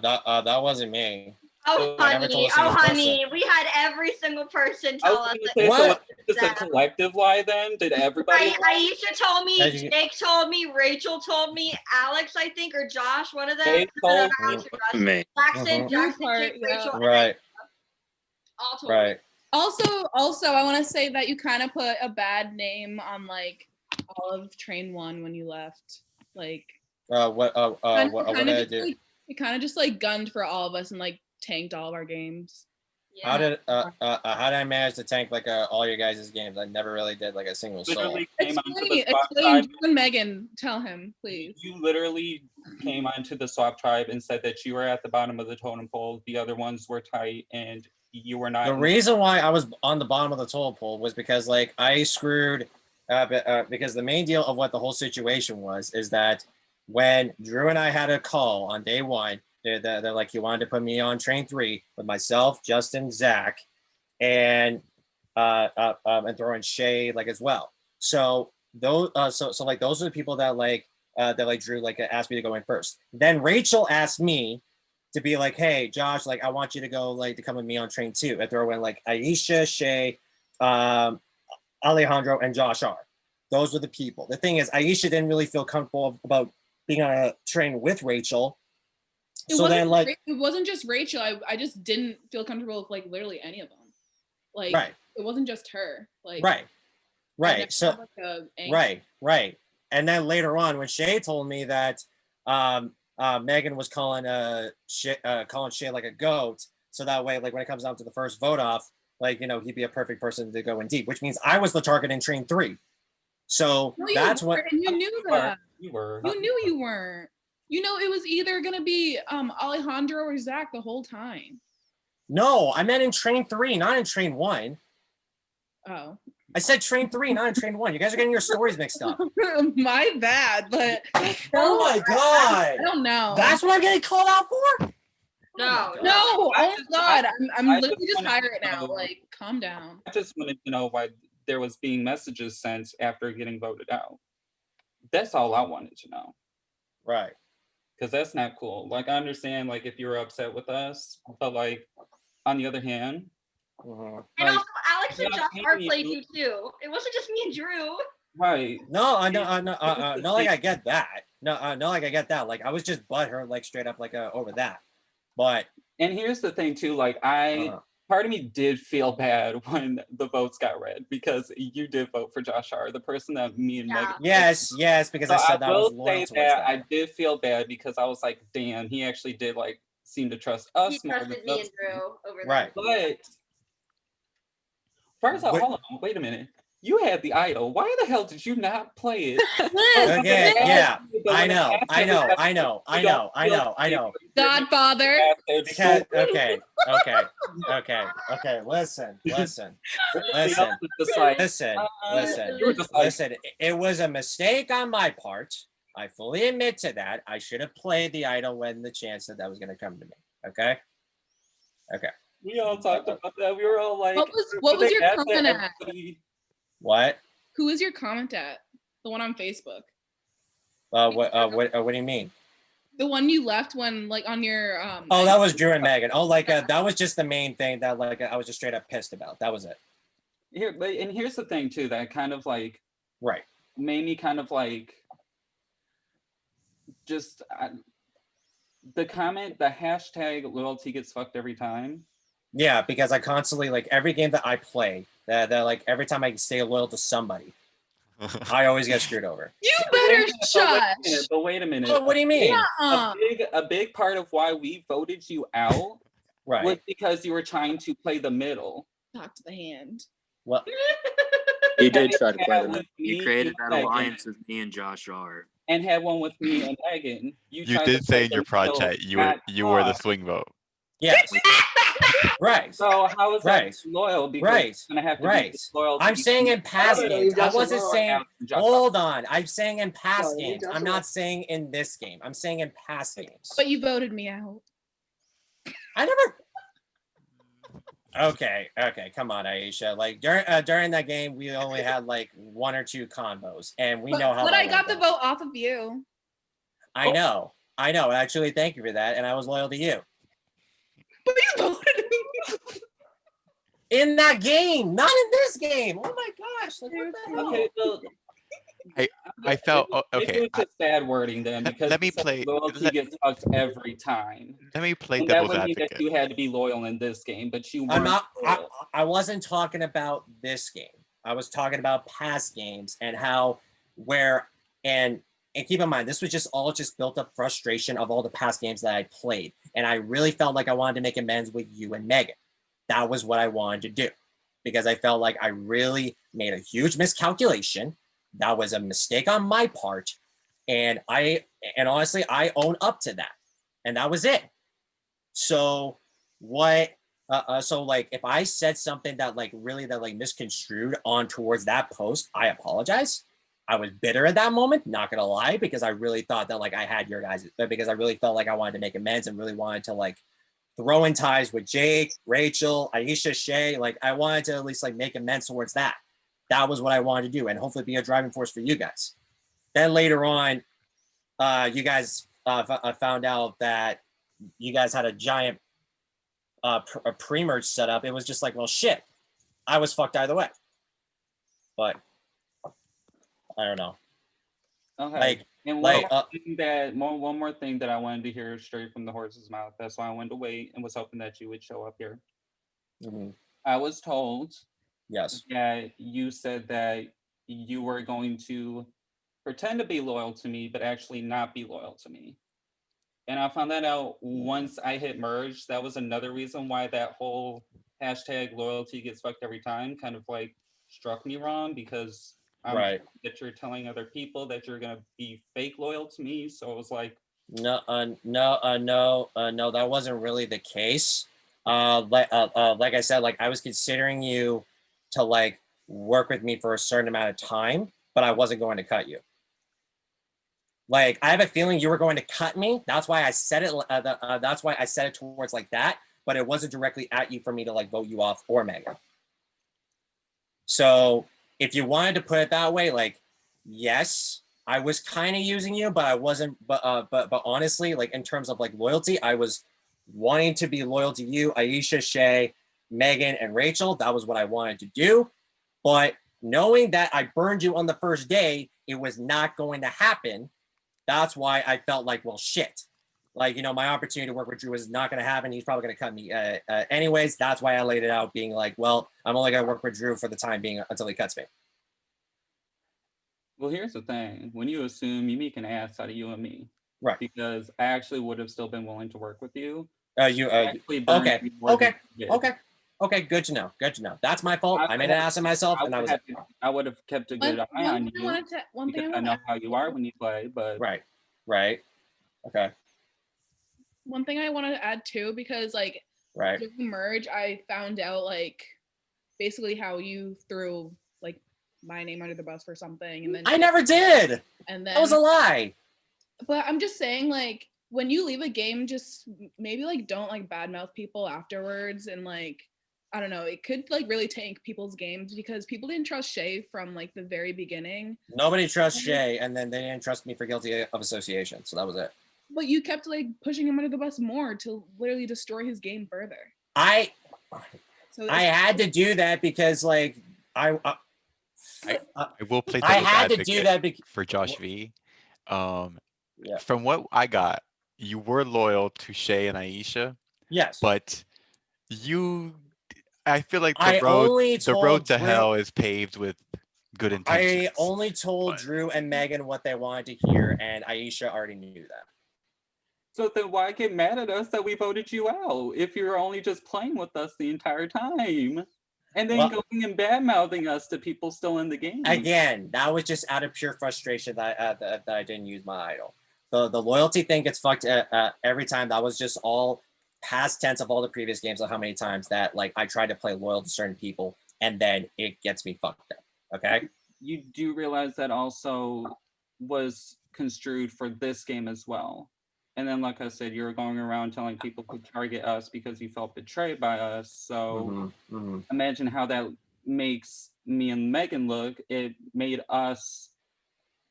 That wasn't me. Oh, honey, we had every single person tell us that. What? Is this a collective lie then? Did everybody? Aisha told me, Jake told me, Rachel told me, Alex, I think, or Josh, one of them. They told me. Jackson, Jake, Rachel, right. All told right. Also, I want to say that you kind of put a bad name on like all of Train 1 when you left. Like, what did I do? Like, it kind of just like gunned for all of us and like tanked all of our games. Yeah. How did I manage to tank like all your guys' games? I never really did like a single soul. Explain, you and Megan, tell him, please. You literally came onto the swap tribe and said that you were at the bottom of the totem pole. The other ones were tight, and you were not. The reason why I was on the bottom of the totem pole was because like I screwed because the main deal of what the whole situation was is that when Drew and I had a call on day 1, they're like, he wanted to put me on train 3 with myself, Justin, Zach, and throw in Shay like as well. So those so like those are the people that Drew like asked me to go in first. Then Rachel asked me to be like, hey Josh, like I want you to go like to come with me on train 2 and throw in like Aisha, Shay, Alejandro, and Josh R. Those were the people. The thing is, Aisha didn't really feel comfortable about being on a train with Rachel. It wasn't just Rachel. I just didn't feel comfortable with like literally any of them. Like it wasn't just her. Like right. So right. And then later on, when Shay told me that Megan was calling Shay like a goat, so that way, like when it comes down to the first vote off, like he'd be a perfect person to go in deep, which means I was the target in train 3. So No, that's what. And you knew that. You were. You knew you weren't. It was either gonna be Alejandro or Zach the whole time. No, I meant in train 3, not in train 1. Oh. I said train 3, not in train 1. You guys are getting your stories mixed up. My bad, but oh my god! I don't know. That's what I'm getting called out for? No, no. Oh my god! I'm I literally just wanted high to right now. know- Like, calm down. I just wanted to know why there was being messages sent after getting voted out. That's all I wanted to know. Right. Because that's not cool. Like, I understand, like, if you were upset with us, but, like, on the other hand, And like, also, Alex and not Josh are paying played you- you too. It wasn't just me and Drew. right. No, I know, no, like I get that. No, like I get that. Like I was just butthurt, like straight up, like over that. But and here's the thing too, like part of me did feel bad when the votes got read because you did vote for Josh Hart, the person that me and Megan. yes, because I said that was loyal say towards that that. I did feel bad because I was like, damn, he actually did like seem to trust us He more trusted than me us. and Drew over Right. But first off, hold on, wait a minute. You had the idol. Why the hell did you not play it? Okay, yeah, I know. Godfather. Because okay. Listen. It was a mistake on my part. I fully admit to that. I should have played the idol when the chance that was going to come to me. Okay. We all talked about that. We were all like, what was your comment at? What? Who was your comment at? The one on Facebook. What do you mean? The one you left when, like, on your Oh, that was Drew and Megan. Oh, like that was just the main thing that like I was just straight up pissed about. That was it. And here's the thing too that kind of like right made me kind of like just the comment, the hashtag loyalty gets fucked every time. Yeah, because I constantly, like, every game that I play, that like every time I stay loyal to somebody, I always get screwed over. You better shush. But wait a minute. Oh, what do you mean? A big part of why we voted you out was because you were trying to play the middle. Talk to the hand. Well, he did try to play the middle. You created that alliance with me and Josh R. And had one with me and Megan. You did say in your prod chat you were the swing vote. Yes. Right. So how is that loyal? Because you're gonna have to be loyal. I'm saying in past games. I wasn't saying. Hold on. I'm saying in past games. I'm not saying in this game. I'm saying in past games. But you voted me out. I never. Okay. Come on, Aisha. Like during that game, we only had like 1 or 2 combos, and we know how. But I got the vote off of you. I know. Actually, thank you for that, and I was loyal to you. But you voted me. In that game, not in this game. Oh my gosh! Like, what the hell? Okay, well, I felt okay. It was just bad wording then because let me play. Loyalty gets fucked every time. Let me play and devil's that would mean advocate. that you had to be loyal in this game, but you weren't. I'm not. loyal. I wasn't talking about this game. I was talking about past games and how and keep in mind, this was just built up frustration of all the past games that I played. And I really felt like I wanted to make amends with you and Megan. That was what I wanted to do because I felt like I really made a huge miscalculation. That was a mistake on my part. And honestly, I own up to that. And that was it. So so like if I said something that like really that like misconstrued on towards that post, I apologize. I was bitter at that moment, not gonna lie, because I really thought that like I had your guys, because I really felt like I wanted to make amends and really wanted to like throw in ties with Jake, Rachel, Aisha, Shay. Like I wanted to at least like make amends towards that. That was what I wanted to do, and hopefully be a driving force for you guys. Then later on, you guys found out that you guys had a giant a pre-merge setup. It was just like, well, shit, I was fucked either way. But I don't know. Okay. And one more thing that I wanted to hear straight from the horse's mouth. That's why I wanted to wait and was hoping that you would show up here. Mm-hmm. I was told yes that you said that you were going to pretend to be loyal to me, but actually not be loyal to me. And I found that out once I hit merge. That was another reason why that whole hashtag loyalty gets fucked every time kind of like struck me wrong, because Right. that you're telling other people that you're gonna be fake loyal to me. So it was like, No, no, that wasn't really the case. Like I said, like I was considering you to like work with me for a certain amount of time, but I wasn't going to cut you. Like I have a feeling you were going to cut me. That's why I said it. That's why I said it towards like that. But it wasn't directly at you for me to like vote you off or Megan. So if you wanted to put it that way, like yes, I was kind of using you, but I wasn't. But honestly, like in terms of like loyalty, I was wanting to be loyal to you, Aisha, Shay, Megan, and Rachel. That was what I wanted to do. But knowing that I burned you on the first day, it was not going to happen. That's why I felt like, well, shit. Like, you know, my opportunity to work with Drew is not going to happen. He's probably going to cut me anyways. That's why I laid it out being like, well, I'm only going to work with Drew for the time being until he cuts me. well, here's the thing. When you assume, you make an ass out of you and me. Right. Because I actually would have still been willing to work with you. Okay. Good to know. Good to know. That's my fault. I made an ass of myself, and I would have kept a good eye on you. One thing I know how you are when you play, but right. Okay. One thing I wanted to add too, because like during merge, I found out like basically how you threw like my name under the bus for something, and then I never did. And then that was a lie. But I'm just saying, like, when you leave a game, just maybe like don't like badmouth people afterwards, and like I don't know, it could like really tank people's games because people didn't trust Shay from like the very beginning. Nobody trusts Shay, and then they didn't trust me for guilty of association, so that was it. But you kept like pushing him under the bus more to literally destroy his game further. I had to do that because like I will play I devil's had to do that for Josh V. From what I got, you were loyal to Shay and Aisha. Yes. But I feel like the road to hell is paved with good intentions. I only told Drew and Megan what they wanted to hear, and Aisha already knew that. So then why get mad at us that we voted you out if you're only just playing with us the entire time? And then going and bad-mouthing us to people still in the game. Again, that was just out of pure frustration that I didn't use my idol. The loyalty thing gets fucked every time. That was just all past tense of all the previous games of how many times that like I tried to play loyal to certain people and then it gets me fucked up. Okay? You do realize that also was construed for this game as well. And then, like I said, you were going around telling people to target us because you felt betrayed by us. So imagine how that makes me and Megan look. It made us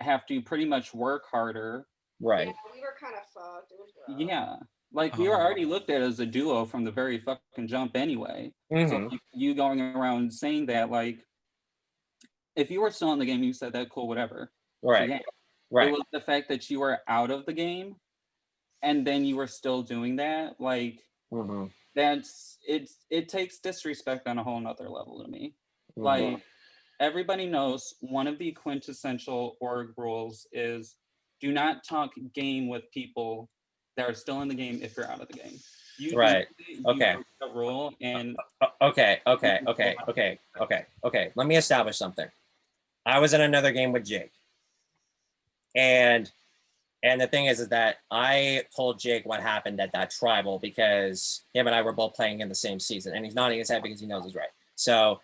have to pretty much work harder. Right. Yeah, we were kind of fucked. It was rough. Yeah. Like we were already looked at as a duo from the very fucking jump anyway. So like, you going around saying that, like, if you were still in the game, you said that, cool, whatever. Right. Yeah. Right. It was the fact that you were out of the game and then you were still doing that, like it takes disrespect on a whole nother level to me. Like everybody knows one of the quintessential org rules is do not talk game with people that are still in the game if you're out of the game. You right. Okay. The rule and okay. Let me establish something. I was in another game with Jake. And the thing is that I told Jake what happened at that tribal because him and I were both playing in the same season, and he's nodding his head because he knows he's right. So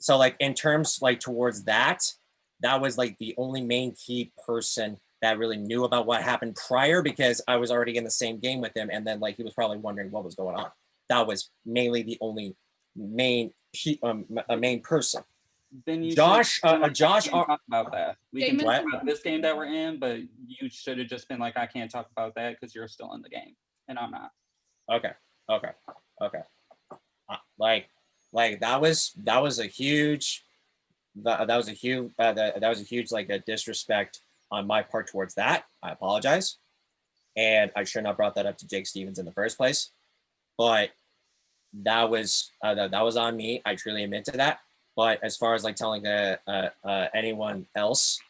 like in terms like towards that was like the only main key person that really knew about what happened prior because I was already in the same game with him, and then like he was probably wondering what was going on. That was mainly the only main person. Then you Josh talk about that. We can talk about this game that we're in, but you should have just been like, I can't talk about that because you're still in the game, and I'm not. Okay. Like that was a huge like a disrespect on my part towards that. I apologize, and I should not have brought that up to Jake Stevens in the first place. But that was on me. I truly admit to that. But as far as like telling anyone else,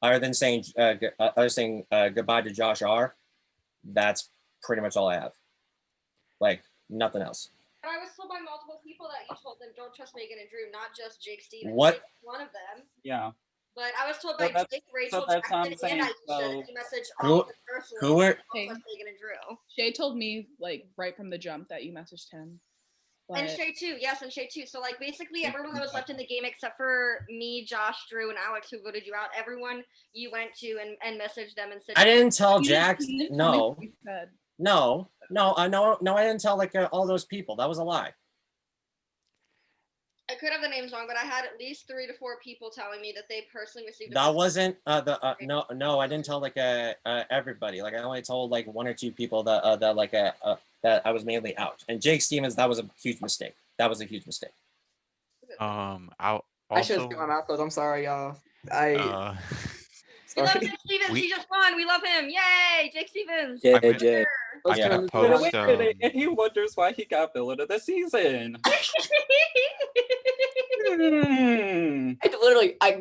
other than saying goodbye to Josh R, that's pretty much all I have. Like nothing else. But I was told by multiple people that you told them don't trust Megan and Drew, not just Jake Stevens. What? Jake was one of them. Yeah. But I was told So by that's- Jake, so Rachel, that's what I'm Jackson, and saying, Aisha so- that you messaged Who- all of them personally. who were- Don't trust Megan and Drew. Shay told me like right from the jump that you messaged him. And But Shay too, yes, and Shay too. So like basically everyone that was left in the game except for me, Josh, Drew, and Alex who voted you out, everyone you went to and messaged them and said I didn't tell You Jack. didn't tell me No, what you said. no, I didn't tell like all those people. That was a lie. I could have the names wrong, but I had at least 3 to 4 people telling me that they personally received. That wasn't no. I didn't tell like everybody. Like I only told like 1 or 2 people that that I was mainly out. And Jake Stevens, that was a huge mistake. That was a huge mistake. I'll I should have also got my mouth closed. I'm sorry, y'all. We love Jake Stevens. He just won. We love him. Yay, Jake Stevens. Yeah, I'm gonna- Jay. I'm gonna Wait a post minute, and he wonders why he got villain of the season.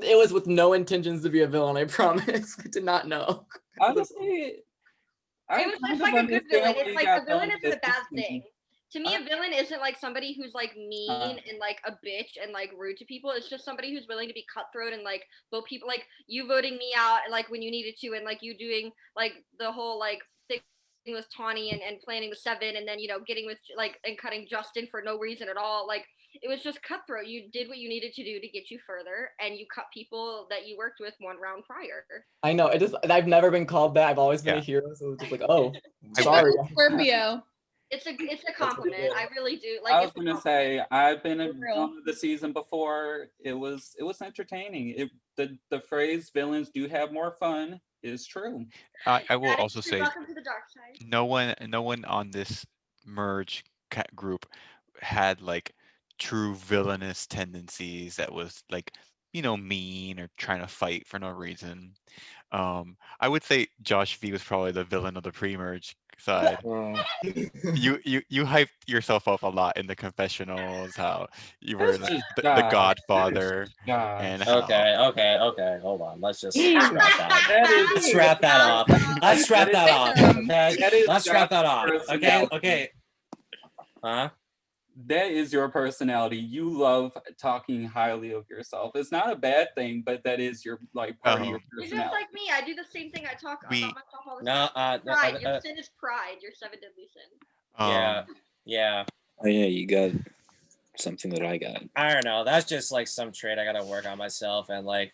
It was with no intentions to be a villain. I promise. I did not know. Honestly, It was just like a good villain. It's like a villain isn't a bad thing. To me, a villain isn't like somebody who's like mean and like a bitch and like rude to people. It's just somebody who's willing to be cutthroat and like vote people, like you voting me out and like when you needed to, and like you doing like the whole like thing with Tawny and planning the 7 and then getting with like and cutting Justin for no reason at all. Like it was just cutthroat. You did what you needed to do to get you further, and you cut people that you worked with 1 round prior. I know. I've never been called that. I've always been a hero, so it's just like, oh, sorry. Scorpio. It's a compliment. I really do. Like I was it's a gonna compliment. say I've been a For real. villain of the season before. It was entertaining. The phrase "villains do have more fun" is true. I will That is also true. say Welcome to the dark side. no one on this merge group had like true villainous tendencies that was like mean or trying to fight for no reason. I would say Josh V was probably the villain of the pre-merge side. You hyped yourself up a lot in the confessionals, how you were That's just the Josh. Godfather, Josh. and how Okay. Hold on. Let's just scrap that. That is Let's scrap that off. Let's scrap that off. Okay. That is Let's scrap that off. Josh's Okay. personality. Okay. Huh? That is your personality. You love talking highly of yourself. It's not a bad thing, but that is your part of your You're just personality. like me. I do the same thing. I talk We- about myself all the No, time. Pride. Your sin is pride. Your 7 deadly sin. Yeah. Oh yeah, you got something that I got. I don't know. That's just like some trait I gotta work on myself, and like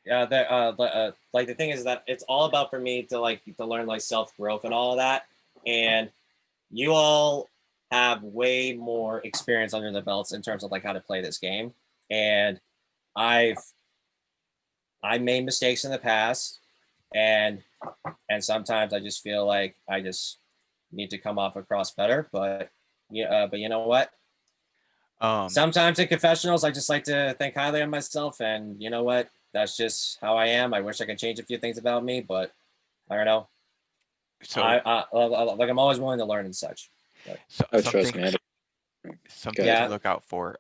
the thing is that it's all about for me to learn like self growth and all of that, and you all have way more experience under the belts in terms of like how to play this game, and I made mistakes in the past, and sometimes I just feel like I just need to come off across better, but you know what? Sometimes in confessionals, I just like to think highly of myself, and you know what? That's just how I am. I wish I could change a few things about me, but I don't know. So I'm always willing to learn and such. But. Trust me. Something to look out for.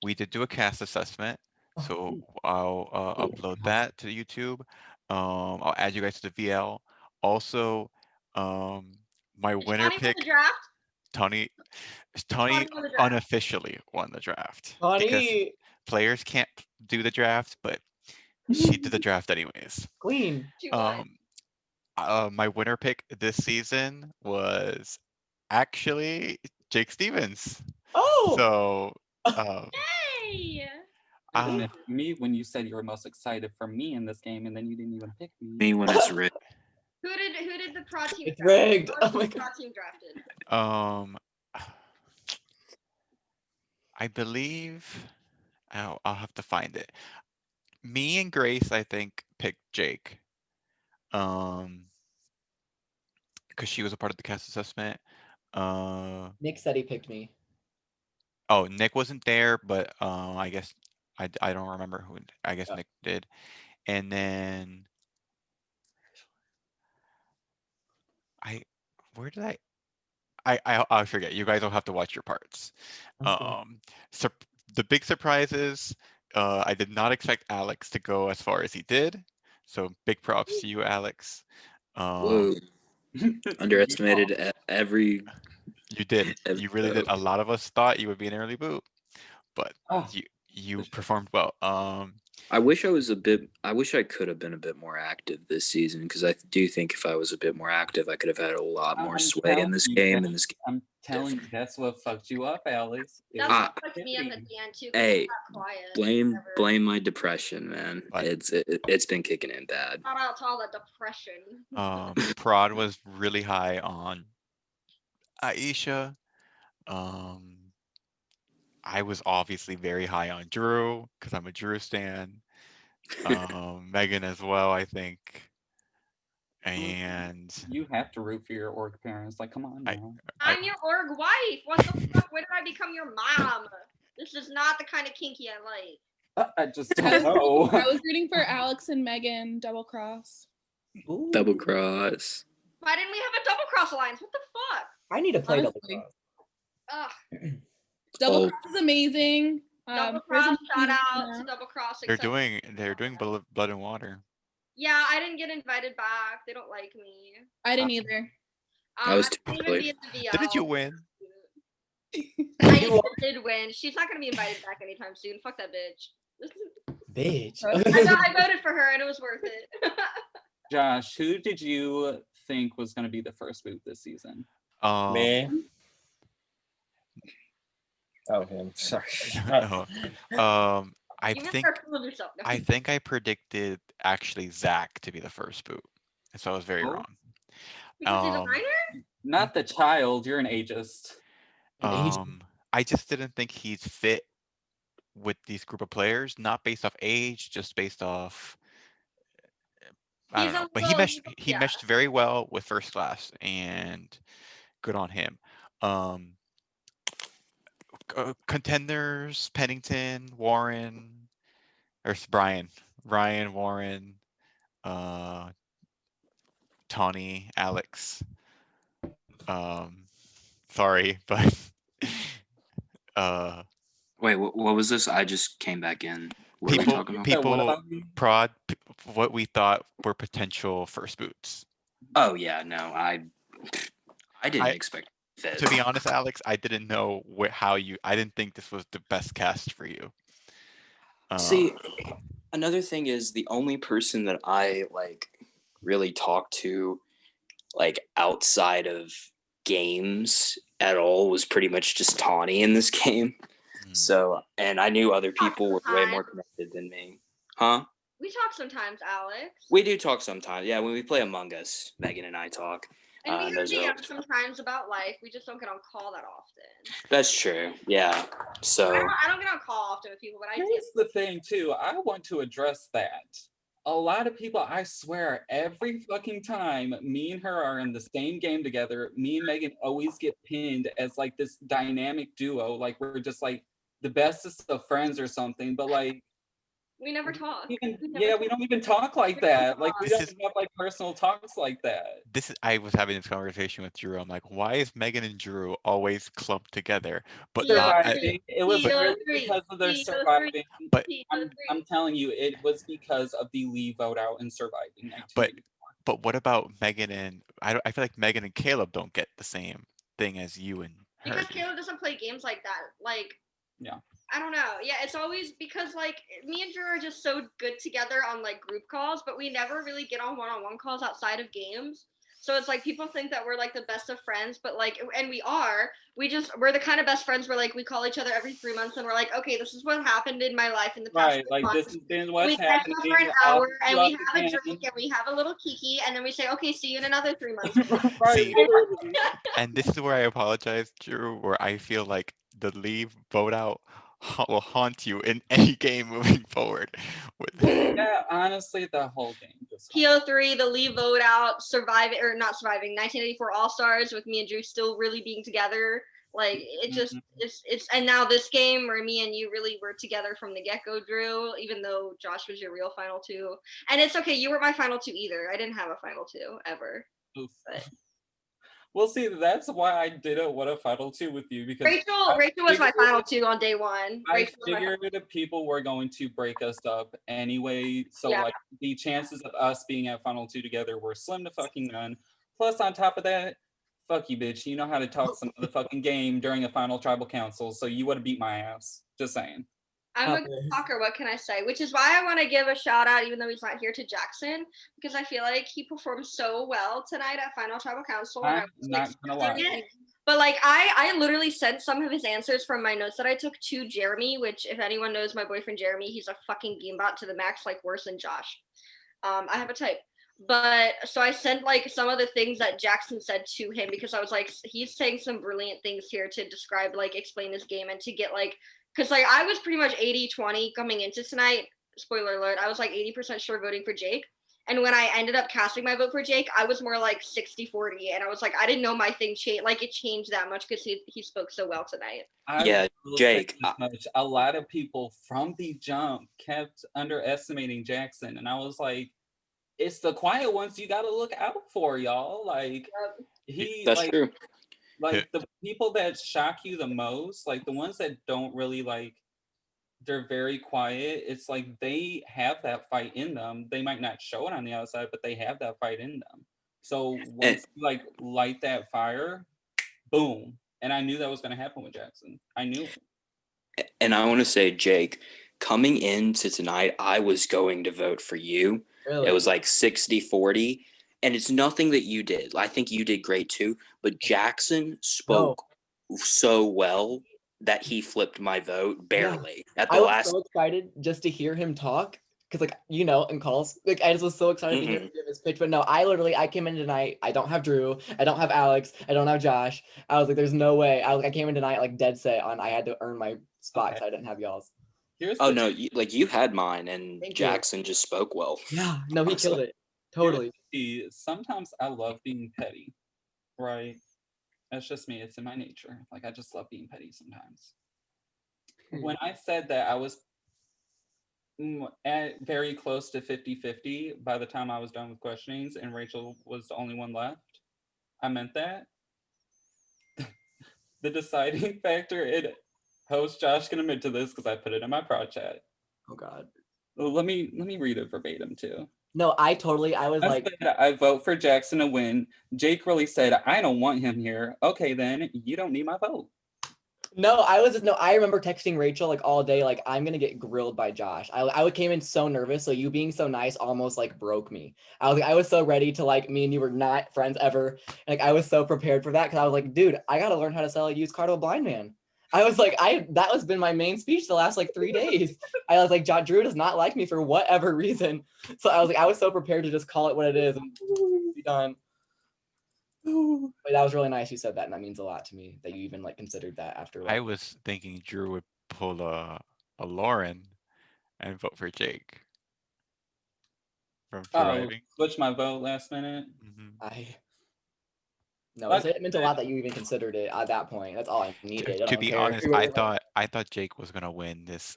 We did do a cast assessment, so I'll upload that to YouTube. I'll add you guys to the VL. Also, my winner Tawny won pick, the draft. Tawny won the draft. unofficially won the draft. Tawny. Because players can't do the draft, but she did the draft anyways. Queen. She won. My winner pick this season was actually Jake Stevens. Oh. So, Hey. Me when you said you were most excited for me in this game, and then you didn't even pick me. Me when it's rigged. Who did the pro team It's draft? rigged. Who Oh was my the pro God. team drafted? I believe I'll have to find it. Me and Grace, I think, picked Jake. Because she was a part of the cast assessment. Nick said he picked me. Oh, Nick wasn't there, but I guess I don't remember who. I guess Nick did. And then where did I forget. You guys will have to watch your parts. So the big surprise is I did not expect Alex to go as far as he did. So big props to you, Alex. Whoa. Underestimated every. You did. every You really did. vote. A lot of us thought you would be an early boot, but Oh, you performed well. I wish I could have been a bit more active this season, because I do think if I was a bit more active, I could have had a lot more I'm sway in telling this you, game. that- And this game. I'm telling you, that's what fucked you up, Alex. It That's was what fucked me up at activity. the end too. 'Cause Hey, I got quiet. blame my depression, man. But- It's been kicking in bad. Shout out to all the depression. Prod was really high on Aisha. I was obviously very high on Drew because I'm a Drew stan. Megan as well, I think. And You have to root for your org parents. Like, come on now. I'm your org wife. What the fuck? When did I become your mom? This is not the kind of kinky I like. I just don't know. I was rooting for Alex and Megan double cross. Double cross. Why didn't we have a double cross alliance? What the fuck? I need to play Honestly. double cross. Ugh. Double Oh. cross is amazing. Double there's cross. a Shout season out now. to double cross. they're except- doing blood and water. Yeah, I didn't get invited back. They don't like me. I didn't either. I was I too didn't even late. be in the VL. Didn't you win? I did win. She's not gonna be invited back anytime soon. Fuck that bitch. Bitch. I voted for her and it was worth it. Josh, who did you think was going to be the first boot this season? Me? Oh, him. Sorry. No. I You think never fooled yourself. No. I think I predicted actually Zach to be the first boot, and so I was very Oh. wrong. Because he's a Um, minor? Not the child. You're an ageist. I just didn't think he's fit with these group of players, not based off age, just based off I He's don't a know. But he little- he yeah. meshed very well with first class, and good on him. Contenders: Pennington, Warren, or Ryan, Warren, Tawny, Alex. Sorry, but Wait, what was this? I just came back in. What are we talking about? prod what we thought were potential first boots. Oh yeah, no, I didn't expect that. To be honest, Alex, I didn't know I didn't think this was the best cast for you. See, another thing is the only person that I really talked to outside of games at all was pretty much just Tawny in this game. So, and I knew other people were way more connected than me. Huh? We talk sometimes, Alex. We do talk sometimes. Yeah, when we play Among Us, Megan and I talk. And we those are- DM sometimes about life. We just don't get on call that often. That's true. Yeah. So I don't get on call often with people, but I do. Here's the thing, too. I want to address that. A lot of people, I swear, every fucking time me and her are in the same game together, me and Megan always get pinned as this dynamic duo. We're just the bestest of friends or something. But we never talk. we don't even talk like that. We don't have personal talks like that. I was having this conversation with Drew. I'm like, why is Megan and Drew always clumped together? But Surviving. It was really because of their surviving. But I'm telling you, it was because of the leave vote out and surviving. But what about Megan and I feel like Megan and Caleb don't get the same thing as you and her. Because Caleb doesn't play games like that. Yeah. I don't know. Yeah, it's always because me and Drew are just so good together on group calls, but we never really get on one-on-one calls outside of games. So it's people think that we're the best of friends, but and we are. We're the kind of best friends where we call each other every 3 months and we're okay, this is what happened in my life in the past. Right, months. this has been what's we catch happening. up for an hour and we have a again. drink and we have a little kiki and then we say, okay, see you in another 3 months. See, and this is where I apologize, Drew, where I feel like the leave vote out will haunt you in any game moving forward. Yeah, honestly, the whole game. PO3, the leave vote out, not surviving, 1984 All-Stars with me and Drew still really being together. It just, it's, and now this game where me and you really were together from the get-go, Drew, even though Josh was your real final two. And it's okay, you weren't my final two either. I didn't have a final two, ever. Oof. But Well, see, that's why I didn't want a final two with you because Rachel was my final two on day one. I Rachel was my final figured people were going to break us up anyway, so Yeah. like the chances of us being at final two together were slim to fucking none. Plus, on top of that, fuck you, bitch. You know how to talk some motherfucking game during a final tribal council, so you would have beat my ass. Just saying. I'm a good talker, what can I say? Which is why I want to give a shout out, even though he's not here, to Jackson, because I feel like he performed so well tonight at Final Tribal Council. And I'm not gonna lie. But like I literally sent some of his answers from my notes that I took to Jeremy, which if anyone knows my boyfriend Jeremy, he's a fucking gamebot to the max, like worse than Josh. I have a type. But so I sent like some of the things that Jackson said to him because I was like, he's saying some brilliant things here to describe, like explain his game and to get like, because like I was pretty much 80-20 coming into tonight. Spoiler alert, I was like 80% sure voting for Jake. And when I ended up casting my vote for Jake, I was more like 60-40. And I was like, I didn't know my thing changed. Like it changed that much because he spoke so well tonight. I will say this much. A lot of people from the jump kept underestimating Jackson. And I was like, it's the quiet ones you got to look out for, y'all. Like, That's true. Like, the people that shock you the most, like, the ones that don't really, like, they're very quiet. It's like they have that fight in them. They might not show it on the outside, but they have that fight in them. So once you, like, light that fire, boom. And I knew that was going to happen with Jackson. I knew it. And I want to say, Jake, coming into tonight, I was going to vote for you. Really? It was like 60-40. And it's nothing that you did. I think you did great too. But Jackson spoke so well that he flipped my vote barely at the I was last. so excited just to hear him talk because, like, you know, in calls, like I just was so excited to hear him give his pitch. But no, I came in tonight. I don't have Drew. I don't have Alex. I don't have Josh. I was like, there's no way. I came in tonight like dead set on I had to earn my spot because I didn't have y'all's. Oh no, you had mine, and Jackson just spoke well. Yeah, no, he honestly. killed it. Totally. Sometimes I love being petty, right? That's just me. It's in my nature. Like, I just love being petty sometimes. When I said that I was at very close to 50-50 by the time I was done with questionings and Rachel was the only one left, I meant that. The deciding factor, host Josh can admit to this because I put it in my prod chat. Oh God. Let me read it verbatim too. No, I was like, said, I vote for Jackson to win. Jake really said, I don't want him here. Okay, then you don't need my vote. No, I remember texting Rachel like all day, like I'm gonna get grilled by Josh. I came in so nervous, so you being so nice almost like broke me. I was so ready to, like, me and you were not friends ever. Like I was so prepared for that because I was like, dude, I gotta learn how to sell a used car to a blind man. I was like, that has been my main speech the last like 3 days. I was like, Drew does not like me for whatever reason. So I was so prepared to just call it what it is and be done. But that was really nice you said that, and that means a lot to me that you even like considered that after. I was thinking Drew would pull a Lauren and vote for Jake from surviving. Switch my vote last minute. No, it meant a lot that you even considered it at that point. That's all I needed. To be honest, I thought Jake was gonna win this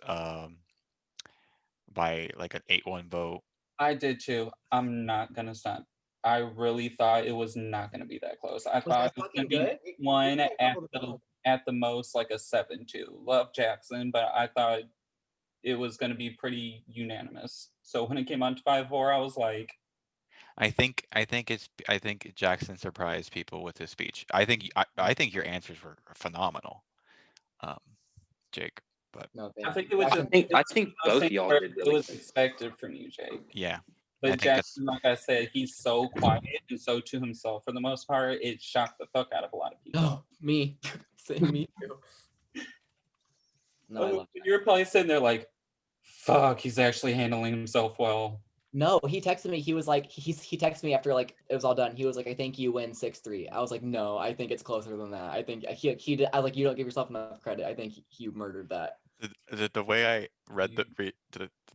by like an 8-1 vote. I did too. I'm not gonna stop. I really thought it was not gonna be that close. I thought it was gonna be one at the most, like a 7-2. Love Jackson, but I thought it was gonna be pretty unanimous. So when it came on to 5-4, I was like, I think Jackson surprised people with his speech. I think your answers were phenomenal, Jake. But no, I think it was. I think both y'all did. It was expected from you, Jake. Yeah. But Jackson, like I said, he's so quiet and so to himself for the most part. It shocked the fuck out of a lot of people. Oh, me. Same, me too. No, I love You're probably sitting there like, fuck, he's actually handling himself well. No, he texted me. He was like, he texted me after like it was all done. He was like, I think you win 6-3. I was like, no, I think it's closer than that. I think he did. I was like, you don't give yourself enough credit. I think he murdered that. The way I read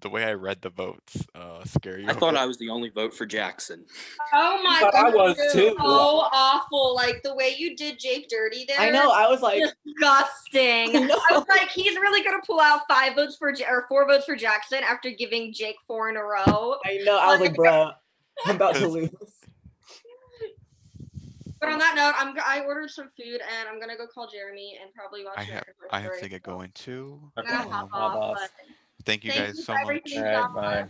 the way I read the votes scare you? I thought I was the only vote for Jackson. Oh my God, I was too. So awful. Like the way you did Jake dirty there. I know. I was like, disgusting. I was like, he's really gonna pull out 5 votes for or 4 votes for Jackson after giving Jake 4 in a row. I know. I was like, bro, I'm about to lose. But on that note, I ordered some food and I'm gonna go call Jeremy and probably watch I have American Horror to Story. get going too. I'm gonna hop off. But Thank you thank guys you so for much. everything, All right, John. bye.